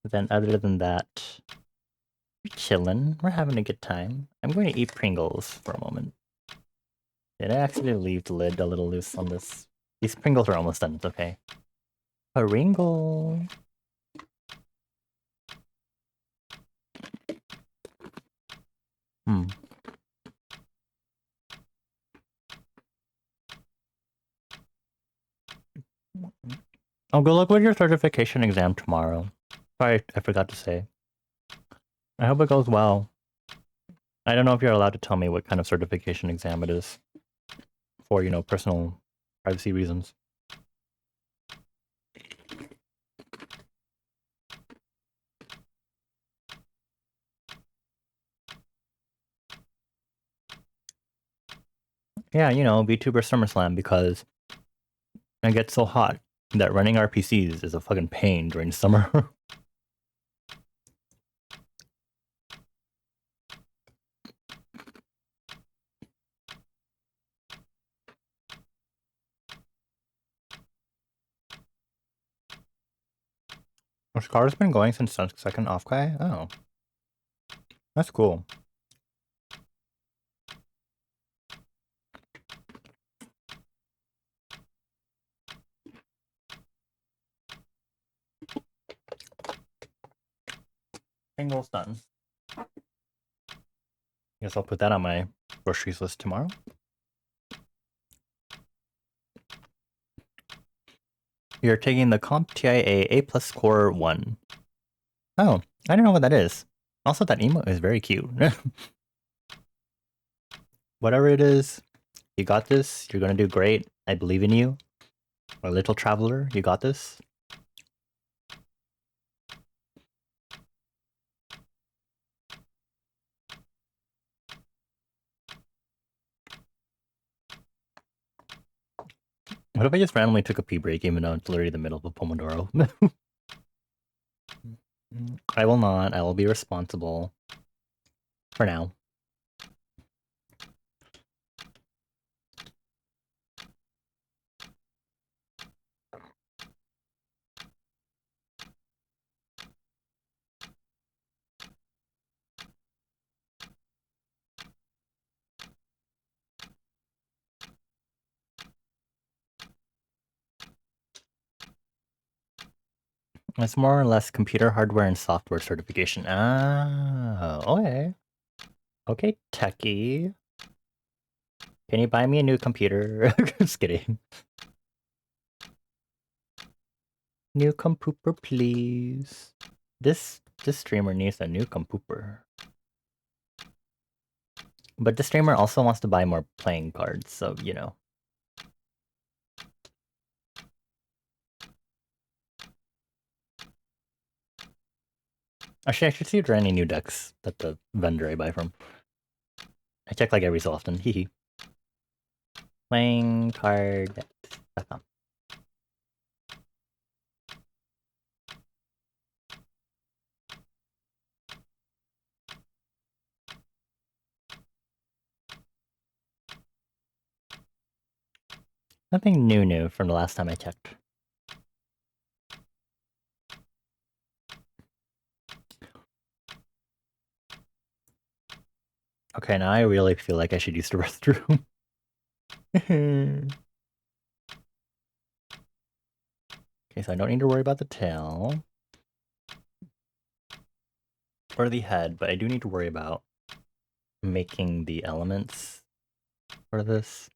But then other than that, we're chilling. We're having a good time. I'm going to eat Pringles for a moment. Did I actually leave the lid a little loose on this? These Pringles are almost done, it's okay. Pringle! Oh, good luck with your certification exam tomorrow. Sorry, I forgot to say. I hope it goes well. I don't know if you're allowed to tell me what kind of certification exam it is. For, personal privacy reasons. Yeah, VTuber SummerSlam because it gets so hot that running RPCs is a fucking pain during summer. Scar's been going since second off guy? Oh. That's cool. Pringle's done. Guess I'll put that on my groceries list tomorrow. You're taking the CompTIA A+ Core 1. Oh, I don't know what that is. Also, that emote is very cute. Whatever it is, you got this. You're gonna do great. I believe in you. Our little traveler, you got this. What if I just randomly took a pee break even though it's literally the middle of a pomodoro? I will not. I will be responsible. For now. It's more or less computer hardware and software certification. Ah, okay. Okay, techie. Can you buy me a new computer? Just kidding. New computer, please. This streamer needs a new computer. But the streamer also wants to buy more playing cards, so you know. Actually, I should see if there are any new decks that the vendor I buy from. I check like every so often. Hehe. Playing card.com. Nothing new from the last time I checked. Okay, now I really feel like I should use the restroom. Okay, so I don't need to worry about the tail. Or the head, but I do need to worry about making the elements for this.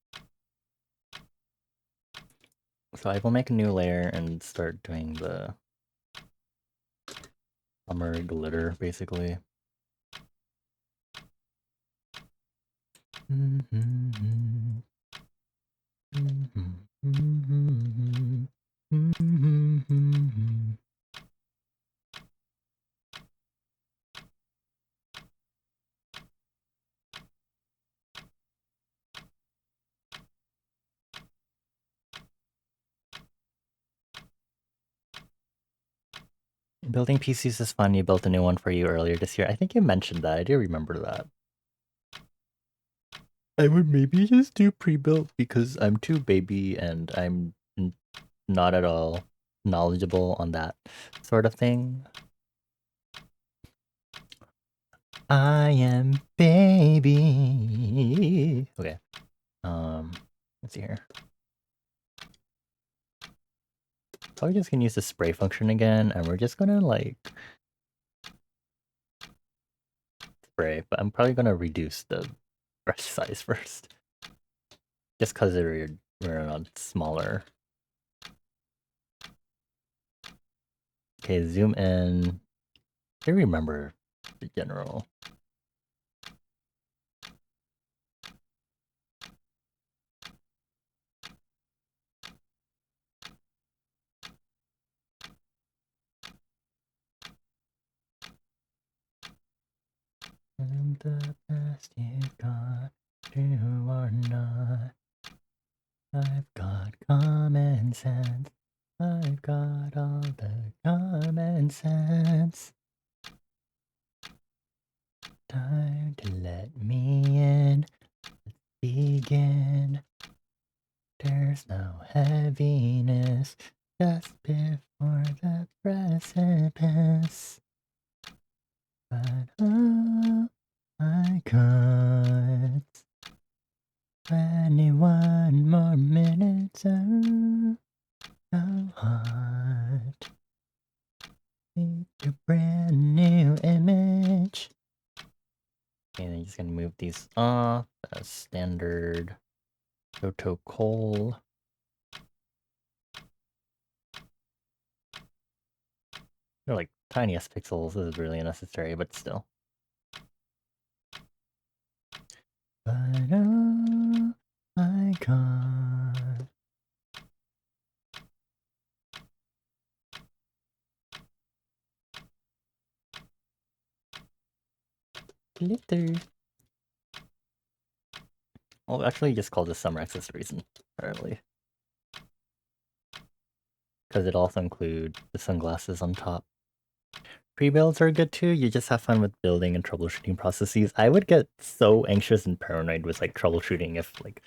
So I will make a new layer and start doing the summer glitter, basically. Building PCs is fun. You built a new one for you earlier this year. I think you mentioned that. I do remember that. I would maybe just do pre-built because I'm too baby and I'm not at all knowledgeable on that sort of thing. I am baby. Okay. Let's see here. Probably just gonna use the spray function again, and we're just gonna like spray, but I'm probably gonna reduce the brush size first. Just because we're on smaller. Okay, zoom in. I remember the general. And the best you got, you are not. I've got common sense. I've got all the common sense. Time to let me in. Let's begin. There's no heaviness just before the precipice. But oh my God, 21 more minutes. Oh, so hot. Need a brand new image. Okay, then you're just gonna move these off as standard protocol. They're like tiniest pixels. This is really unnecessary, but still. But oh my God. Glitter. Well, actually, just call this summer accessories entirely. Because it also includes the sunglasses on top. Pre-builds are good too. You just have fun with building and troubleshooting processes. I would get so anxious and paranoid with like troubleshooting if like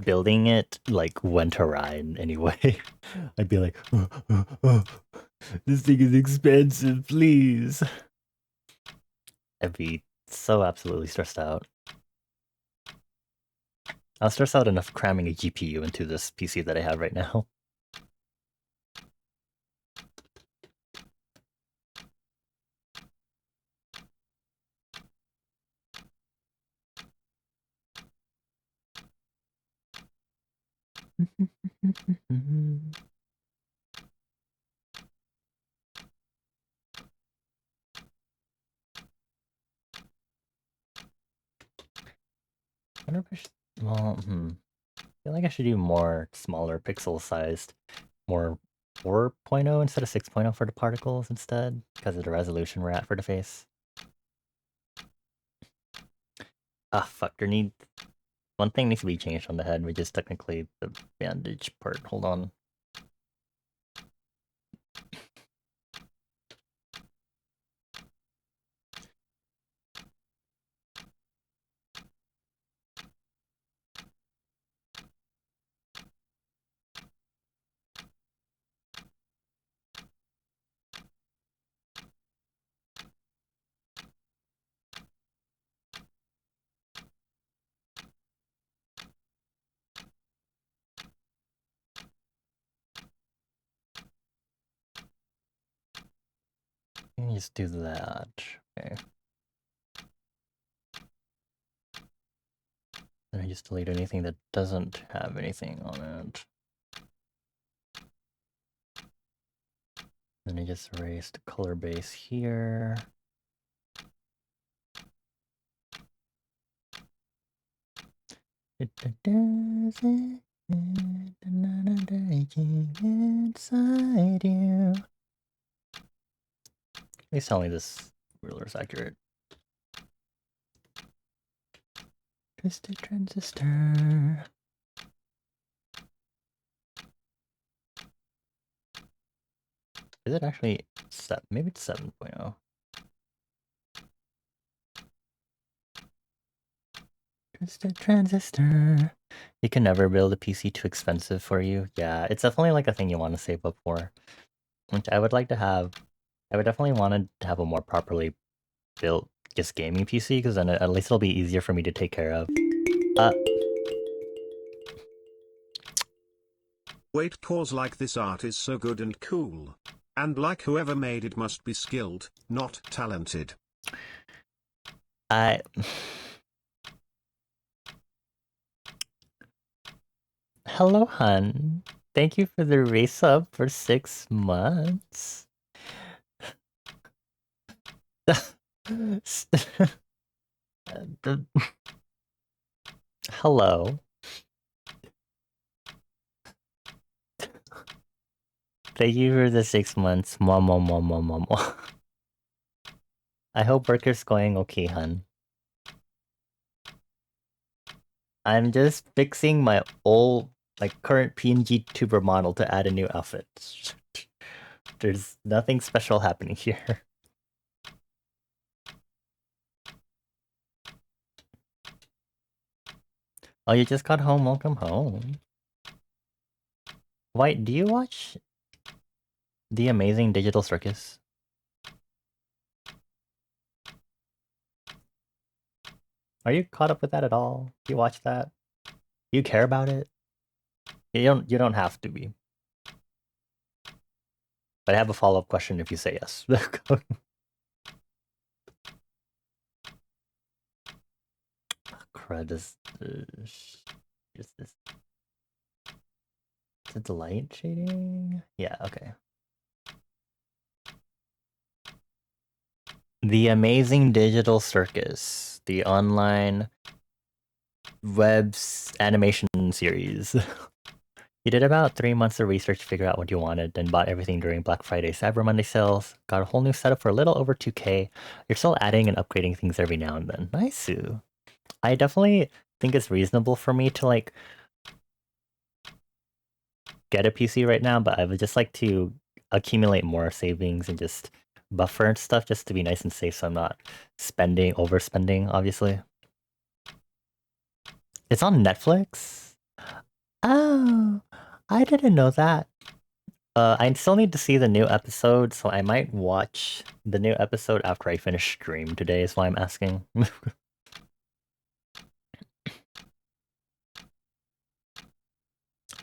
building it like went awry in any way. I'd be like, this thing is expensive, please. I'd be so absolutely stressed out. I was stressed out enough cramming a GPU into this PC that I have right now. wonder if I should, well, I feel like I should do more smaller pixel sized, more 4.0 instead of 6.0 for the particles instead, because of the resolution we're at for the face. Ah, fuck, one thing needs to be changed on the head, which is technically the bandage part. Hold on. Let me just do that. Okay. And I just delete anything that doesn't have anything on it. Then I just erase the color base here. Inside you. Please tell me this ruler is accurate. Twisted transistor. Is it actually maybe it's 7.0? Twisted transistor. You can never build a PC too expensive for you. Yeah, it's definitely like a thing you want to save up for. Which I would like to have. I would definitely want to have a more properly built just gaming PC, because then at least it'll be easier for me to take care of. Wait, cause like this art is so good and cool. And like whoever made it must be skilled, not talented. Hello, hun. Thank you for the race up for 6 months. Hello. Thank you for the 6 months. Mwah. I hope work is going okay, hun. I'm just fixing my old, current PNG tuber model to add a new outfit. There's nothing special happening here. Oh, you just got home. Welcome home. White, do you watch The Amazing Digital Circus? Are you caught up with that at all? Do you watch that? Do you care about it? You don't have to be. But I have a follow-up question if you say yes. Crud is this. Is it the light shading? Yeah, okay. The Amazing Digital Circus, the online webs animation series. You did about 3 months of research to figure out what you wanted, then bought everything during Black Friday, Cyber Monday sales, got a whole new setup for a little over 2K. You're still adding and upgrading things every now and then. Nice, Sue. I definitely think it's reasonable for me to get a PC right now, but I would just like to accumulate more savings and just buffer and stuff just to be nice and safe so I'm not overspending, obviously. It's on Netflix? Oh, I didn't know that. I still need to see the new episode, so I might watch the new episode after I finish stream today, is why I'm asking.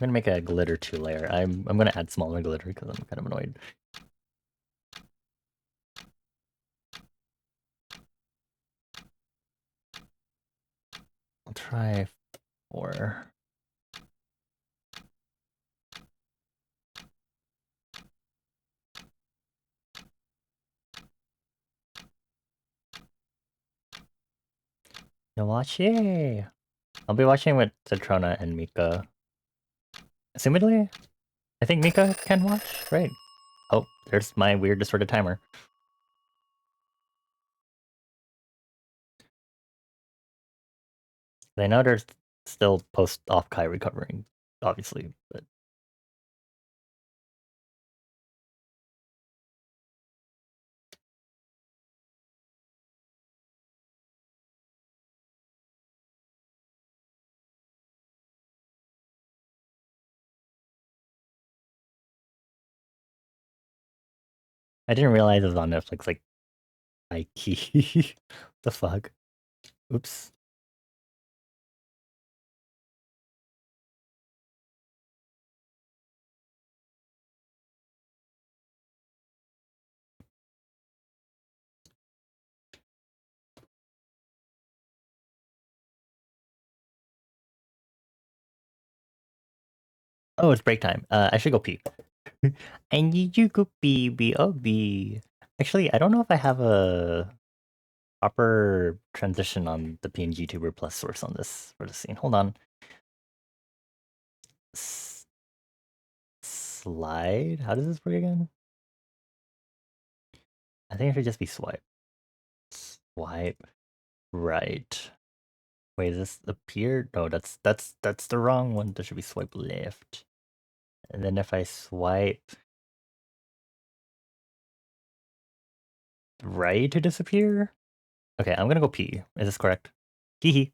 I'm gonna make a glitter 2-layer. I'm gonna add smaller glitter because I'm kind of annoyed. I'll try 4. No watch, yay! I'll be watching with Citrona and Mika. Assumedly, I think Mika can watch, right? Oh, there's my weird distorted timer. I know there's still post-off Kai recovering, obviously, but I didn't realize it was on Netflix, like, Ikey. The fuck? Oops. Oh, it's break time. I should go pee. I need you go pee, B-O-B. Actually, I don't know if I have a proper transition on the PNG Tuber Plus source on this for the scene. Hold on. Slide? How does this work again? I think it should just be swipe. Swipe right. Wait, is this appear? No, that's the wrong one. There should be swipe left. And then if I swipe right to disappear? Okay, I'm gonna go pee. Is this correct? Hee hee.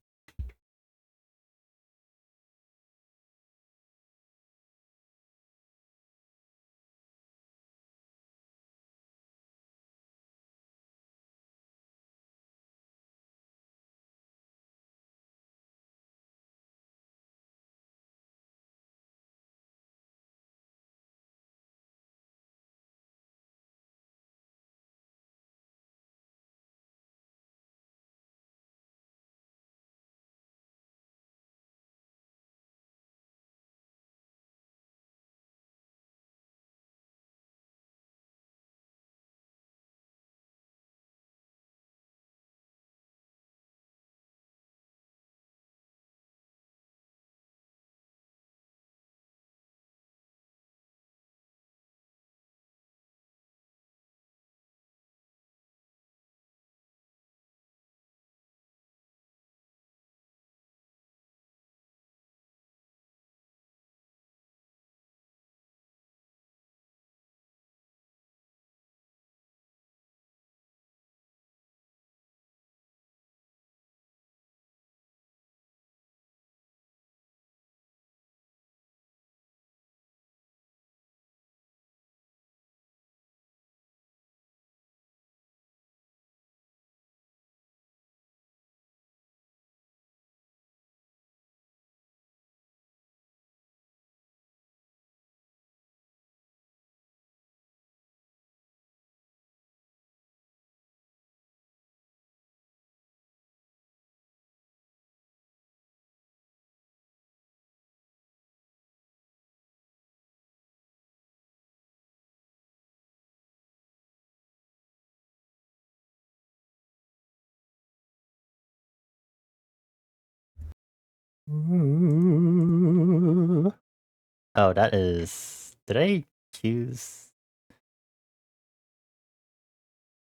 Oh, that is... Did I choose...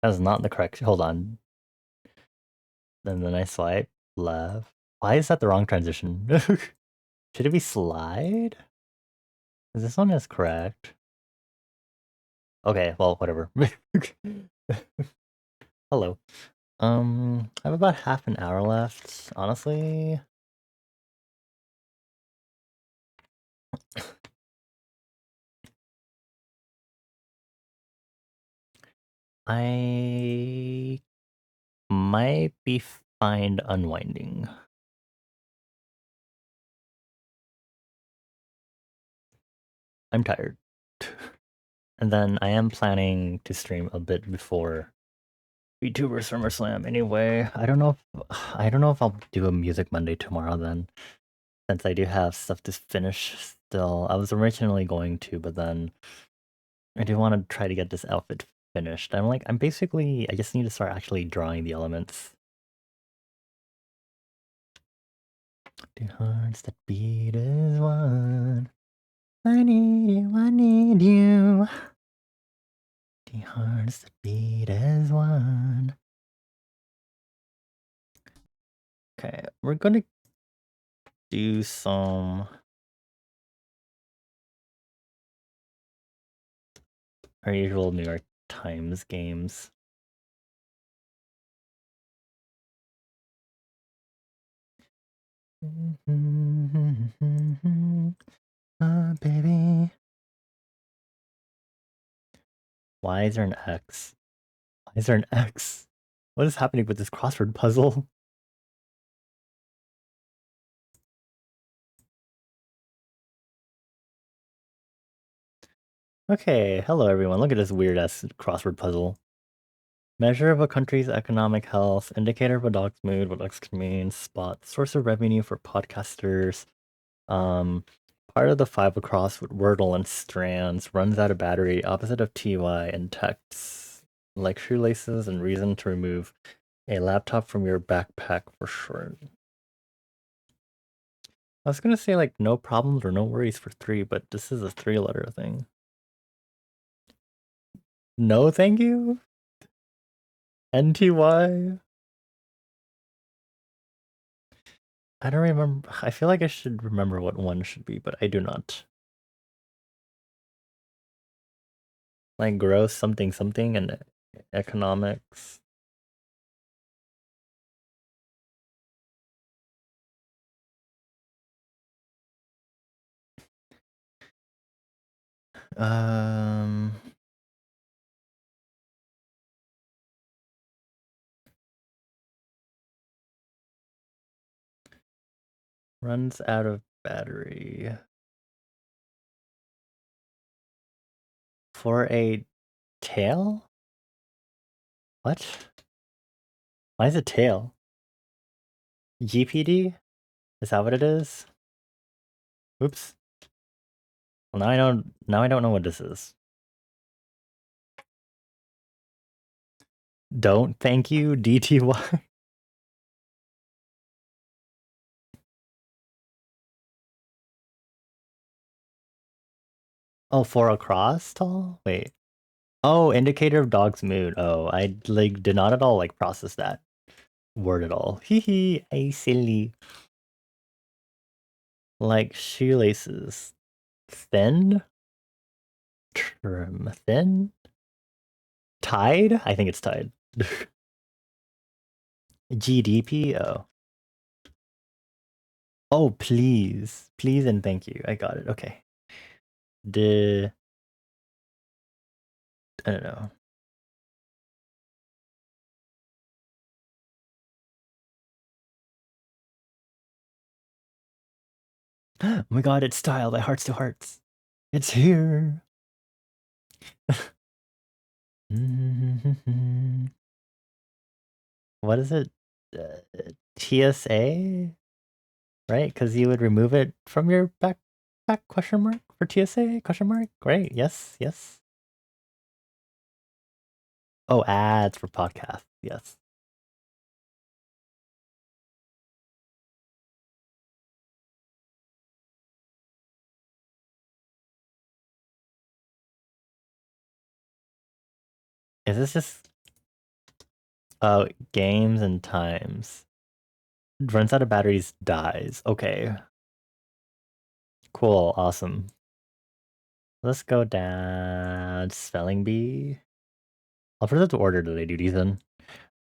That is not the correct... Hold on. Then I swipe left. Why is that the wrong transition? Should it be slide? This one is correct. Okay, well, whatever. Hello. I have about half an hour left, honestly. I might be fine unwinding. I'm tired. And then I am planning to stream a bit before VTuber SummerSlam anyway. I don't know if I'll do a Music Monday tomorrow then. Since I do have stuff to finish still. I was originally going to, but then I do want to try to get this outfit finished. I just need to start actually drawing the elements. Two hearts that beat as one. I need you, I need you. Two hearts that beat as one. Okay, we're gonna do some our usual New York Times games. Baby. Why is there an X? Why is there an X? What is happening with this crossword puzzle? Okay, hello everyone. Look at this weird ass crossword puzzle. Measure of a country's economic health, indicator of a dog's mood, what X can mean, spot, source of revenue for podcasters. Part of the 5 across with Wordle and strands, runs out of battery, opposite of TY and texts, like shoelaces and reason to remove a laptop from your backpack for sure. I was gonna say like no problems or no worries for 3, but this is a 3-letter thing. No, thank you. NTY. I don't remember. I feel like I should remember what 1 should be, but I do not. Like gross something something and economics. Um, runs out of battery. For a tail? What? Why is it tail? GPD? Is that what it is? Oops. Well, now I don't know what this is. Don't thank you, DTY. Oh, for across tall? Wait. Oh, indicator of dog's mood. Oh, I like did not at all like process that word at all. Hee hee, I silly. Like shoelaces. Thin? Trim. Thin? Tide? I think it's tide. GDP? Oh. Oh, please. Please and thank you. I got it. Okay. The I don't know. Oh my god, it's style by Hearts to Hearts. It's here. What is it? TSA? Right? Because you would remove it from your back question mark for TSA question mark? Right? Yes, yes. Oh, ads for podcasts. Yes. Is this just games and times? Runs out of batteries, dies. Okay. Cool, awesome. Let's go down spelling bee. I'll forget the order that I do these in.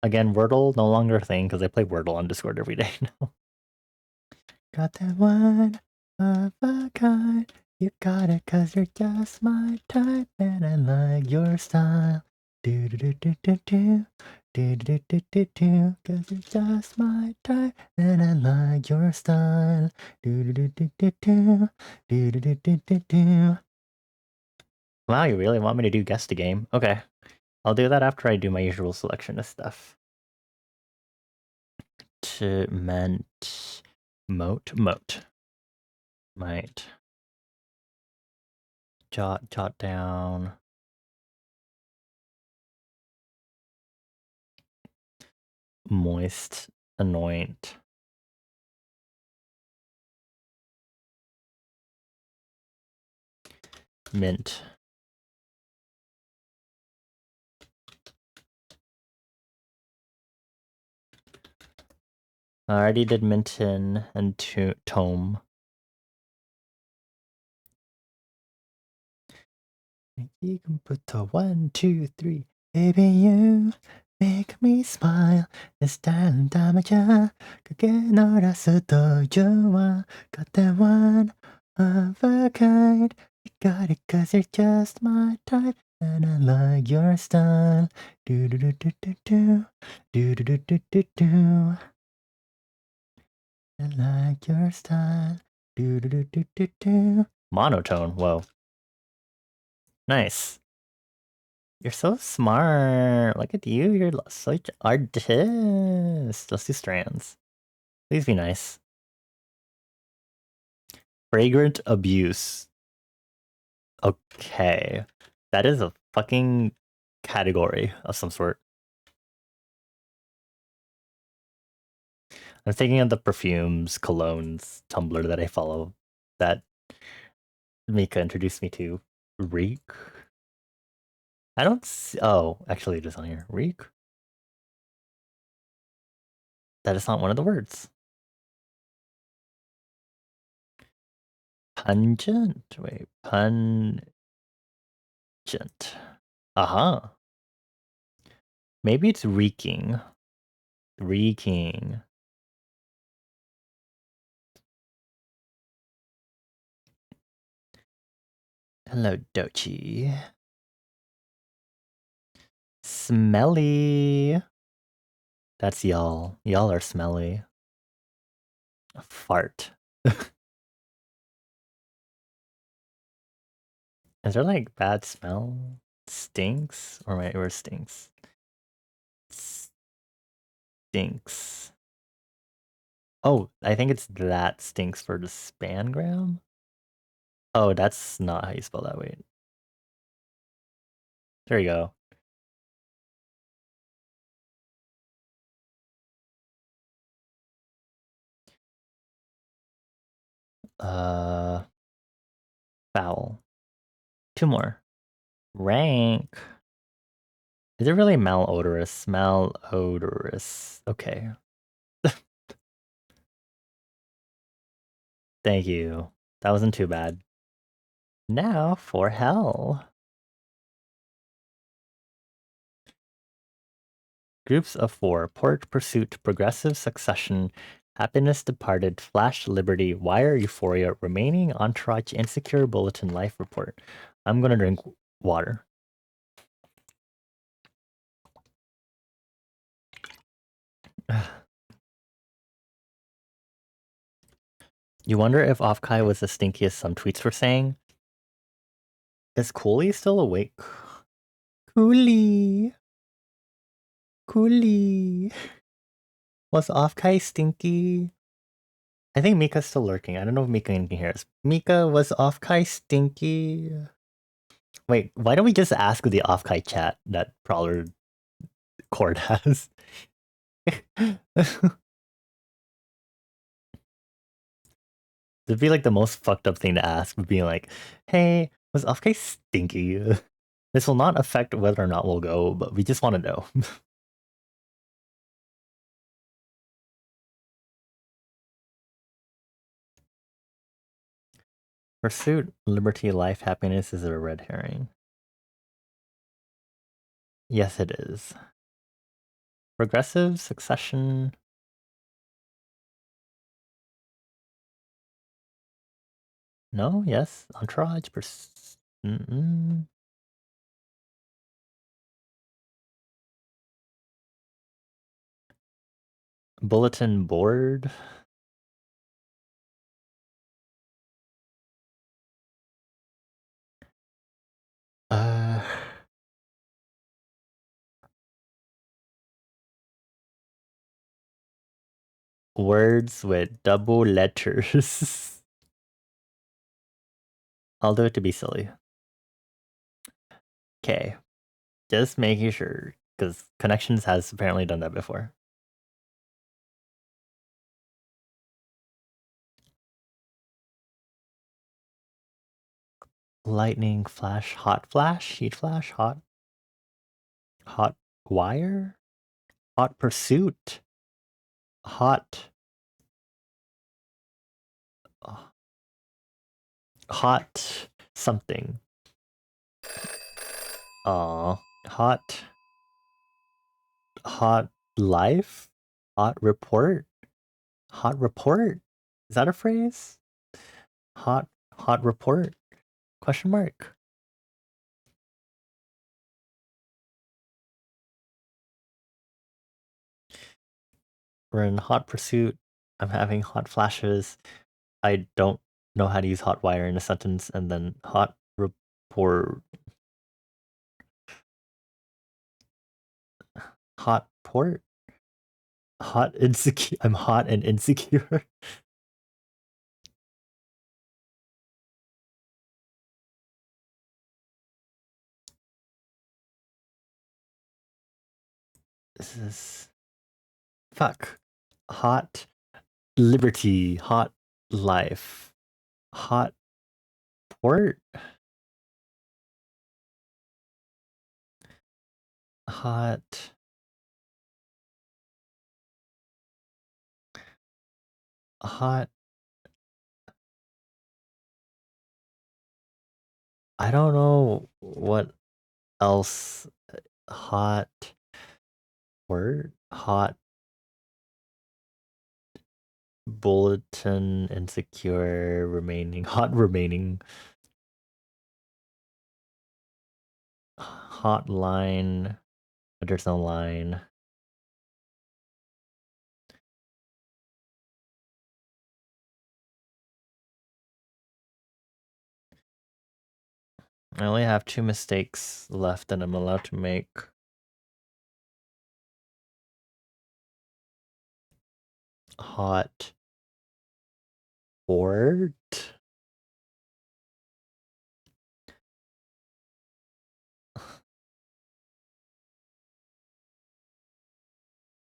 Again, Wordle no longer a thing because I play Wordle on Discord every day now. Got that one of a kind. You got it cause you're just my type and I like your style. Do do do do do do. Do do do do do. Cause you're just my type and I like your style. Do do do do do do. Do do do do do do. Wow, you really want me to do guess the game? Okay. I'll do that after I do my usual selection of stuff. Meant moat. Might jot down moist anoint Mint. I already did Minton and Tome. You can put a 1, 2, 3. Baby, you make me smile. It's time damage. 그게 너라서도 좋아. Got that one of a kind. You got it 'cause you're just my type. And I like your style. Do do do do do do. Do do do do do do. I like your style. Do do do do do do. Monotone. Whoa. Nice. You're so smart. Look at you. You're such artist. Let's do strands. Please be nice. Fragrant abuse. Okay. That is a fucking category of some sort. I'm thinking of the perfumes, colognes, Tumblr that I follow that Mika introduced me to. Reek? I don't see. Oh, actually, it is on here. Reek? That is not one of the words. Pungent? Wait, pungent. Uh-huh. Maybe it's reeking. Reeking. Hello, Dochi. Smelly. That's y'all. Y'all are smelly. A fart. Is there like bad smell? Stinks? Or wait, where stinks? Stinks. Oh, I think it's that stinks for the spangram? Oh, that's not how you spell that. Wait. There you go. Foul. Two more. Rank. Is it really malodorous? Malodorous. Okay. Thank you. That wasn't too bad. Now for hell. Groups of 4. Port, Pursuit, Progressive, Succession, Happiness Departed, Flash, Liberty, Wire, Euphoria, Remaining, Entourage, Insecure, Bulletin, Life Report. I'm gonna drink water. You wonder if Offkai was the stinkiest some tweets were saying? Is Cooley still awake? Cooley. Cooley. Was Offkai stinky? I think Mika's still lurking. I don't know if Mika can hear us. Mika, was Offkai stinky? Wait, why don't we just ask the Offkai chat that Prowler Cord has? It'd be like the most fucked up thing to ask, would be like, hey, was Offkai stinky? This will not affect whether or not we'll go, but we just want to know. Pursuit, liberty, life, happiness is a red herring. Yes, it is. Progressive, succession. No, yes. Entourage, bulletin board. Uh, words with double letters. I'll do it to be silly. Okay. Just making sure, because Connections has apparently done that before. Lightning flash, hot flash, heat flash, hot wire, hot pursuit, hot uh, hot something. Hot hot life, hot report, hot report. Is that a phrase? Hot hot report? Question mark. We're in hot pursuit. I'm having hot flashes. I don't know how to use hot wire in a sentence, and then hot report. Hot port? Hot insecure. I'm hot and insecure. This is fuck. Hot liberty, hot life, hot port, hot hot. I don't know what else. Hot word, hot bulletin, insecure, remaining, hot remaining, hot line, but there's no line. I only have 2 mistakes left that I'm allowed to make. Hot port.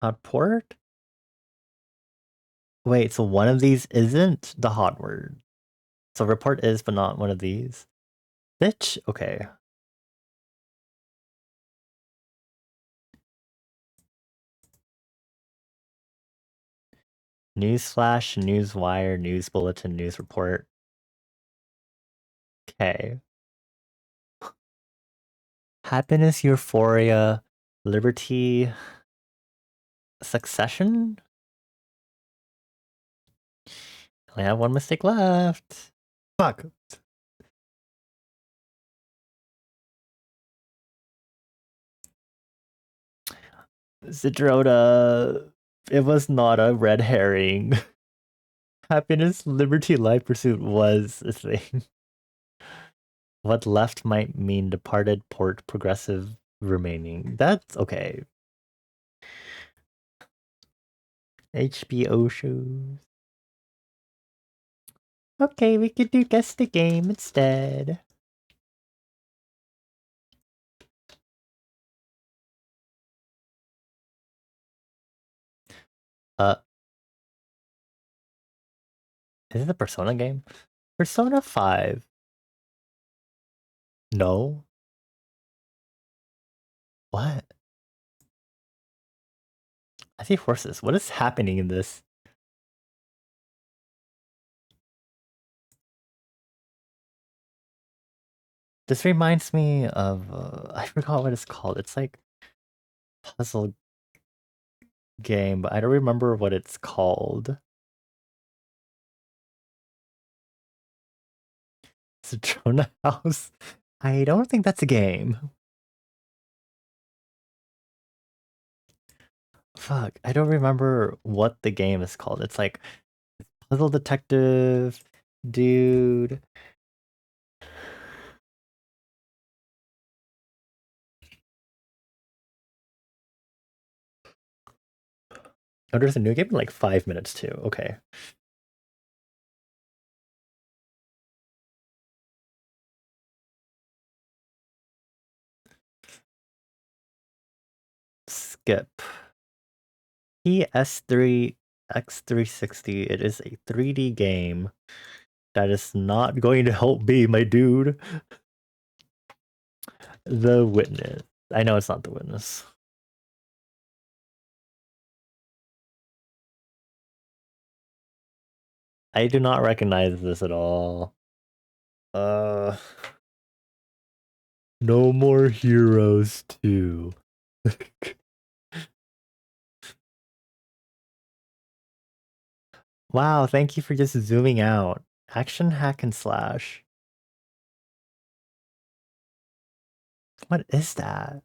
Hot port? Wait, so one of these isn't the hot word. So report is, but not one of these. Bitch? Okay. News flash, news wire, news bulletin, news report. Okay. Happiness, euphoria, liberty, succession? I have 1 mistake left. Fuck. Zidrota. It was not a red herring. Happiness, liberty, life pursuit was a thing. What left might mean departed, port, progressive, remaining. That's okay. HBO shows. Okay, we could do guess the game instead. Uh, is it the Persona game? Persona 5. No. What? I see horses. What is happening in this? This reminds me of I forgot what it's called. It's like puzzle game, but I don't remember what it's called. Citrona House. I don't think that's a game. Fuck, I don't remember what the game is called. It's like puzzle detective, dude. Oh, there's a new game in like 5 minutes too. Okay. Skip. PS3 X360. It is a 3D game. That is not going to help me, my dude. The witness. I know it's not the witness. I do not recognize this at all. Uh, no more heroes too. Wow, thank you for just zooming out. Action hack and slash. What is that?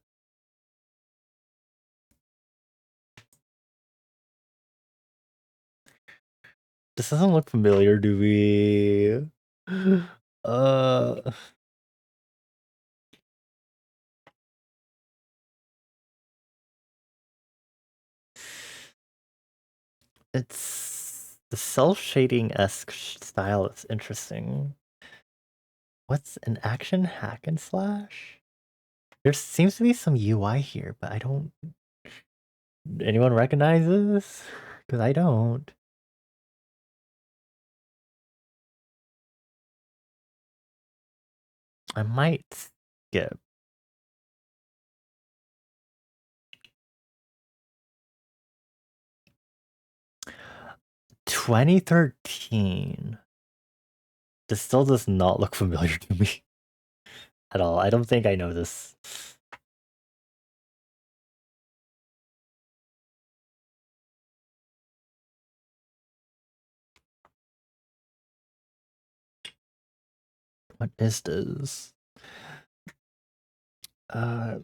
This doesn't look familiar, do we? Uh, it's the self-shading-esque style is interesting. What's an action hack and slash? There seems to be some UI here, but I don't. Anyone recognize this? Because I don't. I might skip. 2013. This still does not look familiar to me at all. I don't think I know this. What is this? Uh,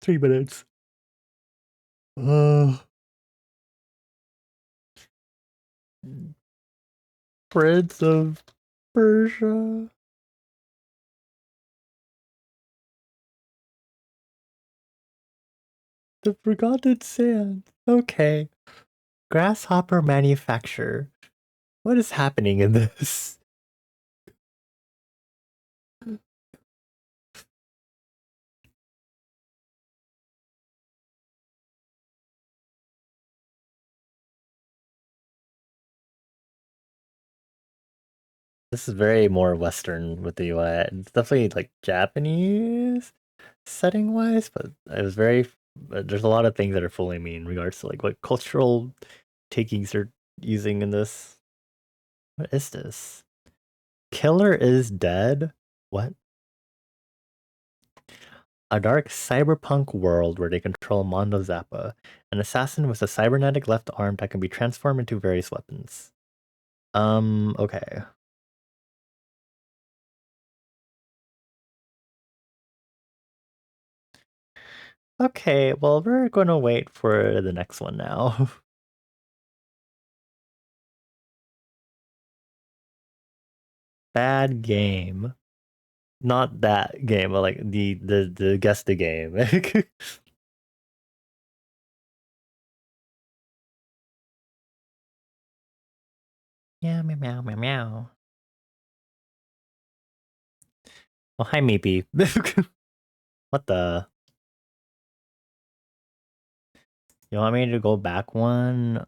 3 minutes. Uh, Prince of Persia. The Forgotten Sand. Okay. Grasshopper manufacturer. What is happening in this? This is very more Western with the UI. It's definitely like Japanese setting wise, but it was very. There's a lot of things that are fooling me in regards to like what cultural takings are using in this. What is this? Killer is dead? What? A dark cyberpunk world where they control Mondo Zappa, an assassin with a cybernetic left arm that can be transformed into various weapons. Okay. Okay, well, we're gonna wait for the next one now. Bad game. Not that game, but like the guess the game. Meow meow meow meow meow. Oh hi Meepy. What the? You want me to go back one?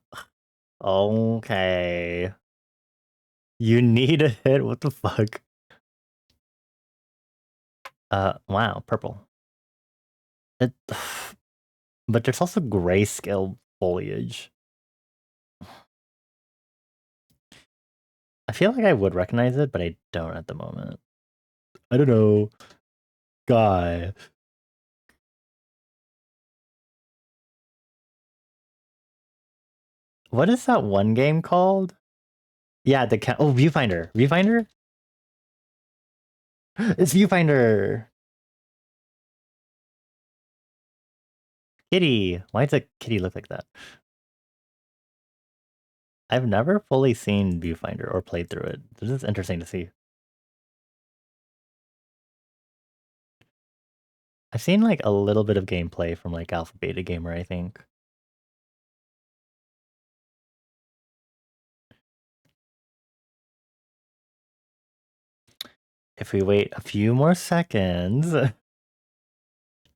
Okay. You need a hit? What the fuck? Wow, purple. It, but there's also grayscale foliage. I feel like I would recognize it, but I don't at the moment. I don't know. Guy. What is that one game called? Yeah, oh, Viewfinder. Viewfinder? It's Viewfinder. Kitty. Why does a kitty look like that? I've never fully seen Viewfinder or played through it. This is interesting to see. I've seen like a little bit of gameplay from like Alpha Beta Gamer, I think. If we wait a few more seconds,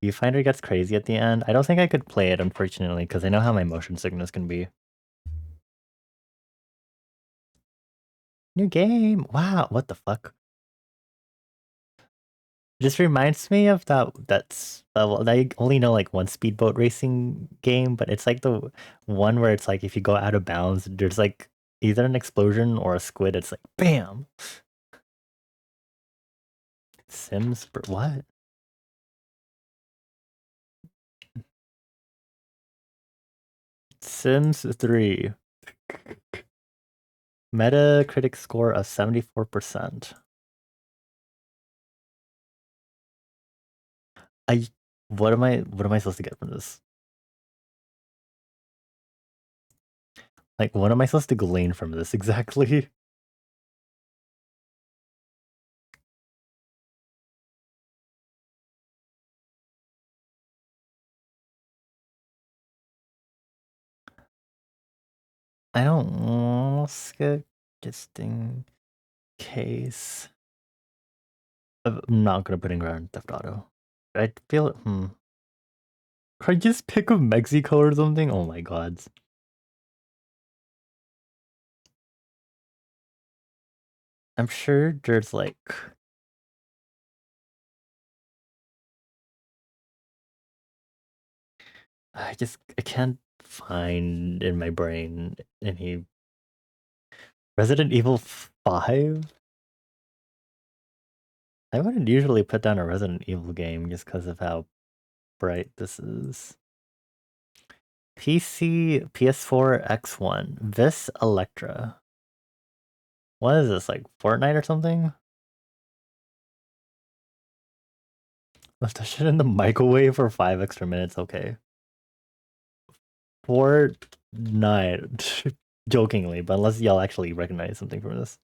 Viewfinder gets crazy at the end. I don't think I could play it, unfortunately, because I know how my motion sickness can be. New game. Wow, what the fuck? Just reminds me of that's well, I only know like one speedboat racing game, but it's like the one where it's like if you go out of bounds, there's like either an explosion or a squid. It's like bam. What? Sims 3. Metacritic score of 74%. I what am I supposed to get from this? Like what am I supposed to glean from this exactly? I don't skip distinct case. I'm not gonna put in Grand Theft Auto. I feel Could I just pick a Mexico or something? Oh my god. I'm sure there's like I can't find in my brain any Resident Evil 5? I wouldn't usually put down a Resident Evil game just because of how bright this is. PC, PS4, X1, Vis Electra. What is this, like Fortnite or something? Left that shit in the microwave for 5 extra minutes, okay. Fortnite. Jokingly, but unless y'all actually recognize something from this.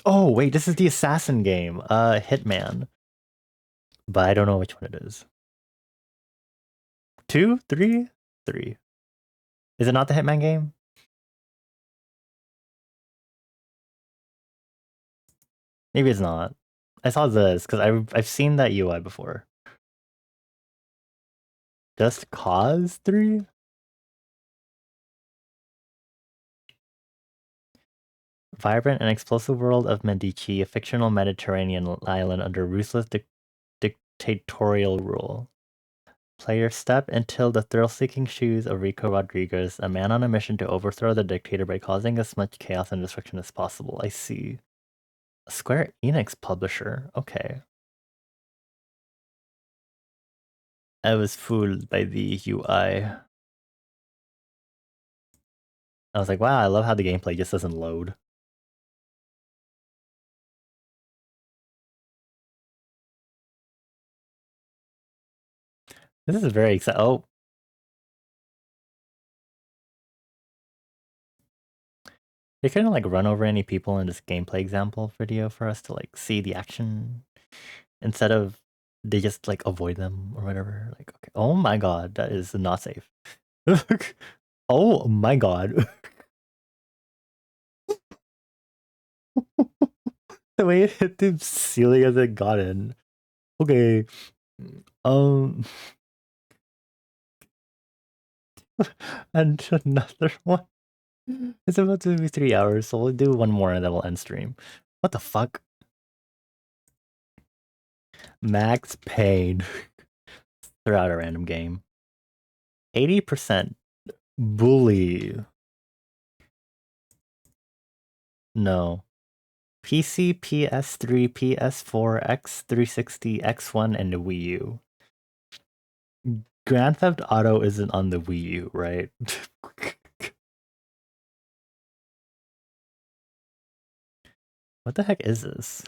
Oh, wait, this is the assassin game. Hitman. But I don't know which one it is. 2? 3? 3. Is it not the Hitman game? Maybe it's not. I saw this because I've seen that UI before. Just Cause 3? Vibrant and explosive world of Medici, a fictional Mediterranean island under ruthless dictatorial rule. Players step into the thrill-seeking shoes of Rico Rodriguez, a man on a mission to overthrow the dictator by causing as much chaos and destruction as possible. I see. A Square Enix publisher. Okay. I was fooled by the UI. I was like, wow, I love how the gameplay just doesn't load. This is very exciting. Oh. They couldn't like run over any people in this gameplay example video for us to like see the action instead of they just like avoid them or whatever. Like, okay. Oh my god, that is not safe. Oh my god. The way it hit the ceiling as it got in. Okay. Um and another one. It's about to be 3 hours, so we'll do one more and then we'll end stream. What the fuck? Max Payne. Throw out a random game. 80% Bully. No. PC, PS3, PS4, X360, X1, and the Wii U. Grand Theft Auto isn't on the Wii U, right? What the heck is this?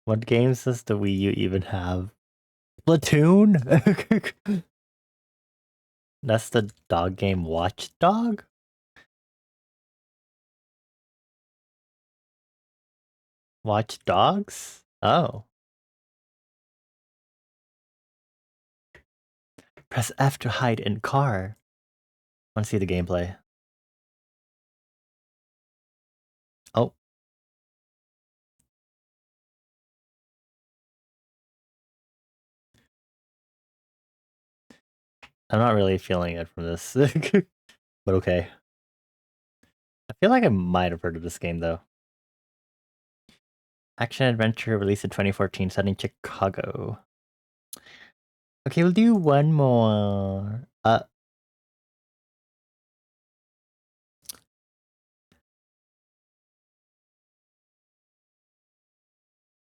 What games does the Wii U even have? Splatoon? That's the dog game Watchdog? Watch Dogs? Oh. Press F to hide in car. Wanna see the gameplay. Oh. I'm not really feeling it from this. But okay. I feel like I might have heard of this game though. Action adventure released in 2014, set in Chicago. Okay, we'll do one more.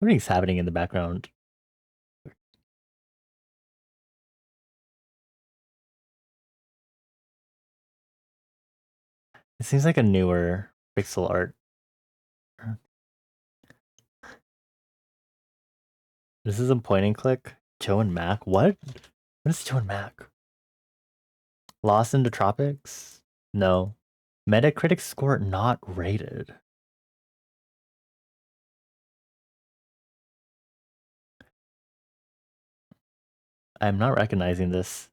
Something's happening in the background. It seems like a newer pixel art. This is a point and click. Joe and Mac? What? What is Joe and Mac? Lost in the Tropics? No. Metacritic score not rated. I'm not recognizing this.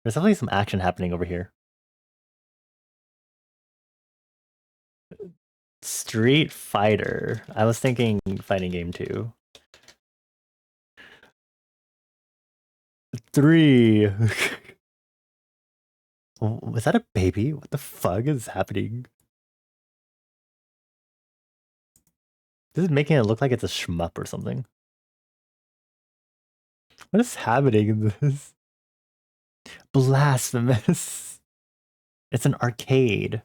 There's definitely some action happening over here. Street Fighter. I was thinking fighting game 2. 3. Was that a baby? What the fuck is happening? This is making it look like it's a shmup or something. What is happening in this? Blasphemous. It's an arcade.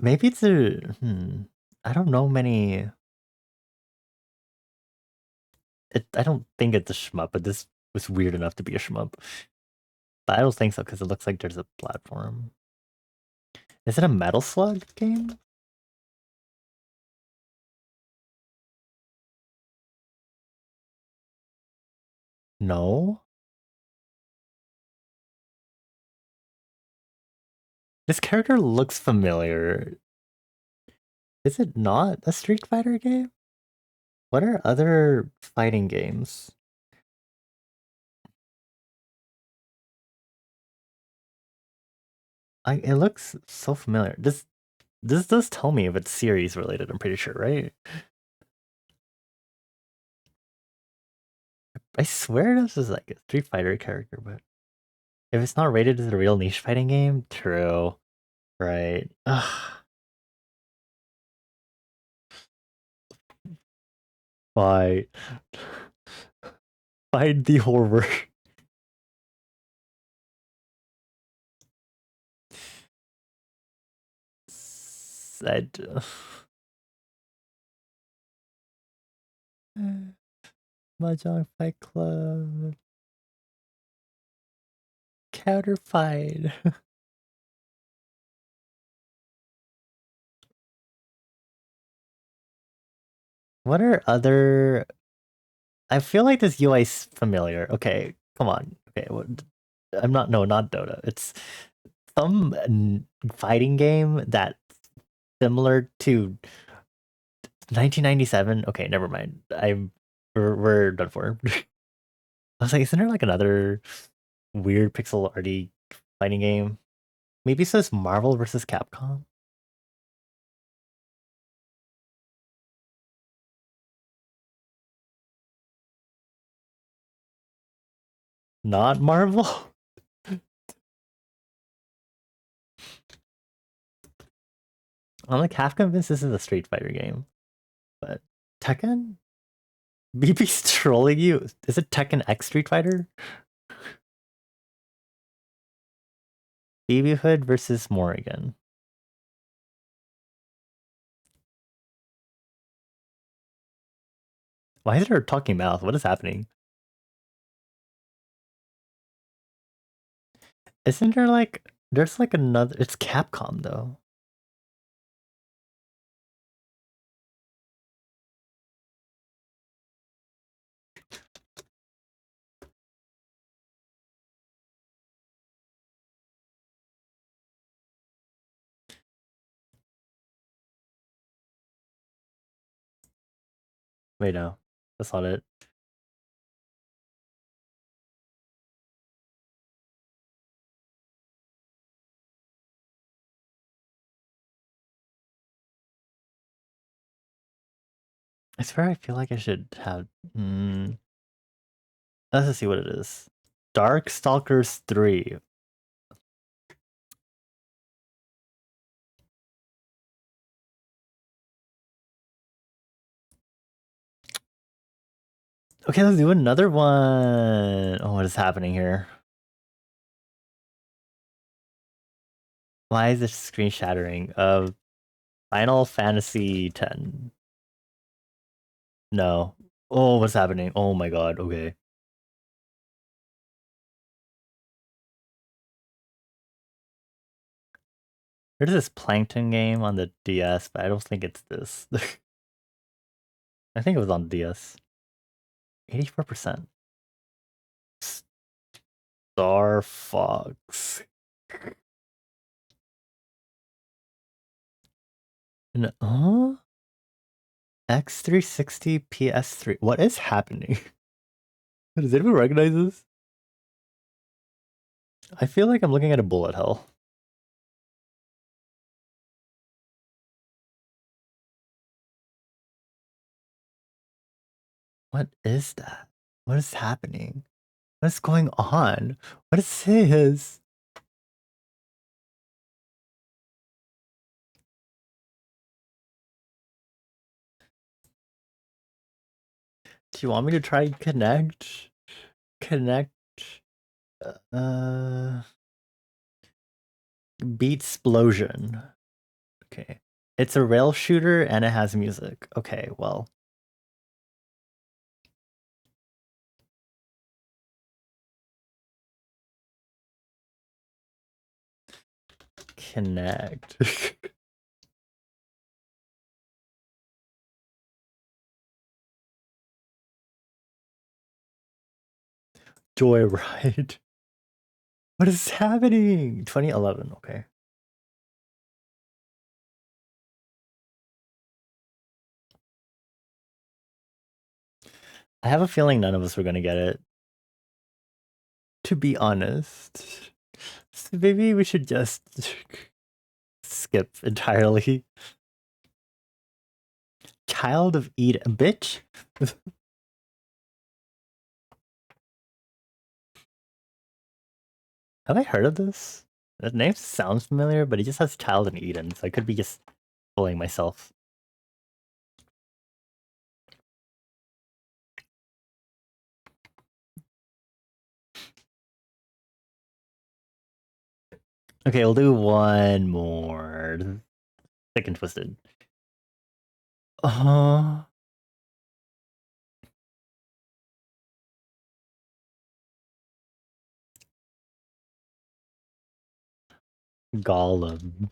Maybe it's a... I don't know many... I don't think it's a shmup, but this was weird enough to be a shmup. But I don't think so, because it looks like there's a platform. Is it a Metal Slug game? No. This character looks familiar. Is it not a Street Fighter game? What are other fighting games? It looks so familiar. This does tell me if it's series related, I'm pretty sure, right? I swear this is like a Street Fighter character, but if it's not rated as a real niche fighting game, true. Right. Ugh. Why? Find the horror. Said. Mahjong Fight Club. Counterfied. What are other... I feel like this UI is familiar. Okay, come on. Okay, I'm not... No, not Dota. It's some fighting game that's similar to 1997. Okay, never mind. We're done for. I was like, isn't there like another weird pixel arty fighting game? Maybe it says Marvel versus Capcom. Not Marvel. I'm like half convinced this is a Street Fighter game, but Tekken? BB's trolling you. Is it Tekken X Street Fighter? Baby Hood versus Morrigan. Why is there a talking mouth? What is happening? Isn't there like there's like another? It's Capcom though. Wait, no. That's not it. I swear I feel like I should have... Let's just see what it is. Darkstalkers 3. Okay, let's do another one. Oh, what is happening here? Why is this screen shattering? Final Fantasy 10. No. Oh, what's happening? Oh my god, okay. There's this Plankton game on the DS, but I don't think it's this. I think it was on the DS. 84%. Star Fox. No, X360 PS3. What is happening? Does anyone recognize this? I feel like I'm looking at a bullet hell. What is that? What is happening? What is going on? What is his? Do you want me to try connect? Connect. Uh, Beat Explosion. Okay. It's a rail shooter and it has music. Okay, well. Connect. Joyride. What is happening? 2011, okay. I have a feeling none of us were gonna get it. To be honest. So maybe we should just skip entirely. Child of Eden. Bitch? Have I heard of this? That name sounds familiar, but it just has Child of Eden, so I could be just fooling myself. Okay, we'll do one more. Thick and Twisted. Uh, Gollum.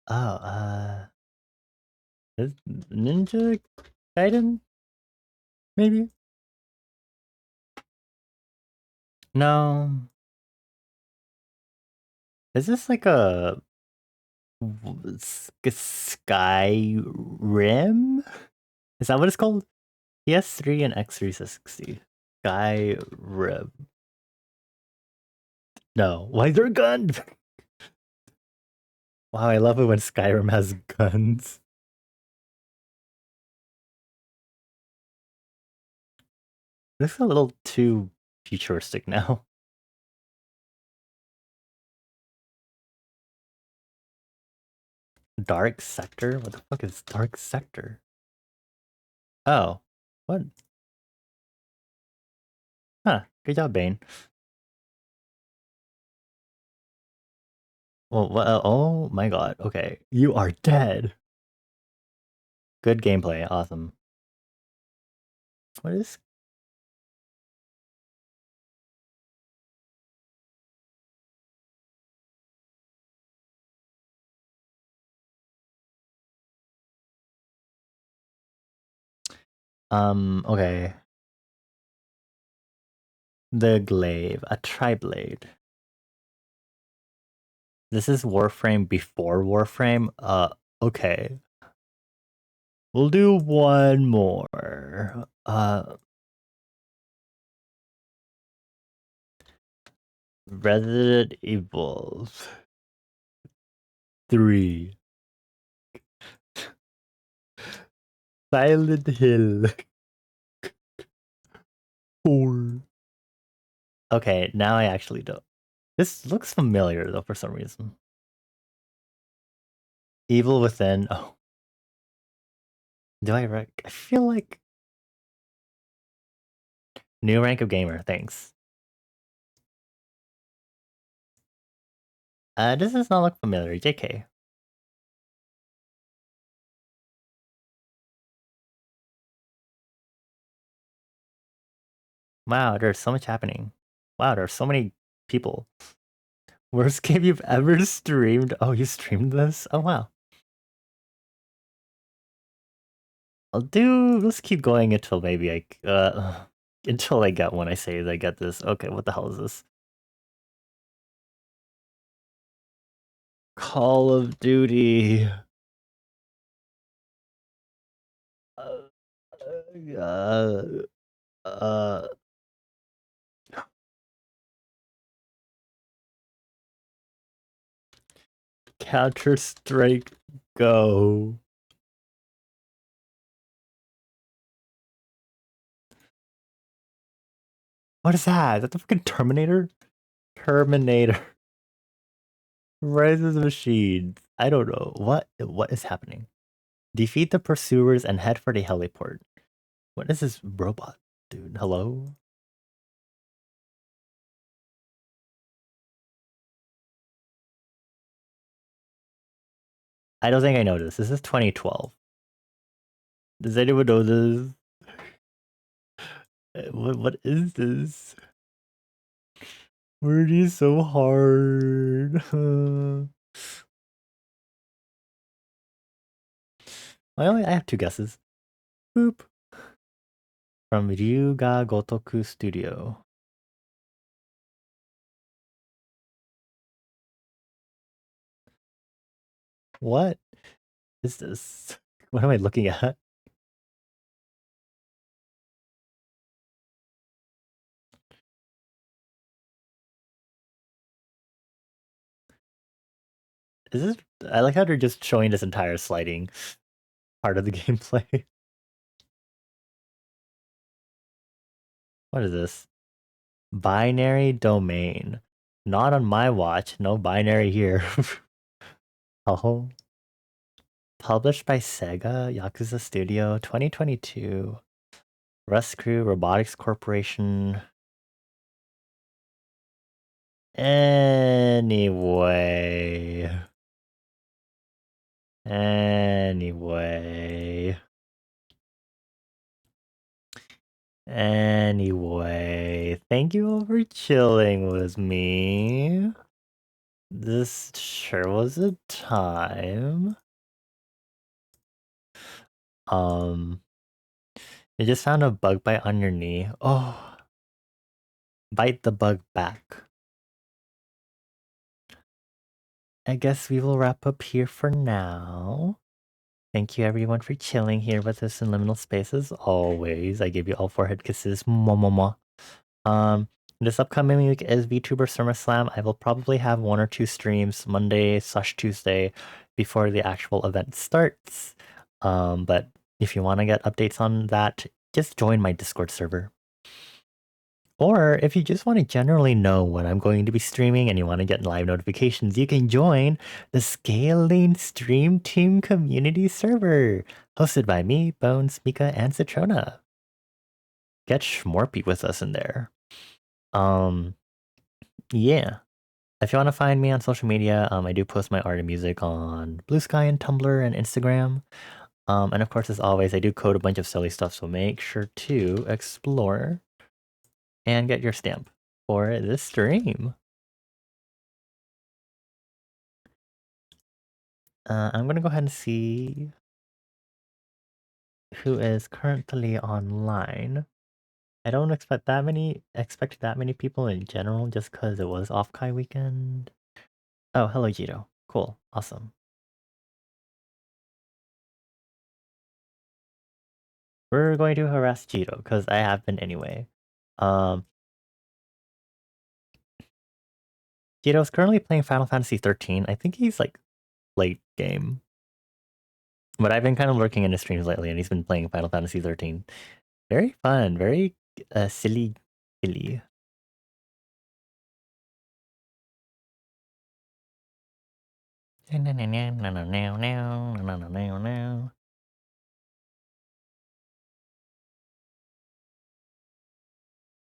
Oh, Ninja Gaiden? Maybe? No. Is this like a Skyrim? Is that what it's called? PS3 and X360. Skyrim. No. Why is there a gun? Wow, I love it when Skyrim has guns. It looks a little too futuristic now. Dark Sector? What the fuck is Dark Sector? Oh. What? Huh. Good job, Bane. Well, oh my god. Okay. You are dead. Good gameplay. Awesome. What is... Okay. The glaive. A tri-blade. This is Warframe before Warframe. Okay. We'll do one more. Resident Evil 3. Silent Hill 4. Okay, now I actually don't. This looks familiar though for some reason. Evil Within. Oh, do I feel like new rank of gamer. Thanks. This does not look familiar. JK. Wow, there's so much happening. Wow, there's so many people. Worst game you've ever streamed? Oh, you streamed this? Oh wow. Let's keep going until maybe until I get one. I say I get this. Okay, what the hell is this? Call of Duty. Uh, uh, uh, Counter Strike Go. What is that? Is that the fucking Terminator? Terminator. Rise of the Machines. I don't know. What is happening? Defeat the pursuers and head for the heliport. What is this robot, dude? Hello? I don't think I know this. This is 2012. Does anyone know this? What is this? Word is so hard. I have two guesses. Boop. From Ryuga Gotoku Studio. What is this? What am I looking at? Is this? I like how they're just showing this entire sliding part of the gameplay. What is this? Binary domain. Not on my watch. No binary here. Oh. Published by Sega, Yakuza Studio, 2022. Rust Crew, Robotics Corporation. Anyway. Anyway. Anyway. Thank you all for chilling with me. This sure was a time. You just found a bug bite on your knee. Oh, bite the bug back. I guess we will wrap up here for now. Thank you everyone for chilling here with us in Liminal Space as always. I give you all forehead kisses. Mwah, mwah, mwah. This upcoming week is VTuber SummerSlam. I will probably have one or two streams Monday/Tuesday before the actual event starts. But if you want to get updates on that, just join my Discord server. Or if you just want to generally know when I'm going to be streaming and you want to get live notifications, you can join the Scalene Stream Team community server, hosted by me, Bones, Mika, and Citrona. Get schmorpy with us in there. Yeah. If you want to find me on social media, I do post my art and music on Blue Sky and Tumblr and Instagram. And of course, as always, I do code a bunch of silly stuff, so make sure to explore and get your stamp for this stream. I'm gonna go ahead and see who is currently online. I don't expect that many people in general just because it was off Kai weekend. Oh, hello Jito. Cool. Awesome. We're going to harass Jiro, because I have been anyway. Jiro's currently playing Final Fantasy 13. I think he's like late game. But I've been kind of lurking in his streams lately, and he's been playing Final Fantasy 13. Very fun, very silly.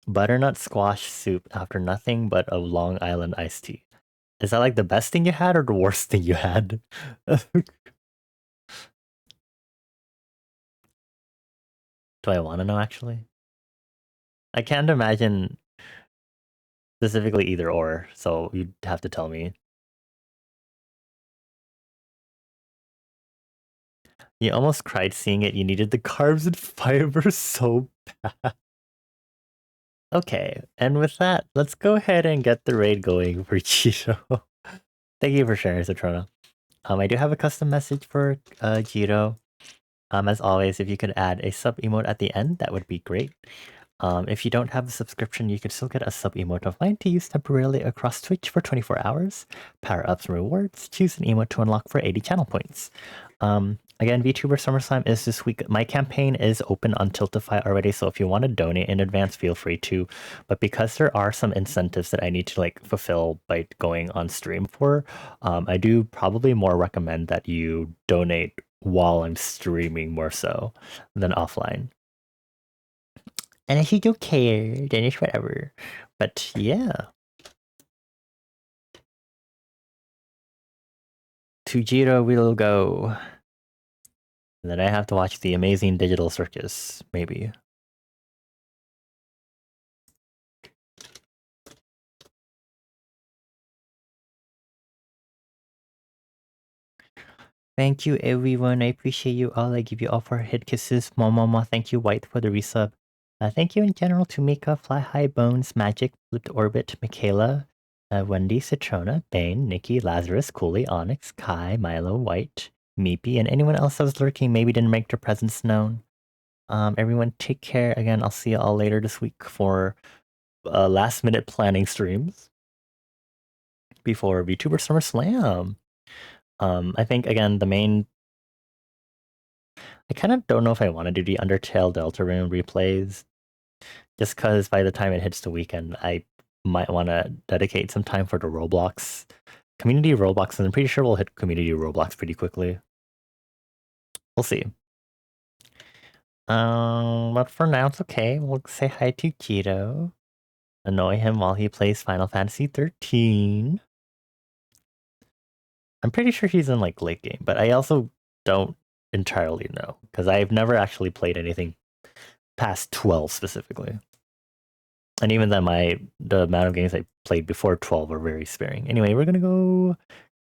Butternut squash soup after nothing but a Long Island iced tea. Is that like the best thing you had or the worst thing you had? Do I want to know actually? I can't imagine specifically either or, so you'd have to tell me. You almost cried seeing it. You needed the carbs and fiber so bad. Okay, and with that, let's go ahead and get the raid going for Cheeto. Thank you for sharing, Citrona. I do have a custom message for Jiro. As always, if you could add a sub emote at the end, that would be great. If you don't have a subscription, you can still get a sub emote of mine to use temporarily across Twitch for 24 hours, power ups and rewards, choose an emote to unlock for 80 channel points. Again, VTuber SummerSlam is this week. My campaign is open on Tiltify already, so if you want to donate in advance, feel free to. But because there are some incentives that I need to like fulfill by going on stream for, I do probably more recommend that you donate while I'm streaming more so than offline. And if you don't care, then it's whatever. But yeah. To Jiro we'll go. And then I have to watch the amazing digital circus, maybe. Thank you, everyone. I appreciate you all. I give you all for head kisses. Momomo, thank you, White, for the resub. Thank you in general to Mika, Fly High, Bones, Magic, Flipped Orbit, Michaela, Wendy, Citrona, Bane, Nikki, Lazarus, Cooley, Onyx, Kai, Milo, White, Meepy, and anyone else that was lurking maybe didn't make their presence known. Everyone take care. Again, I'll see you all later this week for last minute planning streams before VTuber Summer Slam. I think again the main. I kind of don't know if I want to do the Undertale Deltarune replays, just because by the time it hits the weekend, I might want to dedicate some time for the Roblox community Roblox, and I'm pretty sure we'll hit community Roblox pretty quickly. We'll see. But for now it's okay. We'll say hi to Cheeto. Annoy him while he plays Final Fantasy 13. I'm pretty sure he's in like late game, but I also don't entirely know because I've never actually played anything past 12 specifically. And even then the amount of games I played before 12 are very sparing. Anyway, we're gonna go